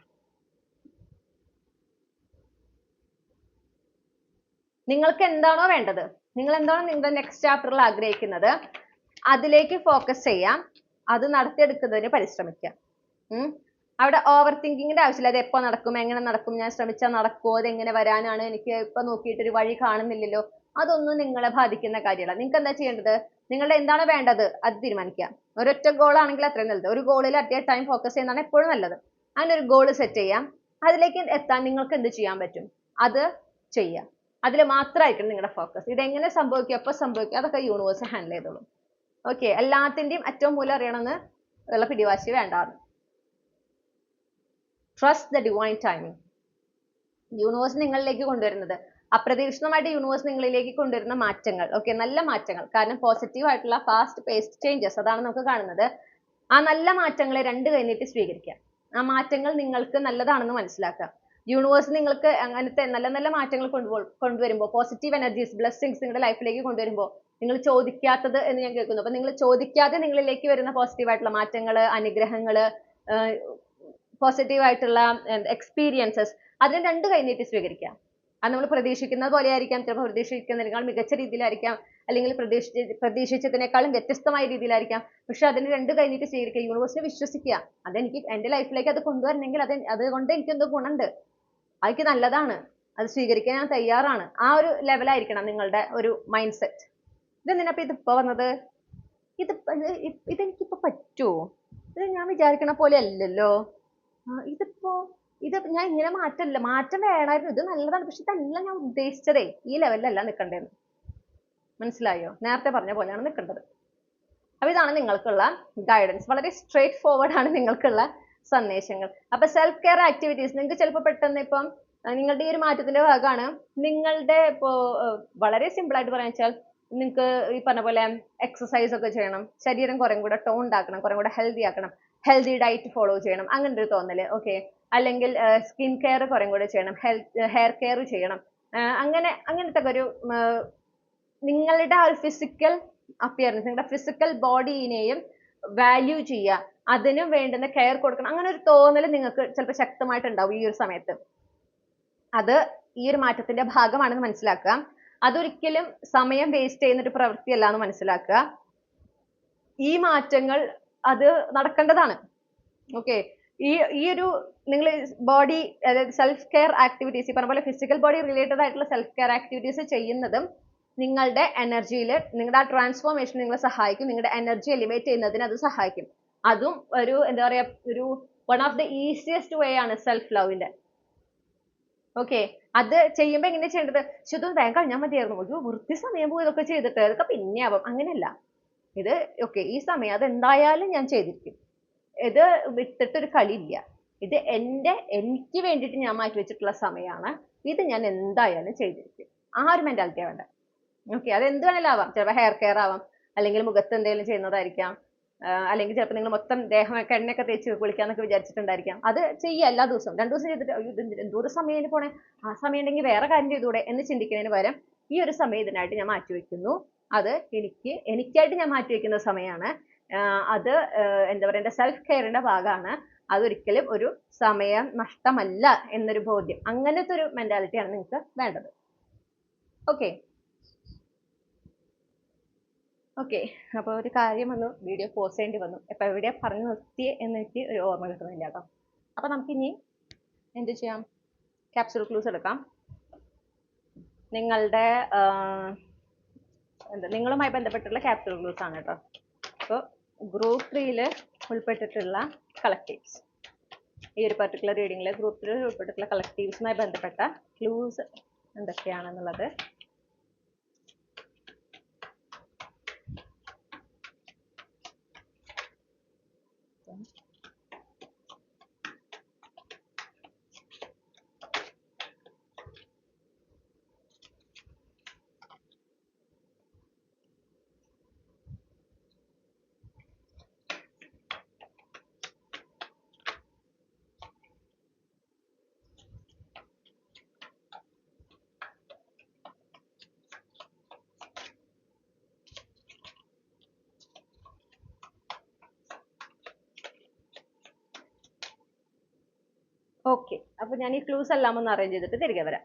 നിങ്ങൾക്ക് എന്താണോ വേണ്ടത്, നിങ്ങൾ എന്താണോ നിങ്ങളുടെ നെക്സ്റ്റ് ചാപ്റ്ററിൽ ആഗ്രഹിക്കുന്നത് അതിലേക്ക് ഫോക്കസ് ചെയ്യാം, അത് നടത്തിയെടുക്കുന്നതിന് പരിശ്രമിക്കാം. അവിടെ ഓവർ തിങ്കിങ്ങിന്റെ ആവശ്യമില്ല. അത് എപ്പോൾ നടക്കും, എങ്ങനെ നടക്കും, ഞാൻ ശ്രമിച്ചാൽ നടക്കുമോ, അതെങ്ങനെ വരാനാണ്, എനിക്ക് ഇപ്പൊ നോക്കിയിട്ടൊരു വഴി കാണുന്നില്ലല്ലോ, അതൊന്നും നിങ്ങളെ ബാധിക്കുന്ന കാര്യമല്ല. നിങ്ങൾക്ക് എന്താ ചെയ്യേണ്ടത്, നിങ്ങളുടെ എന്താണ് വേണ്ടത് അത് തീരുമാനിക്കാം. ഒരൊറ്റ ഗോൾ ആണെങ്കിൽ അത്രയും നല്ലത്. ഒരു ഗോളിൽ അറ്റ് എ ടൈം ഫോക്കസ് ചെയ്യുന്നതാണ് എപ്പോഴും നല്ലത്. അങ്ങനെ ഒരു ഗോൾ സെറ്റ് ചെയ്യാം. അതിലേക്ക് എത്താൻ നിങ്ങൾക്ക് എന്ത് ചെയ്യാൻ പറ്റും അത് ചെയ്യാം. അതിൽ മാത്രമായിരിക്കണം നിങ്ങളുടെ ഫോക്കസ്. ഇതെങ്ങനെ സംഭവിക്കും, എപ്പോൾ സംഭവിക്കും, അതൊക്കെ യൂണിവേഴ്സ് ഹാൻഡിൽ ചെയ്തോളും. ഓക്കെ, എല്ലാത്തിൻ്റെയും ഏറ്റവും മൂലം അറിയണമെന്ന് ഉള്ള പിടിവാശി വേണ്ടാന്ന്. Trust the divine timing. Universe നിങ്ങളിലേക്ക് കൊണ്ടുവരുന്നത്, അപ്രതീക്ഷിതമായിട്ട് യൂണിവേഴ്സ് നിങ്ങളിലേക്ക് കൊണ്ടുവരുന്ന മാറ്റങ്ങൾ, ഓക്കെ, നല്ല മാറ്റങ്ങൾ. കാരണം പോസിറ്റീവ് ആയിട്ടുള്ള ഫാസ്റ്റ് പേസ്ഡ് ചേഞ്ചസ് അതാണ് നമുക്ക് കാണുന്നത്. ആ നല്ല മാറ്റങ്ങളെ രണ്ട് കൈനീട്ടി സ്വീകരിക്കാം. ആ മാറ്റങ്ങൾ നിങ്ങൾക്ക് നല്ലതാണെന്ന് മനസ്സിലാക്കാം. യൂണിവേഴ്സ് നിങ്ങൾക്ക് അങ്ങനത്തെ നല്ല മാറ്റങ്ങൾ കൊണ്ടുവരുമ്പോൾ, പോസിറ്റീവ് എനർജീസ്, ബ്ലെസ്സിങ്സ് നിങ്ങളുടെ ലൈഫിലേക്ക് കൊണ്ടുവരുമ്പോൾ നിങ്ങൾ ചോദിക്കാത്തത് എന്ന് ഞാൻ കേൾക്കുന്നു. അപ്പൊ നിങ്ങൾ ചോദിക്കാതെ നിങ്ങളിലേക്ക് വരുന്ന പോസിറ്റീവ് ആയിട്ടുള്ള മാറ്റങ്ങൾ, അനുഗ്രഹങ്ങൾ, പോസിറ്റീവ് ആയിട്ടുള്ള എക്സ്പീരിയൻസസ്, അതിനെ രണ്ട് കൈനീട്ടി സ്വീകരിക്കാം. അത് നമ്മൾ പ്രതീക്ഷിക്കുന്നത് പോലെ ആയിരിക്കാം, ചിലപ്പോൾ പ്രതീക്ഷിക്കുന്നതിനേക്കാൾ മികച്ച രീതിയിലായിരിക്കാം, അല്ലെങ്കിൽ പ്രതീക്ഷിച്ചതിനേക്കാളും വ്യത്യസ്തമായ രീതിയിലായിരിക്കാം. പക്ഷെ അതിന് രണ്ട് കൈനീട്ടി സ്വീകരിക്കുക, യൂണിവേഴ്സിനെ വിശ്വസിക്കുക. അതെനിക്ക് എൻ്റെ ലൈഫിലേക്ക് അത് കൊണ്ടുവരണമെങ്കിൽ അതുകൊണ്ട് എനിക്ക് എന്തോ ഗുണമുണ്ട്, അതൊക്കെ നല്ലതാണ്, അത് സ്വീകരിക്കാൻ ഞാൻ തയ്യാറാണ്. ആ ഒരു ലെവലായിരിക്കണം നിങ്ങളുടെ ഒരു മൈൻഡ് സെറ്റ്. ഇതെന്തിനപ്പം ഇതിപ്പോ വന്നത്, ഇതെനിക്കിപ്പോ പറ്റുമോ, ഇത് ഞാൻ വിചാരിക്കണ പോലെ അല്ലല്ലോ, ഇത് ഞാൻ ഇങ്ങനെ മാറ്റം വേണമായിരുന്നു, ഇത് നല്ലതാണ്, പക്ഷെ ഇതല്ല ഞാൻ ഉദ്ദേശിച്ചതേ, ഈ ലെവലിലല്ല നിൽക്കേണ്ടതെന്ന്. മനസ്സിലായോ? നേരത്തെ പറഞ്ഞ പോലെയാണ് നിൽക്കേണ്ടത്. അപ്പൊ ഇതാണ് നിങ്ങൾക്കുള്ള ഗൈഡൻസ്. വളരെ സ്ട്രേറ്റ് ഫോർവേഡ് ആണ് നിങ്ങൾക്കുള്ള സന്ദേശങ്ങൾ. അപ്പൊ സെൽഫ് കെയർ ആക്ടിവിറ്റീസ് നിങ്ങൾക്ക് ചിലപ്പോൾ പെട്ടെന്ന് ഇപ്പം നിങ്ങളുടെ ഈ ഒരു മാറ്റത്തിന്റെ ഭാഗമാണ് നിങ്ങളുടെ വളരെ സിമ്പിൾ ആയിട്ട് പറയാൻ വെച്ചാൽ നിങ്ങൾക്ക് ഈ പറഞ്ഞ പോലെ എക്സസൈസ് ഒക്കെ ചെയ്യണം, ശരീരം കുറേ കൂടെ ടോൺഡ് ആക്കണം, കുറേ കൂടെ ഹെൽത്തി ആക്കണം, ഹെൽത്തി ഡയറ്റ് ഫോളോ ചെയ്യണം, അങ്ങനെ ഒരു തോന്നല്. ഓക്കെ, അല്ലെങ്കിൽ സ്കിൻ കെയർ കുറേ കൂടെ ചെയ്യണം, ഹെയർ കെയർ ചെയ്യണം, അങ്ങനത്തെ ഒരു നിങ്ങളുടെ ആ ഒരു ഫിസിക്കൽ അപ്പിയറൻസ്, നിങ്ങളുടെ ഫിസിക്കൽ ബോഡിനെയും വാല്യൂ ചെയ്യുക, അതിനും വേണ്ടുന്ന കെയർ കൊടുക്കണം, അങ്ങനെ ഒരു തോന്നൽ നിങ്ങൾക്ക് ചിലപ്പോൾ ശക്തമായിട്ടുണ്ടാവും ഈ ഒരു സമയത്ത്. അത് ഈ ഒരു മാറ്റത്തിന്റെ ഭാഗമാണെന്ന് മനസ്സിലാക്കുക. അതൊരിക്കലും സമയം വേസ്റ്റ് ചെയ്യുന്ന ഒരു പ്രവൃത്തിയല്ല എന്ന് മനസ്സിലാക്കുക. ഈ മാറ്റങ്ങൾ അത് നടക്കേണ്ടതാണ്. ഓക്കെ, ഈ ഒരു നിങ്ങൾ ബോഡി, അതായത് സെൽഫ് കെയർ ആക്ടിവിറ്റീസ്, ഈ പറഞ്ഞ പോലെ ഫിസിക്കൽ ബോഡി റിലേറ്റഡ് ആയിട്ടുള്ള സെൽഫ് കെയർ ആക്ടിവിറ്റീസ് ചെയ്യുന്നതും നിങ്ങളുടെ എനർജിയിൽ, നിങ്ങളുടെ ആ ട്രാൻസ്ഫോർമേഷൻ നിങ്ങളെ സഹായിക്കും, നിങ്ങളുടെ എനർജി എലിവേറ്റ് ചെയ്യുന്നതിന് അത് സഹായിക്കും. അതും ഒരു എന്താ പറയാ, ഒരു വൺ ഓഫ് ദ ഈസിയസ്റ്റ് വേ ആണ് സെൽഫ് ലവിന്റെ. ഓക്കെ, അത് ചെയ്യുമ്പോൾ എങ്ങനെ ചെയ്യേണ്ടത്, ശുദ്ധം വേഗം കഴിഞ്ഞാൽ മതിയായിരുന്നു, ഒരു വൃത്തി സമയം പോയി ഇതൊക്കെ ചെയ്തിട്ട് അതൊക്കെ പിന്നെ ആവും, അങ്ങനെയല്ല. ഇത് ഓക്കെ, ഈ സമയം അത് എന്തായാലും ഞാൻ ചെയ്തിരിക്കും, ഇത് വിട്ടിട്ടൊരു കളിയില്ല, ഇത് എനിക്ക് വേണ്ടിയിട്ട് ഞാൻ മാറ്റി വെച്ചിട്ടുള്ള സമയമാണ്, ഇത് ഞാൻ എന്തായാലും ചെയ്തിരിക്കും. ആ ഒരു മെന്റാലിറ്റിയാണ് വേണ്ടത്. ഓക്കെ, അത് എന്ത് വേണേലും ആവാം. ചിലപ്പോൾ ഹെയർ കെയർ ആവാം, അല്ലെങ്കിൽ മുഖത്ത് എന്തെങ്കിലും ചെയ്യുന്നതായിരിക്കാം, അല്ലെങ്കിൽ ചിലപ്പോൾ നിങ്ങൾ മൊത്തം ദേഹമൊക്കെ എണ്ണയൊക്കെ തേച്ച് കുളിക്കാന്നൊക്കെ വിചാരിച്ചിട്ടുണ്ടായിരിക്കാം. അത് ചെയ്യുക എല്ലാ ദിവസവും. 2 ദിവസം ചെയ്തിട്ട് എന്തോരം സമയം പോണേ, ആ സമയം ഉണ്ടെങ്കിൽ വേറെ കാര്യം ചെയ്തുകൂടെ എന്ന് ചിന്തിക്കുന്നതിന് പകരം ഈ ഒരു സമയം ഇതിനായിട്ട് ഞാൻ മാറ്റി വെക്കുന്നു, അത് എനിക്കായിട്ട് ഞാൻ മാറ്റി വെക്കുന്ന സമയമാണ്. അത് എന്താ പറയുക, എൻ്റെ സെൽഫ് കെയറിന്റെ ഭാഗമാണ്. അതൊരിക്കലും ഒരു സമയം നഷ്ടമല്ല എന്നൊരു ബോധ്യം, അങ്ങനത്തെ ഒരു മെന്റാലിറ്റിയാണ് നിങ്ങൾക്ക് വേണ്ടത്. ഓക്കെ ഓക്കെ അപ്പോൾ ഒരു കാര്യം വന്നു, വീഡിയോ പോസ്റ്റ് ചെയ്യേണ്ടി വന്നു. അപ്പോൾ എവിടെയാ പറഞ്ഞു നിർത്തിയേ എന്ന് എനിക്ക് ഒരു ഓർമ്മ കിട്ടുന്നില്ല കേട്ടോ. അപ്പോൾ നമുക്കിനി എന്ത് ചെയ്യാം, ക്യാപ്സ്യൂൾ ക്ലൂസ് എടുക്കാം. നിങ്ങളുടെ നിങ്ങളുമായി ബന്ധപ്പെട്ടുള്ള ക്യാപ്സ്യൂൾ ക്ലൂസ് ആണ് കേട്ടോ. അപ്പോൾ ഗ്രൂപ്പ് 3 ഉൾപ്പെട്ടിട്ടുള്ള കളക്റ്റീവ്സ്, ഈ ഒരു പർട്ടിക്കുലർ റീഡിങ്ങിൽ ഗ്രൂപ്പ് 3 ഉൾപ്പെട്ടിട്ടുള്ള കളക്റ്റീവ്സുമായി ബന്ധപ്പെട്ട ക്ലൂസ് എന്തൊക്കെയാണെന്നുള്ളത് ഓക്കെ. അപ്പോൾ ഞാൻ ഈ ക്ലൂസ് എല്ലാം ഒന്ന് അറേഞ്ച് ചെയ്തിട്ട് തിരികെ വരാം.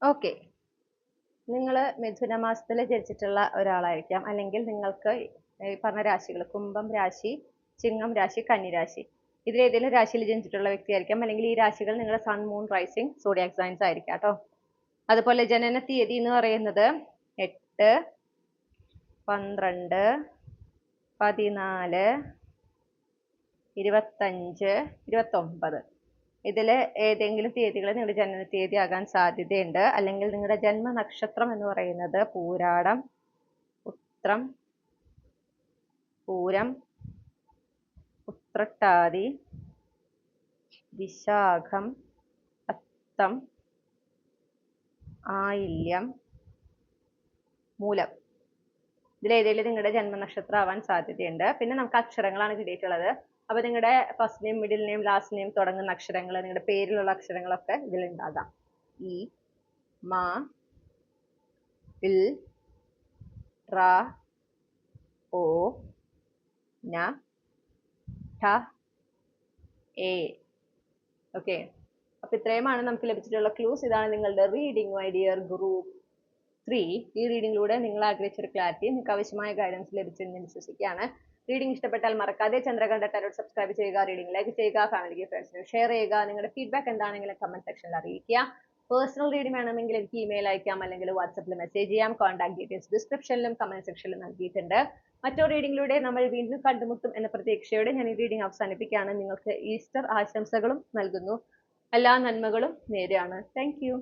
ഓക്കെ, നിങ്ങൾ മിഥുന മാസത്തിൽ ജനിച്ചിട്ടുള്ള ഒരാളായിരിക്കാം, അല്ലെങ്കിൽ നിങ്ങൾക്ക് ഈ പറഞ്ഞ രാശികൾ കുംഭം രാശി, ചിങ്ങം രാശി, കന്നി രാശി, ഇതിലേതെങ്കിലും രാശിയിൽ ജനിച്ചിട്ടുള്ള വ്യക്തിയായിരിക്കാം, അല്ലെങ്കിൽ ഈ രാശികൾ നിങ്ങളുടെ sun moon rising zodiac signs ആയിരിക്കാം കേട്ടോ. അതുപോലെ ജനന തീയതി എന്ന് പറയുന്നത് 8, 12, 14, 25, 29 ഇതിൽ ഏതെങ്കിലും തീയതികൾ നിങ്ങളുടെ ജനന തീയതി ആകാൻ സാധ്യതയുണ്ട്. അല്ലെങ്കിൽ നിങ്ങളുടെ ജന്മനക്ഷത്രം എന്ന് പറയുന്നത് പൂരാടം, ഉത്രം, പൂരം, ഉത്രട്ടാതി, വിശാഖം, അത്തം, ആയില്യം, മൂലം, ഇതിലേതെങ്കിലും നിങ്ങളുടെ ജന്മനക്ഷത്രം ആവാൻ സാധ്യതയുണ്ട്. പിന്നെ നമുക്ക് അക്ഷരങ്ങളാണ് കിട്ടിയിട്ടുള്ളത്. അപ്പോൾ നിങ്ങളുടെ first name, middle name, last name തുടങ്ങുന്ന അക്ഷരങ്ങൾ, നിങ്ങളുടെ പേരിലുള്ള അക്ഷരങ്ങളൊക്കെ ഇതിലുണ്ടാകാം. ഇ, മ, ഇൽ, റ, ഓ, ന, ഠ, എ. ഓക്കെ, അപ്പോൾ ഇത്രയുമാണ് നമുക്ക് ലഭിച്ചിട്ടുള്ള ക്ലൂസ്. ഇതാണ് നിങ്ങളുടെ റീഡിംഗ് മൈ ഡിയർ ഗ്രൂപ്പ് 3. ഈ റീഡിങ്ങിലൂടെ നിങ്ങൾ ആഗ്രഹിച്ചൊരു ക്ലാരിറ്റി, നിങ്ങൾക്ക് ആവശ്യമായ ഗൈഡൻസ് ലഭിച്ചെന്ന് ഞാൻ വിശ്വസിക്കുകയാണ്. റീഡിംഗ് ഇഷ്ടപ്പെട്ടാൽ മറക്കാതെ ചന്ദ്രകണ്ഠ ടാരോട്ട് സബ്സ്ക്രൈബ് ചെയ്യുക, റീഡിംഗ് ലൈക്ക് ചെയ്യുക, ഫാമിലിക്ക് ഫ്രണ്ട്സിന് ഷെയർ ചെയ്യുക. നിങ്ങളുടെ ഫീഡ്ബാക്ക് എന്താണെങ്കിലും കമന്റ് സെക്ഷനിൽ അറിയിക്കുക. പേഴ്സണൽ റീഡിംഗ് വേണമെങ്കിൽ എനിക്ക് ഇമെയിൽ അയക്കാം, അല്ലെങ്കിൽ വാട്സപ്പിൽ മെസ്സേജ് ചെയ്യാം. കോൺടാക്ട് ഡീറ്റെയിൽസ് ഡിസ്ക്രിപ്ഷനിലും കമന്റ് സെക്ഷനിലും നൽകിയിട്ടുണ്ട്. മറ്റൊരു റീഡിങ്ങിലൂടെ നമ്മൾ വീണ്ടും കണ്ടുമുട്ടും എന്ന പ്രതീക്ഷയോടെ ഞാൻ ഈ റീഡിംഗ് അവസാനിപ്പിക്കുകയാണ്. നിങ്ങൾക്ക് ഈസ്റ്റർ ആശംസകളും നൽകുന്നു. എല്ലാ നന്മകളും നേരെയാണ്. Thank you.